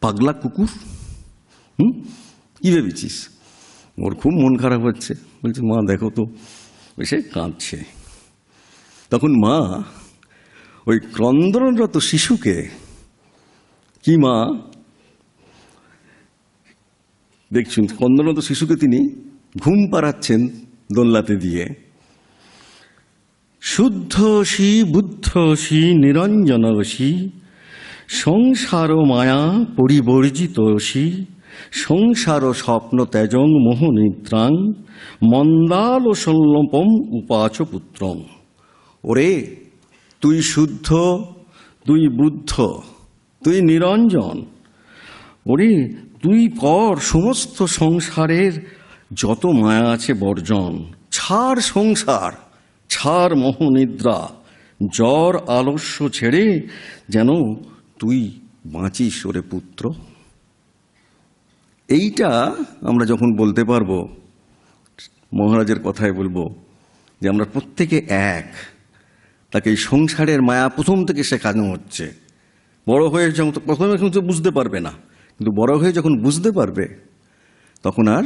পাগলা কুকুর, কি ভেবেছিস? ওর খুব মন খারাপ হচ্ছে, বলছে মা দেখো তো, সে কাঁদছে। তখন মা ওই ক্রন্দনরত শিশুকে, কি মা দেখছেন, ক্রন্দনরত শিশুকে তিনি ঘুম পাড়াচ্ছেন দোলনাতে দিয়ে। শুদ্ধসি বুদ্ধসি নিরঞ্জনসি সংসার মায়া পরিবর্জিতসি সংসার স্বপ্ন তেজং মোহনিদ্রাং মন্দালসল্লপম উপাচ পুত্রং। ওরে তুই শুদ্ধ, তুই বুদ্ধ, তুই নিরঞ্জন, ওরে তুই কর সমস্ত সংসারের যত মায়া আছে বর্জন, ছাড় সংসার, ছাড় মোহনিদ্রা, জ্বর আলস্য ছেড়ে যেন তুই বাঁচিস ওরে পুত্র। এইটা আমরা যখন বলতে পারবো, মহারাজের কথায় বলবো যে আমরা প্রত্যেকে এক, তাকে এই সংসারের মায়া প্রথম থেকে শেখানো হচ্ছে। বড় হয়ে যখন প্রথমে কিন্তু বুঝতে পারবে না, কিন্তু বড় হয়ে যখন বুঝতে পারবে তখন আর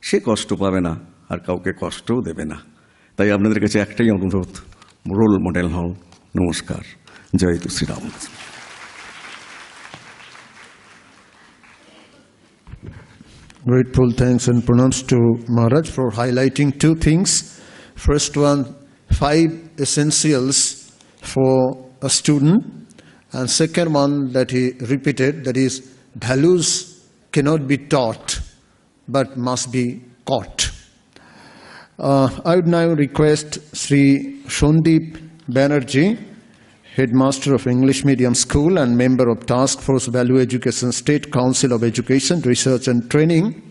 সে কষ্ট পাবে না, আর কাউকে কষ্টও দেবে না। তাই আপনাদের কাছে একটাই অনুরোধ, রোল মডেল হও। নমস্কার, Jai Tusi Ram. Grateful thanks and pranams to Maharaj for highlighting two things. First one, 5 essentials for a student, and second one that he repeated, that is, values cannot be taught but must be caught. I would now request Sri Sandip Banerjee, Headmaster of English Medium School and member of Task Force Value Education State Council of Education, Research and Training,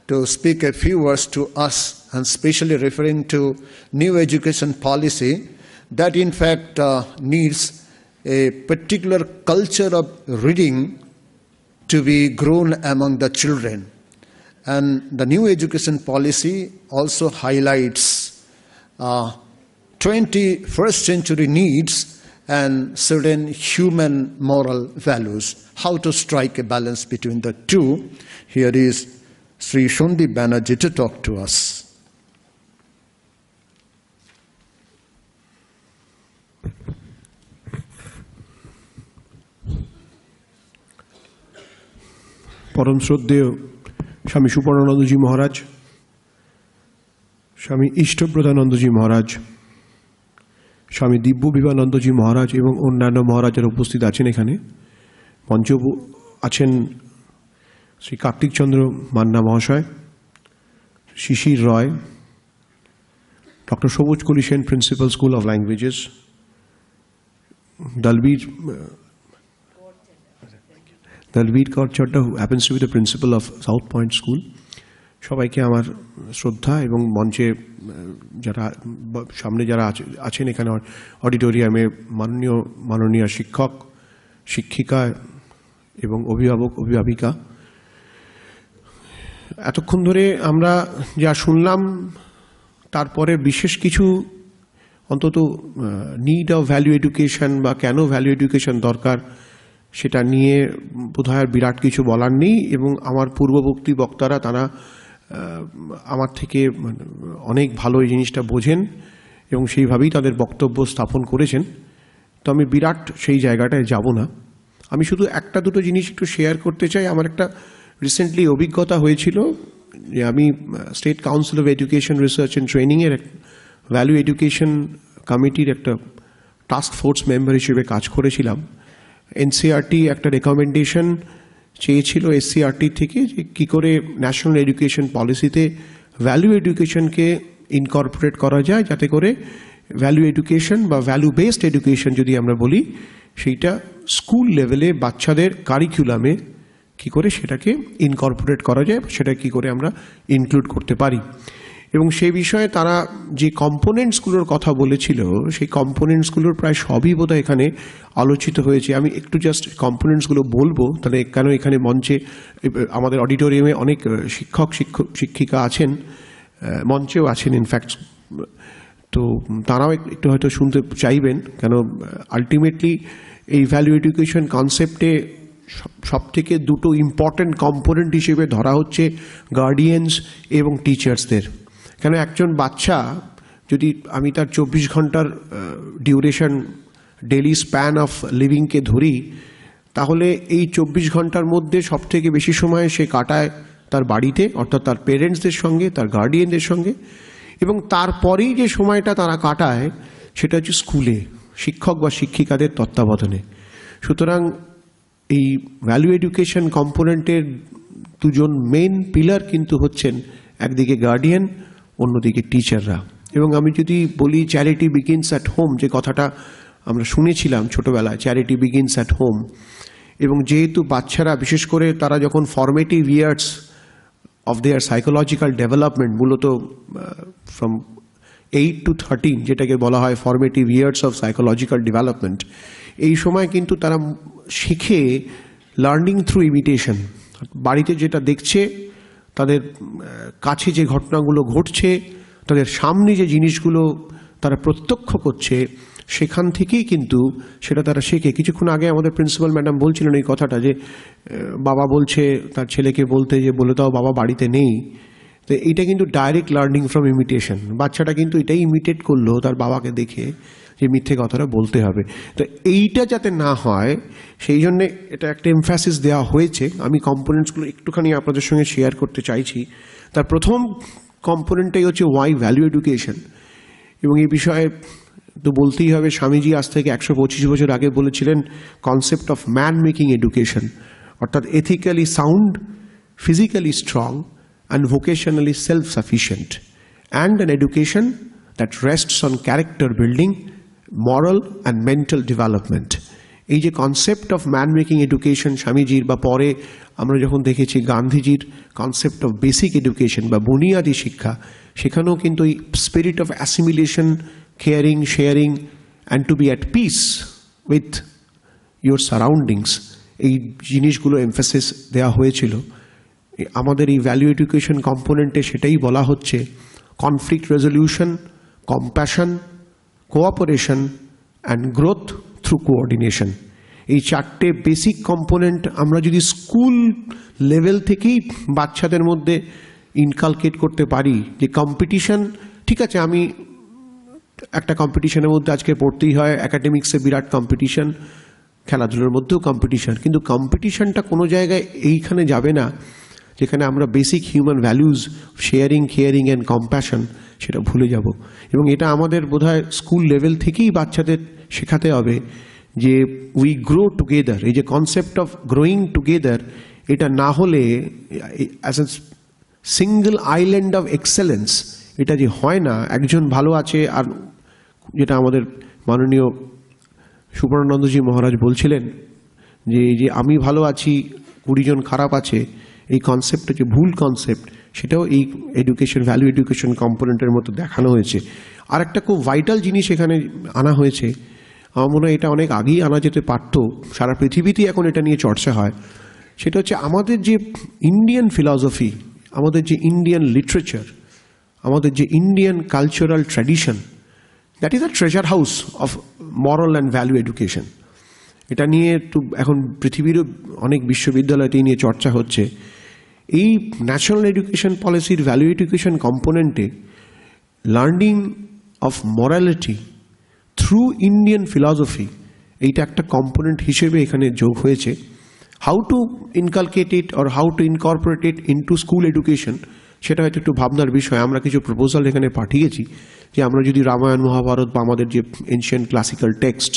to speak a few words to us, and especially referring to new education policy that in fact needs a particular culture of reading to be grown among the children. And the new education policy also highlights 21st century needs and certain human moral values, how to strike a balance between the two. Here is Sri Sandip Banerjee to talk to us. परम श्रद्धेय स्वामी सुपर्णानंद जी महाराज, स्वामी इष्टव्रतानंद जी महाराज, स्वामी दिव्यविभानंद जी महाराज एवं अन्यान्य महाराजेर उपस्थित आছেন এখানে। মঞ্চে আছেন শ্রী কার্তিক চন্দ্র মান্না মহাশয়, Shishir Roy, doctor Sabujkali Sen principal school of languages, Dalbir Kaur Chadda, who happens to be the principal of South Point School. সবাইকে আমার শ্রদ্ধা এবং মঞ্চে যারা সামনে যারা আছেন এখানে অডিটোরিয়ামে মাননীয় শিক্ষক, শিক্ষিকা এবং অভিভাবক, অভিভাবিকা। এতক্ষণ ধরে আমরা যা শুনলাম তারপরে বিশেষ কিছু অন্তত নিড অফ ভ্যালু এডুকেশন বা কেন ভ্যালু এডুকেশন দরকার সেটা নিয়ে বোধহয় আর বিরাট কিছু বলার নেই। এবং আমার পূর্ববর্তী বক্তারা তারা আমার থেকে অনেক ভালো এই জিনিসটা বোঝেন এবং সেইভাবেই তাদের বক্তব্য স্থাপন করেছেন। তো আমি বিরাট সেই জায়গাটায় যাব না। আমি শুধু একটা দুটো জিনিস একটু শেয়ার করতে চাই। আমার একটা রিসেন্টলি অভিজ্ঞতা হয়েছিল যে আমি state council of education, research and ট্রেনিংয়ের ভ্যালু এডুকেশন কমিটির একটা টাস্ক ফোর্স মেম্বার হিসেবে কাজ করেছিলাম। এনসিআরটি একটা রেকমেন্ডেশন চেয়েছিল এসসিআরটি থেকে যে কী করে ন্যাশনাল এডুকেশন পলিসিতে ভ্যালু এডুকেশনকে ইনকর্পোরেট করা যায়, যাতে করে ভ্যালু এডুকেশন বা ভ্যালু বেসড এডুকেশন যদি আমরা বলি সেইটা স্কুল লেভেলে বাচ্চাদের কারিকুলামে কী করে সেটাকে ইনকর্পোরেট করা যায়, সেটা কী করে আমরা ইনক্লুড করতে পারি। এবং সেই বিষয়ে তারা যে কম্পোনেন্টসগুলোর কথা বলেছিল সেই কম্পোনেন্টসগুলোর প্রায় সবই বোধহয় এখানে আলোচিত হয়েছে। আমি একটু জাস্ট কম্পোনেন্টসগুলো বলবো, তাহলে কেন এখানে মঞ্চে আমাদের অডিটোরিয়ামে অনেক শিক্ষক শিক্ষিকা আছেন, মঞ্চেও আছেন ইনফ্যাক্ট, তো তারাও একটু হয়তো শুনতে চাইবেন, কেন আলটিমেটলি এই ভ্যালু এডুকেশন কনসেপ্টে সবথেকে দুটো ইম্পর্ট্যান্ট কম্পোনেন্ট হিসেবে ধরা হচ্ছে গার্ডিয়ানস এবং টিচার্সদের। কেন একজন বাচ্চা যদি আমি তার 24 ঘন্টার ডিউরেশন ডেইলি স্প্যান অফ লিভিংকে ধরি, তাহলে এই 24 ঘন্টার মধ্যে সবথেকে বেশি সময় সে কাটায় তার বাড়িতে, অর্থাৎ তার পেরেন্টসদের সঙ্গে, তার গার্ডিয়ানদের সঙ্গে, এবং তারপরেই যে সময়টা তারা কাটায় সেটা হচ্ছে স্কুলে শিক্ষক বা শিক্ষিকাদের তত্ত্বাবধানে। সুতরাং এই ভ্যালু এডুকেশন কম্পোনেন্টের দুজন মেইন পিলার কিন্তু হচ্ছেন একদিকে গার্ডিয়ান, অন্যদিকে টিচাররা। এবং আমি যদি বলি চ্যারিটি বিগিনস অ্যাট হোম, যে কথাটা আমরা শুনেছিলাম ছোটোবেলায়, চ্যারিটি বিগিনস অ্যাট হোম, এবং যেহেতু বাচ্চারা বিশেষ করে তারা যখন formative years of their psychological development, মূলত ফ্রম 8 to 13 যেটাকে বলা হয় formative years of psychological development, এই সময় কিন্তু তারা শিখে লার্নিং থ্রু ইমিটেশন। বাড়িতে যেটা দেখছে, তাদের কাছে যে ঘটনাগুলো ঘটছে, তাদের সামনে যে জিনিসগুলো তারা প্রত্যক্ষ করছে, সেখান থেকেই কিন্তু সেটা তারা শেখে। কিছুক্ষণ আগে আমাদের প্রিন্সিপাল ম্যাডাম বলছিলেন এই কথাটা, যে বাবা বলছে তার ছেলেকে বলতে, যে বলে দাও বাবা বাড়িতে নেই। তো এইটা কিন্তু ডাইরেক্ট লার্নিং ফ্রম ইমিটেশন। বাচ্চাটা কিন্তু এটাই ইমিটেট করলো তার বাবাকে দেখে, যে মিথ্যে কথাটা বলতে হবে। তো এইটা যাতে না হয় সেই জন্যে এটা একটা এমফ্যাসিস দেওয়া হয়েছে। আমি কম্পোনেন্টসগুলো একটুখানি আপনাদের সঙ্গে শেয়ার করতে চাইছি। তার প্রথম কম্পোনেন্টটাই হচ্ছে ওয়াই ভ্যালু এডুকেশন, এবং এই বিষয়ে তো বলতেই হবে স্বামীজি আজ থেকে 125 বছর আগে বলেছিলেন concept of man making education, অর্থাৎ ethically sound, physically strong and vocationally self sufficient, and an education that rests on character building, moral and mental development. এই যে concept of man making education স্বামীজির, বা পরে আমরা যখন দেখেছি গান্ধীজির কনসেপ্ট অফ বেসিক এডুকেশন বা বুনিয়াদী শিক্ষা, সেখানেও কিন্তু এই spirit of assimilation, caring, sharing and to be at peace with your surroundings, এই জিনিসগুলো এমফাসিস দেওয়া হয়েছিল। আমাদের এই ভ্যালু এডুকেশন কম্পোনেন্টে সেটাই বলা হচ্ছে, conflict resolution, compassion, cooperation and growth through coordination. এই চারটে বেসিক কম্পোনেন্ট আমরা যদি স্কুল লেভেল থেকেই বাচ্চাদের মধ্যে ইনকালকেট করতে পারি, যে কম্পিটিশন, ঠিক আছে আমি একটা কম্পিটিশনের মধ্যে আজকে পড়তেই হয়, অ্যাকাডেমিক্সে বিরাট কম্পিটিশন, খেলাধুলার মধ্যেও কম্পিটিশন, কিন্তু কম্পিটিশনটা কোনো জায়গায় এইখানে যাবে না যেখানে আমরা basic human values, sharing, caring and compassion, সেটা ভুলে যাব। এবং এটা আমাদের বোধহয় স্কুল লেভেল থেকেই বাচ্চাদের শেখাতে হবে যে উই গ্রো টুগেদার। এই যে কনসেপ্ট অফ গ্রোয়িং টুগেদার, এটা না হলে as a single island of excellence এটা যে হয় না, একজন ভালো আছে আর, যেটা আমাদের মাননীয় সুপর্ণানন্দজি মহারাজ বলছিলেন যে এই যে আমি ভালো আছি 20 জন খারাপ আছে, এই কনসেপ্টটা যে ভুল কনসেপ্ট, সেটাও এই এডুকেশন, ভ্যালু এডুকেশন কম্পোনেন্টের মতো দেখানো হয়েছে। আর একটা খুব ভাইটাল জিনিস এখানে আনা হয়েছে, আমার মনে হয় এটা অনেক আগেই আনা যেতে পারত, সারা পৃথিবীতেই এখন এটা নিয়ে চর্চা হয়, সেটা হচ্ছে আমাদের যে ইন্ডিয়ান ফিলসফি, আমাদের যে ইন্ডিয়ান লিটারেচার, আমাদের যে Indian cultural tradition, that is a treasure house of moral and value education. এটা নিয়ে একটু এখন পৃথিবীরও অনেক বিশ্ববিদ্যালয়তে নিয়ে চর্চা হচ্ছে। এই ন্যাশনাল এডুকেশন পলিসির ভ্যালু এডুকেশন কম্পোনেন্টে learning of morality through Indian philosophy, এইটা একটা কম্পোনেন্ট হিসেবে এখানে যোগ হয়েছে। How to inculcate it or how to incorporate it into school education, সেটা হয়তো একটু ভাবনার বিষয়। আমরা কিছু প্রপোজাল এখানে পাঠিয়েছি যে আমরা যদি রামায়ণ, মহাভারত বা আমাদের যে এনশিয়েন্ট ক্লাসিক্যাল টেক্সট,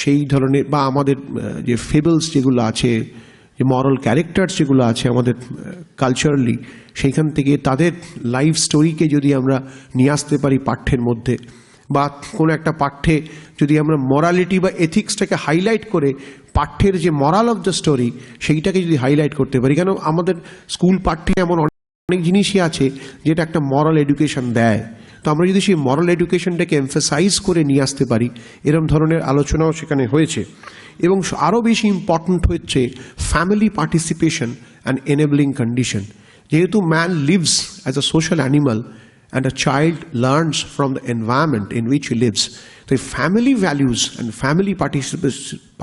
সেই ধরনের, বা আমাদের যে ফেবলস যেগুলো আছে, যে মরাল ক্যারেক্টার্স যেগুলো আছে আমাদের কালচারালি, সেইখান থেকে তাদের লাইফ স্টোরিকে যদি আমরা নিয়ে আসতে পারি পাঠ্যের মধ্যে, বা কোনো একটা পাঠ্যে যদি আমরা মরালিটি বা এথিক্সটাকে হাইলাইট করে পাঠ্যের যে মরাল অফ দ্য স্টোরি সেইটাকে যদি হাইলাইট করতে পারি, কেন আমাদের স্কুল পাঠ্যে এমন অনেক জিনিসই আছে যেটা একটা মরাল এডুকেশন দেয়। তো আমরা যদি সেই মরাল এডুকেশনটাকে এমফাসাইজ করে নিয়ে আসতে পারি, এরকম ধরনের আলোচনাও সেখানে হয়েছে। এবং আরও বেশি ইম্পর্ট্যান্ট হচ্ছে family participation and enabling condition. যেহেতু man lives as a social animal and a child learns from the environment in which he lives. So family values and family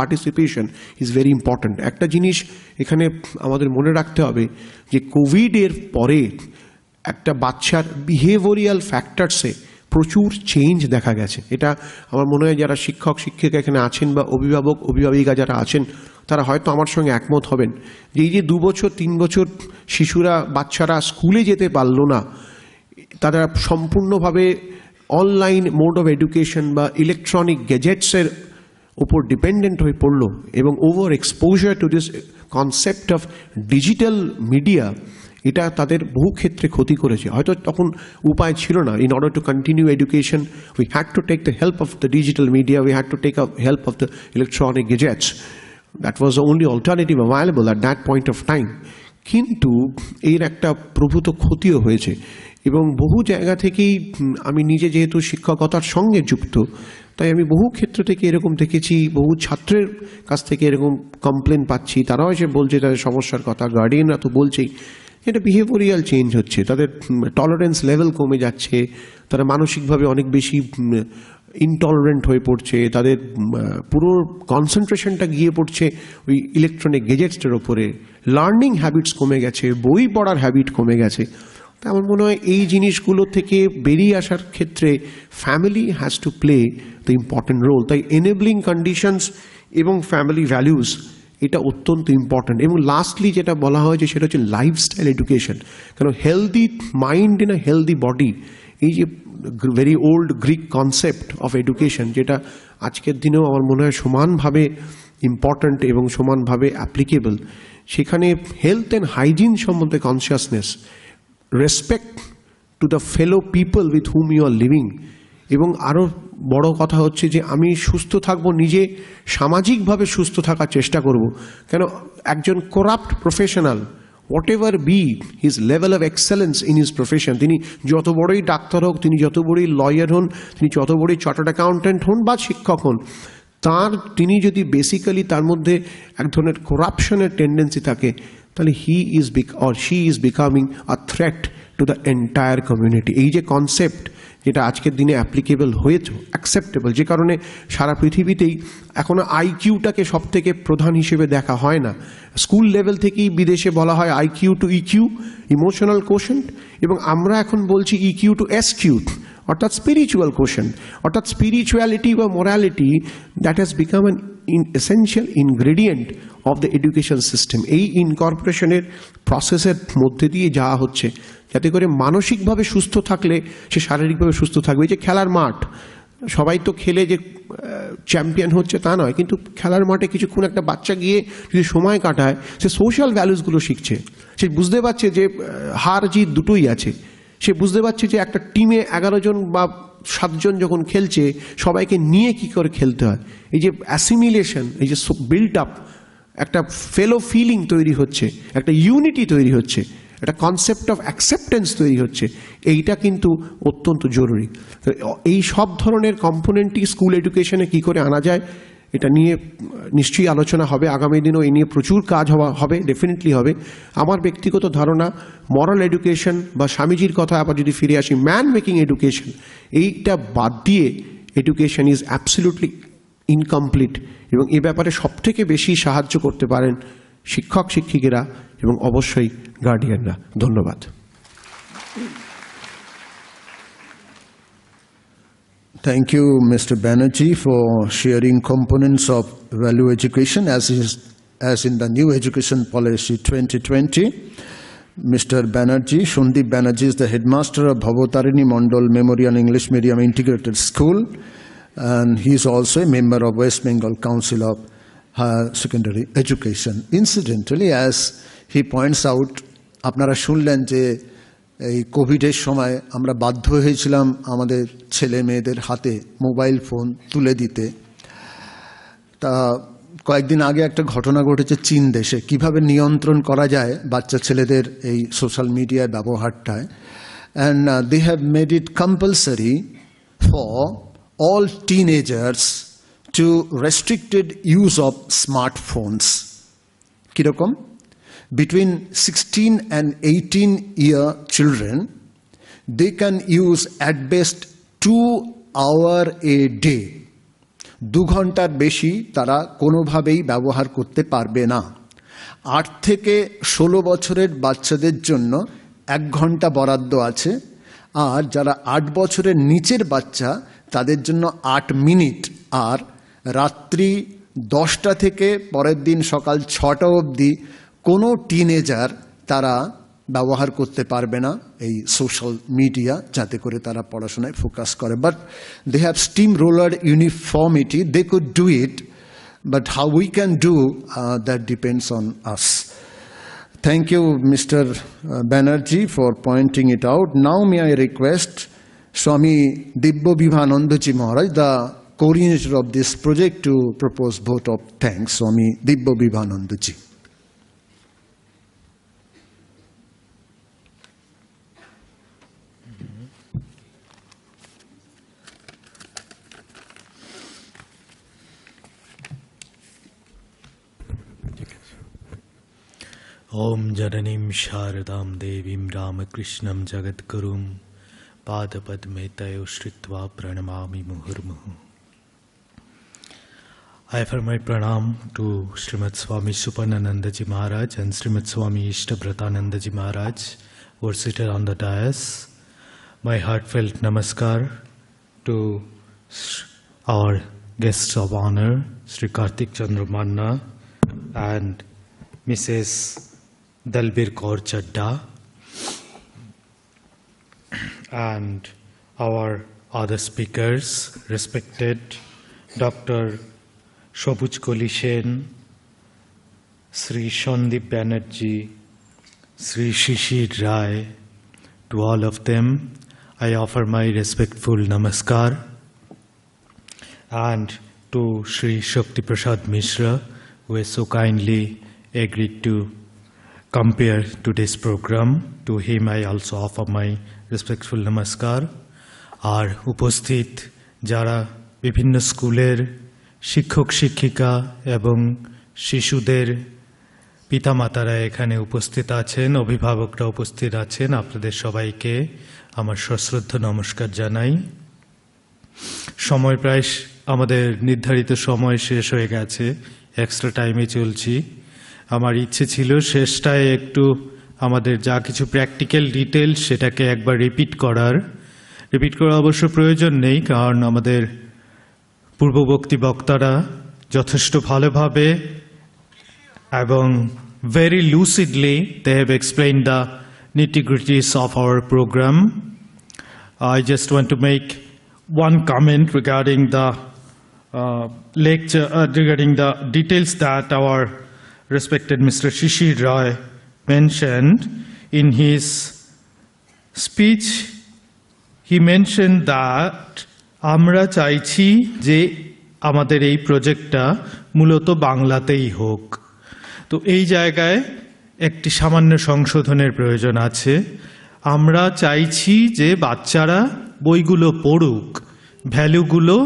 participation is very important. একটা জিনিস এখানে আমাদের মনে রাখতে হবে যে কোভিডের পরে একটা বাচ্চার বিহেভিয়ারাল ফ্যাক্টরসে প্রচুর চেঞ্জ দেখা গেছে। এটা আমার মনে হয় যারা শিক্ষক শিক্ষিকা এখানে আছেন বা অভিভাবক অভিভাবিকা যারা আছেন, তারা হয়তো আমার সঙ্গে একমত হবেন যে এই যে 2 বছর 3 বছর শিশুরা, বাচ্চারা স্কুলে যেতে পারলো না, তারা সম্পূর্ণভাবে অনলাইন মোড অফ এডুকেশন বা ইলেকট্রনিক গ্যাজেটসের উপর ডিপেন্ডেন্ট হয়ে পড়লো, এবং over exposure to this concept of digital media, এটা তাদের বহু ক্ষেত্রে ক্ষতি করেছে। হয়তো তখন উপায় ছিল না। In order to continue education we had to take the help of the digital media, we had to take a help of the electronic gadgets. That was the only alternative available at that point of time. কিন্তু এর একটা প্রভূত ক্ষতিও হয়েছে, এবং বহু জায়গা থেকেই আমি নিজে যেহেতু শিক্ষকতার সঙ্গে যুক্ত, তাই আমি বহু ক্ষেত্র থেকে এরকম দেখেছি, বহু ছাত্রের কাছ থেকে এরকম কমপ্লেন পাচ্ছি, তারাও এসে বলছে তাদের সমস্যার কথা, গার্ডিয়ানরা তো বলছেই, এটা বিহেভিয়ারাল চেঞ্জ হচ্ছে, তাদের টলারেন্স লেভেল কমে যাচ্ছে, তারা মানসিকভাবে অনেক বেশি ইনটলারেন্ট হয়ে পড়ছে, তাদের পুরো কনসেন্ট্রেশনটা গিয়ে পড়ছে ওই ইলেকট্রনিক গ্যাজেটসটার ওপরে, লার্নিং হ্যাবিটস কমে গেছে, বই পড়ার হ্যাবিট কমে গেছে। আমার মনে হয় এই জিনিসগুলো থেকে বেরিয়ে আসার ক্ষেত্রে family has to play the important role. তাই এনেবলিং কন্ডিশনস এবং ফ্যামিলি ভ্যালুস এটা অত্যন্ত ইম্পর্ট্যান্ট। এবং লাস্টলি যেটা বলা হয় যে সেটা হচ্ছে লাইফস্টাইল এডুকেশন। কারণ healthy mind in a healthy body, এই যে very old Greek concept of education, যেটা আজকের দিনেও আমার মনে হয় সমানভাবে ইম্পর্ট্যান্ট এবং সমানভাবে অ্যাপ্লিকেবল, সেখানে হেলথ অ্যান্ড হাইজিন সম্বন্ধে consciousness, respect to the fellow people with whom you are living, এবং আরও বড় কথা হচ্ছে যে আমি সুস্থ থাকবো, নিজে সামাজিকভাবে সুস্থ থাকার চেষ্টা করব। কেন একজন corrupt professional, what ever be his level of excellence in his profession, তিনি যত বড়ই ডাক্তার হোক, তিনি যত বড়ই লয়ার হন, তিনি যত বড়ই চার্টার্ড অ্যাকাউন্ট্যান্ট হন বা শিক্ষক হন, তিনি যদি বেসিক্যালি তার মধ্যে এক ধরনের করাপশনের টেন্ডেন্সি থাকে, তাহলে he is or she is becoming a threat to the entire community. এই যে কনসেপ্ট যেটা আজকের দিনে অ্যাপ্লিকেবল হয়েছে, অ্যাকসেপ্টেবল, যে কারণে সারা পৃথিবীতেই এখনো আইকিউটাকে সব থেকে প্রধান হিসেবে দেখা হয় না। স্কুল লেভেল থেকেই বিদেশে বলা হয় IQ to EQ, emotional quotient, এবং আমরা এখন বলছি ইকিউ টু এসকিউ, অর্থাৎ স্পিরিচুয়াল কোশেন্ট, অর্থাৎ স্পিরিচুয়ালিটি বা morality that has become an essential ingredient of the education system. এই ইনকর্পোরেশনের প্রসেসের মধ্যে দিয়ে যাওয়া হচ্ছে, যাতে করে মানসিকভাবে সুস্থ থাকলে সে শারীরিকভাবে সুস্থ থাকবে। এই যে খেলার মাঠ, সবাই তো খেলে যে চ্যাম্পিয়ন হচ্ছে তা নয়, কিন্তু খেলার মাঠে কিছুক্ষণ একটা বাচ্চা গিয়ে যদি সময় কাটায়, সে সোশ্যাল ভ্যালুসগুলো শিখছে, সে বুঝতে পারছে যে হার জিত দুটোই আছে, সে বুঝতে পারছে যে একটা টিমে 11 জন বা 7 জন যখন খেলছে, সবাইকে নিয়ে কি করে খেলতে হয়। এই যে অ্যাসিমিলেশন, এই যে বিল্ট আপ একটা ফেলো ফিলিং তৈরি হচ্ছে, একটা ইউনিটি তৈরি হচ্ছে, একটা কনসেপ্ট অফ অ্যাকসেপ্টেন্স তৈরি হচ্ছে, এইটা কিন্তু অত্যন্ত জরুরি। এই সব ধরনের কম্পোনেন্টই স্কুল এডুকেশনে কি করে আনা যায়, এটা নিয়ে নিশ্চয়ই আলোচনা হবে আগামী দিনও, এই নিয়ে প্রচুর কাজ হবে, ডেফিনেটলি হবে। আমার ব্যক্তিগত ধারণা, মরাল এডুকেশন বা স্বামীজির কথা আবার যদি ফিরে আসি, ম্যান মেকিং এডুকেশন, এইটা বাদ দিয়ে এডুকেশন ইজ অ্যাবসলিউটলি ইনকমপ্লিট। এবং এ ব্যাপারে সবথেকে বেশি সাহায্য করতে পারেন শিক্ষক শিক্ষিকারা এবং অবশ্যই গার্ডিয়ানরা। ধন্যবাদ। Thank you, Mr. Banerjee, for sharing components of value education as in the new education policy 2020. Mr. Banerjee, Sandip Banerjee, is the headmaster of Bhavotarini Mandal Memorial English Medium Integrated School, and he is also a member of West Bengal Council of Higher Secondary Education. Incidentally, as he points out, আপনারা শুনলেন যে এই কোভিডের সময় আমরা বাধ্য হয়েছিলাম আমাদের ছেলে মেয়েদের হাতে মোবাইল ফোন তুলে দিতে। তা কয়েকদিন আগে একটা ঘটনা ঘটেছে চীন দেশে, কিভাবে নিয়ন্ত্রণ করা যায় বাচ্চা ছেলেদের এই সোশ্যাল মিডিয়ার ব্যবহারটায়। And they have made it compulsory for all teenagers to restricted use of smartphones. Kirokom? Between 16 and 18-year children, they can use at best 2 hours a day. 2 ঘন্টার বেশি তারা কোনোভাবেই ব্যবহার করতে পারবে না। 8 থেকে 16 বছরের বাচ্চাদের জন্য 1 ঘন্টা বরাদ্দ আছে, আর যারা 8 বছরের নিচের বাচ্চা তাদের জন্য 8 মিনিট, আর রাত্রি 10টা থেকে পরের দিন সকাল 6টা অবধি কোনো টিনেজার তারা ব্যবহার করতে পারবে না এই সোশ্যাল মিডিয়া, যাতে করে তারা পড়াশোনায় ফোকাস করে। But they have steam roller uniformity, they could do it, but how we can do that depends on us. Thank you, Mr. Banerjee, for pointing it out. Now may I request Swami Divyavibhananda Ji Maharaj, the coordinator of this project, to propose vote of thanks. Swami Divyavibhananda Ji. Om Jananim Sharadam Devim Ramakrishnan Jagadgurum Padapadme Tayo Shritva Pranamami Muhurmuhu. I offer my pranam to Srimad Swami Suparnananda Ji Maharaj and Srimad Swami Ishtavratananda Ji Maharaj who are seated on the dais. My heartfelt namaskar to our guests of honor, Sri Kartik Chandra Manna and Mrs. Dalbir Kaur Chadda, and our other speakers, respected Dr. Sabujkoli Sen, Sri Sandip Banerjee, Sri Shishir Roy. To all of them, I offer my respectful namaskar. And to Sri Shakti Prasad Mishra, who has so kindly agreed to compare today's program. To him I also offer my respectful namaskar. আর উপস্থিত যারা বিভিন্ন স্কুলের শিক্ষক শিক্ষিকা এবং শিশুদের পিতামাতারা এখানে উপস্থিত আছেন, অভিভাবকরা উপস্থিত আছেন, আপনাদের সবাইকে আমার সশ্রদ্ধ নমস্কার জানাই। সময় প্রায় আমাদের নির্ধারিত সময় শেষ হয়ে গেছে, এক্সট্রা টাইমে চলছি। আমার ইচ্ছে ছিল শেষটায় একটু আমাদের যা কিছু প্র্যাকটিক্যাল ডিটেল সেটাকে একবার রিপিট করা অবশ্য প্রয়োজন নেই, কারণ আমাদের পূর্ববর্তী বক্তারা যথেষ্ট ভালোভাবে এবং very lucidly they have explained the nitty-gritties of our program. I just want to make one comment regarding the lecture, regarding the details that our respected Mr. Shishir Roy mentioned in his speech. He mentioned that আমরা চাইছি যে আমাদের এই প্রজেক্টটা মূলত বাংলাতেই হোক। তো এই জায়গায় একটি সামান্য সংশোধনের প্রয়োজন আছে। আমরা চাইছি যে বাচ্চারা বইগুলো পড়ুক, ভ্যালুগুলো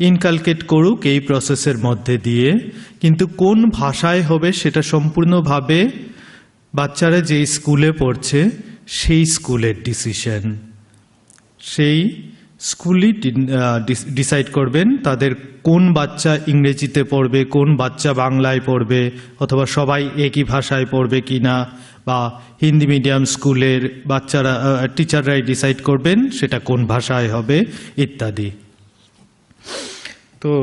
ইনকালকেট করুক এই প্রসেসের মধ্যে দিয়ে, কিন্তু কোন ভাষায় হবে সেটা সম্পূর্ণভাবে বাচ্চারা যে স্কুলে পড়ছে সেই স্কুলের ডিসিশন। সেই স্কুলই ডিসাইড করবেন তাদের কোন বাচ্চা ইংরেজিতে পড়বে, কোন বাচ্চা বাংলায় পড়বে, অথবা সবাই একই ভাষায় পড়বে কিনা, বা হিন্দি মিডিয়াম স্কুলের বাচ্চারা টিচাররাই ডিসাইড করবেন সেটা কোন ভাষায় হবে ইত্যাদি। তো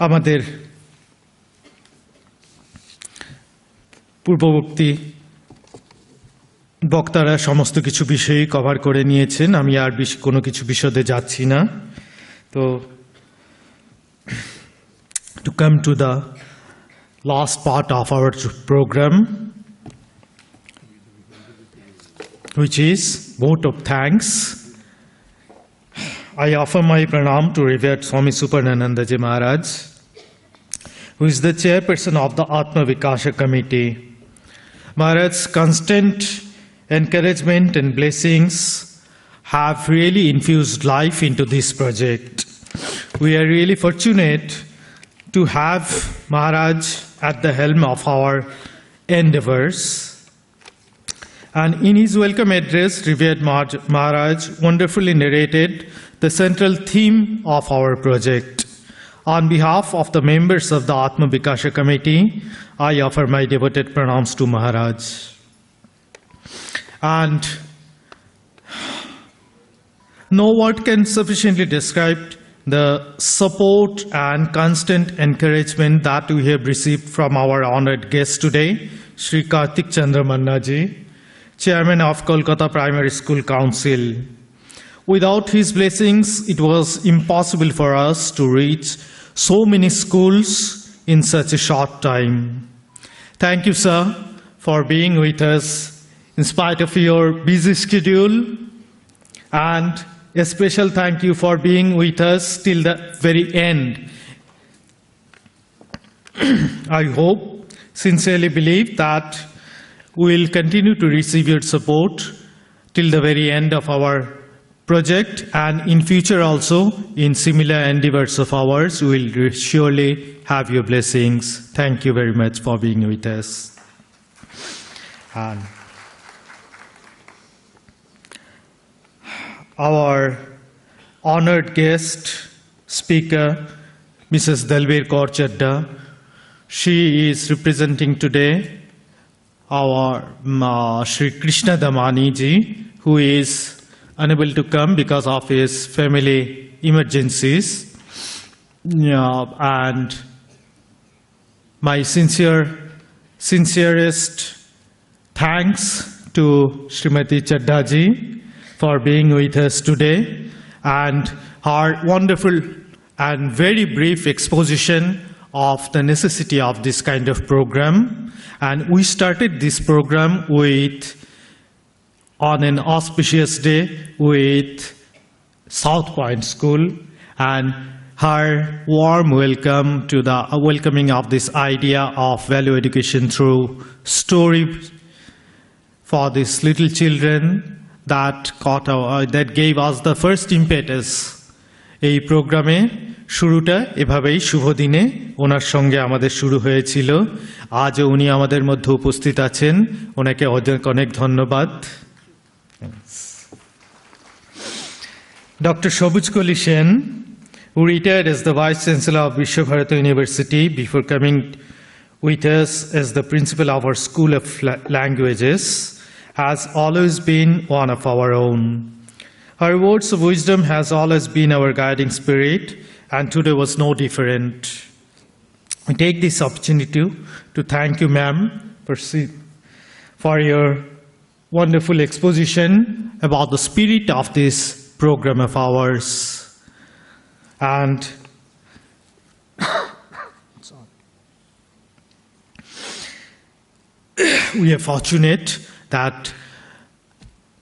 আমাদের পূর্ববর্তী বক্তারা সমস্ত কিছু বিষয়ই কভার করে নিয়েছেন, আমি আর কোনো কিছু বিশদে যাচ্ছি না। তো to come to the last part of our program, which is vote of thanks, I offer my pranam to revered Swami Suparnananda Ji Maharaj, who is the chairperson of the Atmavikasha committee. Maharaj's constant encouragement and blessings have really infused life into this project. We are really fortunate to have Maharaj at the helm of our endeavors. And in his welcome address, revered Maharaj wonderfully narrated the central theme of our project. On behalf of the members of the Atmavikasha committee, I offer my devoted pranams to Maharaj. And no word can sufficiently describe the support and constant encouragement that we have received from our honored guest today, Sri Kartik Chandra Manna Ji, Chairman of Kolkata Primary School Council. Without his blessings, it was impossible for us to reach so many schools in such a short time. Thank you, sir, for being with us in spite of your busy schedule, and a special thank you for being with us till the very end. I hope, sincerely believe that we will continue to receive your support till the very end of our project, and in future also in similar endeavors of ours we will surely have your blessings. Thank you very much for being with us. And our honored guest speaker, Mrs. Dalbir Kaur Chadda. She is representing today our Shri Krishna Damani ji, who is unable to come because of his family emergencies. And my sincerest thanks to Srimati Chadda ji for being with us today and her wonderful and very brief exposition of the necessity of this kind of program. And we started this program on an auspicious day with South Point School, and her warm welcome to the welcoming of this idea of value education through story for these little children that gave us the first impetus. এই প্রোগ্রামে শুরুটা এভাবেই শুভ দিনে ওনার সঙ্গে আমাদের শুরু হয়েছিল। আজও উনি আমাদের মধ্যে উপস্থিত আছেন, ওনাকে অনেক অনেক ধন্যবাদ। Dr. Sabujkoli Sen, who retired as the Vice Chancellor of Ishtavratananda University before coming with us as the principal of our School of Languages, has always been one of our own. Her words of wisdom has always been our guiding spirit, and today was no different. I take this opportunity to thank you, ma'am, for your wonderful exposition about the spirit of this program of ours. And we are fortunate that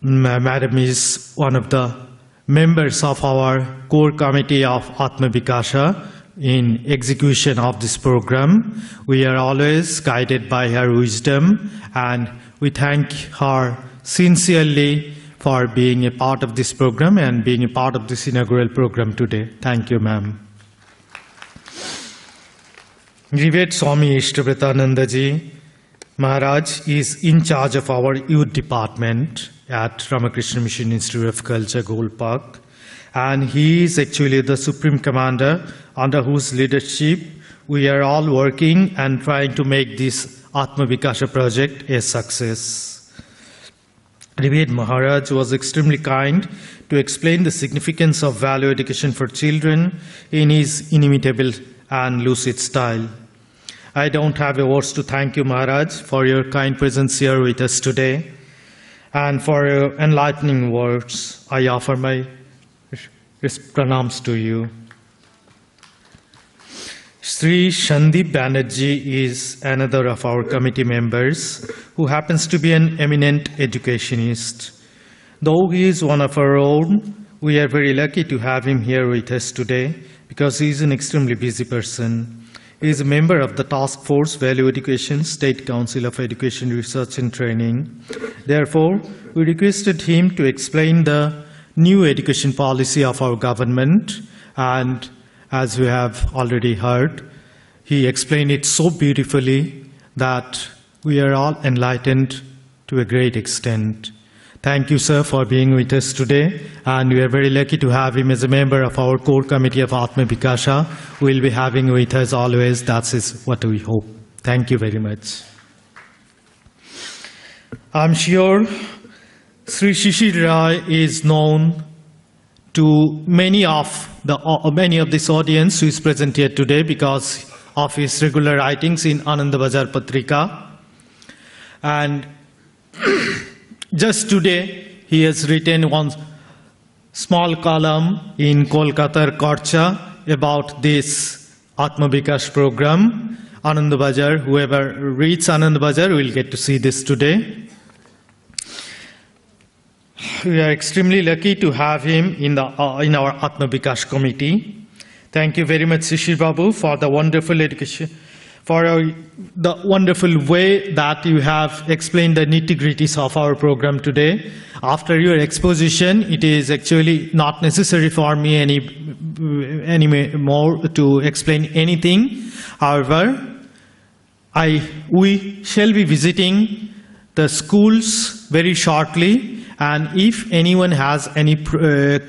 Madam is one of the members of our core committee of Atmavikasha in execution of this program. We are always guided by her wisdom, and we thank her sincerely for being a part of this program and being a part of this inaugural program today. Thank you, ma'am. Revered Swami Ishtavratananda ji Maharaj is in charge of our youth department at Ramakrishna Mission Institute of Culture, Gold Park, and he is actually the Supreme Commander under whose leadership we are all working and trying to make this Atmavikasha project a success. Revered Maharaj was extremely kind to explain the significance of value education for children in his inimitable and lucid style. I don't have words to thank you, Maharaj, for your kind presence here with us today, and for your enlightening words. I offer my pranams to you. Sri Sandip Banerjee is another of our committee members who happens to be an eminent educationist. Though he is one of our own, we are very lucky to have him here with us today because he is an extremely busy person. He is a member of the Task Force Value Education State Council of Education Research and Training. Therefore, we requested him to explain the new education policy of our government, and as we have already heard, he explained it so beautifully that we are all enlightened to a great extent. Thank you, sir, for being with us today, and we are very lucky to have him as a member of our core committee of Atmavikasha. We'll be having with us always. That is what we hope. Thank you very much. I'm sure Sri Shishir Roy is known to many of this audience who is present here today because of his regular writings in Anandabazar Patrika. And just today, he has written one small column in Kolkata Korcha about this Atmavikash program. Anandabazar, whoever reads Anandabazar will get to see this today. We are extremely lucky to have him in our Atmavikash committee. Thank you very much, Shishir Babu, for the wonderful education, for the wonderful way that you have explained the nitty-gritties of our program today. After your exposition, it is actually not necessary for me any more to explain anything. However, we shall be visiting the schools very shortly, and if anyone has any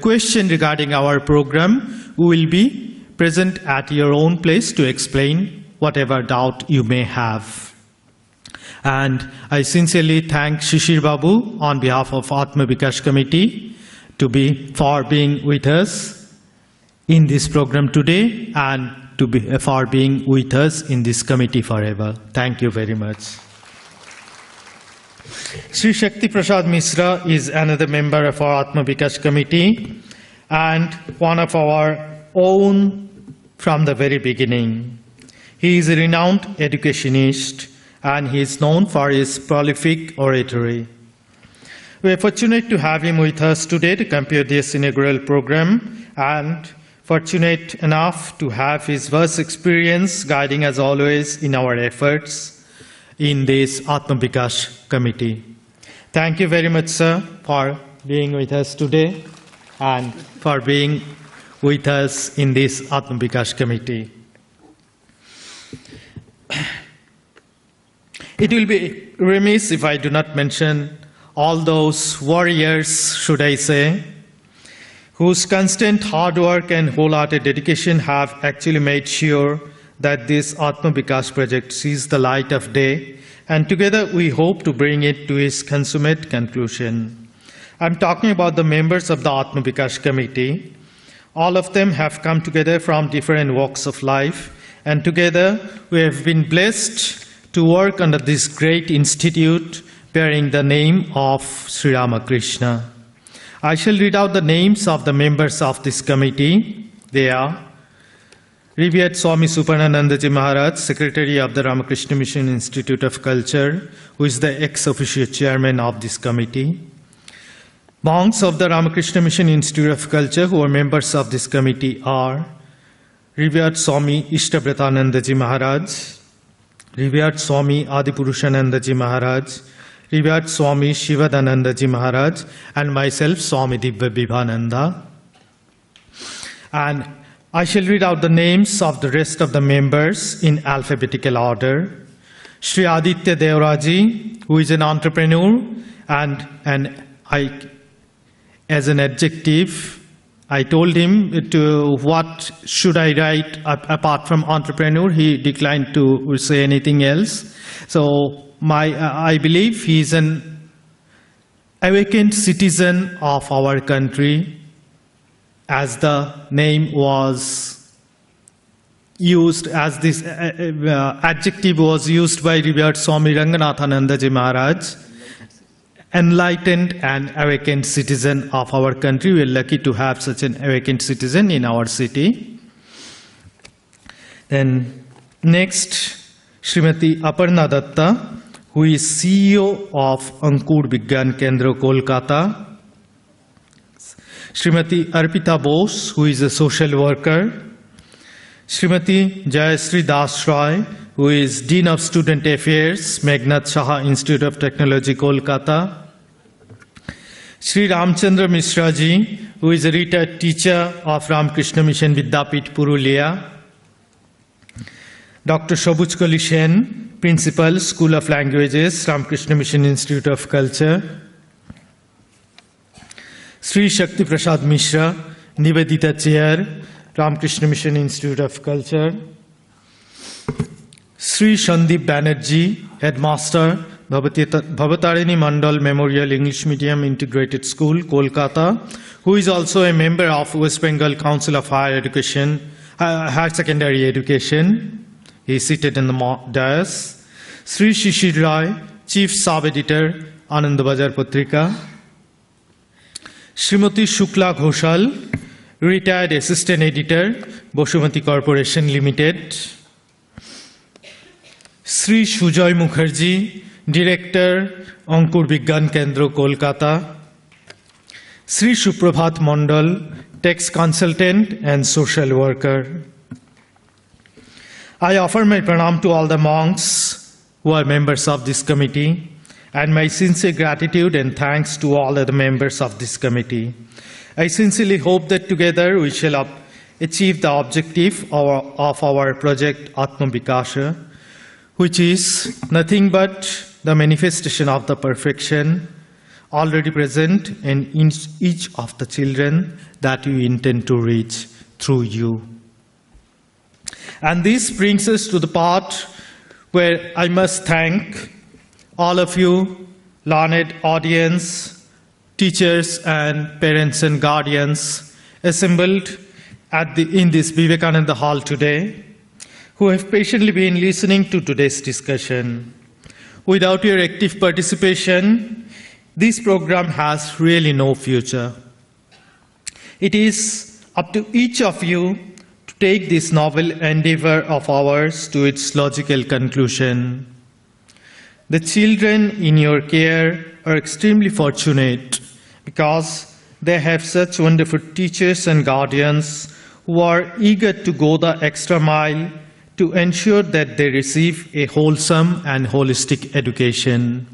question regarding our program, we will be present at your own place to explain whatever doubt you may have. And I sincerely thank Shishir Babu on behalf of Atmavikasha Committee for being with us in this program today and for being with us in this committee forever. Thank you very much. Sri Shakti Prasad Misra is another member of our Atmavikasha Committee and one of our own from the very beginning. He is a renowned educationist and he is known for his prolific oratory. We are fortunate to have him with us today to compare this inaugural program and fortunate enough to have his vast experience guiding us always in our efforts in this Atmavikasha Committee. Thank you very much, sir, for being with us today and for being with us in this Atmavikasha Committee. It will be remiss if I do not mention all those warriors, should I say, whose constant hard work and wholehearted dedication have actually made sure that this Atmavikasha project sees the light of day, and together we hope to bring it to its consummate conclusion. I'm talking about the members of the Atmavikasha Committee. All of them have come together from different walks of life, and together we have been blessed to work under this great institute bearing the name of Sri Ramakrishna. I shall read out the names of the members of this committee. They are Revered Swami Suparnananda Ji Maharaj, Secretary of the Ramakrishna Mission Institute of Culture, who is the ex-officio chairman of this committee. Monks of the Ramakrishna Mission Institute of Culture who are members of this committee are Revered Swami Ishtavratananda Ji Maharaj, Revered Swami Adipurushananda Ji Maharaj, Revered Swami Shivadananda Ji Maharaj, and myself, Swami Divyavibhananda. And I shall read out the names of the rest of the members in alphabetical order. Sri Aditya Devraji, who is an entrepreneur, and as an adjective, I told him to what should I write apart from entrepreneur. He declined to say anything else. So I believe he is an awakened citizen of our country, as the name was used, as this adjective was used by Revered Swami Ranganathananda Ji Maharaj. Enlightened and awakened citizen of our country. We are lucky to have such an awakened citizen in our city. Then next, Srimati Aparna Datta, who is CEO of Ankur Vigyan Kendra, Kolkata. Srimati Arpita Bose, who is a social worker. Srimati Jayasri Das Roy, who is Dean of Student Affairs, Meghnad Saha Institute of Technology, Kolkata. Sri Ramchandra Mishra Ji, who is a retired teacher of Ramakrishna Mission Vidyapit, Purulia. Dr. Sabujkoli Sen, Principal, School of Languages, Ramakrishna Mission Institute of Culture. Sri Shakti Prasad Mishra, Nivedita Chair, Ramakrishna Mission Institute of Culture. Sri Sandip Banerjee, Headmaster, Bhavatarini Mandal Memorial English Medium Integrated School, Kolkata, who is also a member of West Bengal Council of Higher Secondary Education. He is seated in the dais. Sri Shishir Roy, Chief Sub-Editor, Anandabazar Patrika. Srimati Shukla Ghoshal, Retired Assistant Editor, Boshumati Corporation Limited. Sri Sujoy Mukherjee, Director, Ankur Vigyan Kendra, Kolkata. Sri Suprabhat Mandal, Tax Consultant and Social Worker. I offer my pranam to all the monks who are members of this committee, and my sincere gratitude and thanks to all other members of this committee. I sincerely hope that together we shall achieve the objective of our project Atmavikasha, which is nothing but the manifestation of the perfection already present in each of the children that we intend to reach through you. And this brings us to the part where I must thank all of you, learned audience, teachers and parents and guardians assembled in this Vivekananda Hall today, who have patiently been listening to today's discussion. Without your active participation, this program has really no future. It is up to each of you to take this novel endeavor of ours to its logical conclusion. The children in your care are extremely fortunate because they have such wonderful teachers and guardians who are eager to go the extra mile to ensure that they receive a wholesome and holistic education.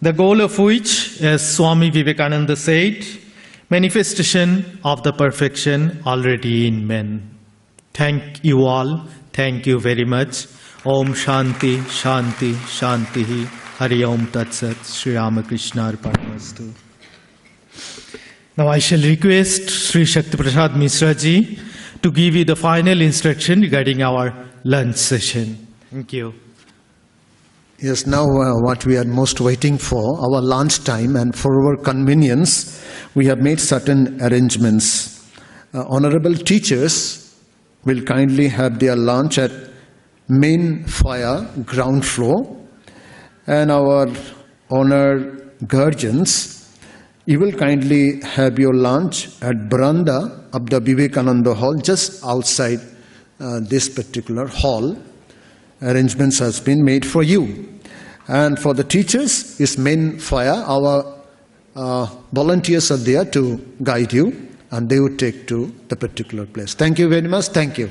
The goal of which, as Swami Vivekananda said, manifestation of the perfection already in men. Thank you all. Thank you very much. Om Shanti, Shanti, Shanti. Hari Om Tat Sat. Sri Ramakrishna Arpanamastu. Now I shall request Sri Shakti Prasad Misra ji to give you the final instruction regarding our lunch session. Thank you. Yes, now what we are most waiting for, our lunch time, and for our convenience, we have made certain arrangements. Honorable teachers will kindly have their lunch at main foyer, ground floor, and our honored guardians, you will kindly have your lunch at Baranda of the Vivekananda Hall, just outside this particular hall. Arrangements has been made for you. And for the teachers, is main foyer. Our volunteers are there to guide you, and they will take to the particular place. Thank you very much. Thank you.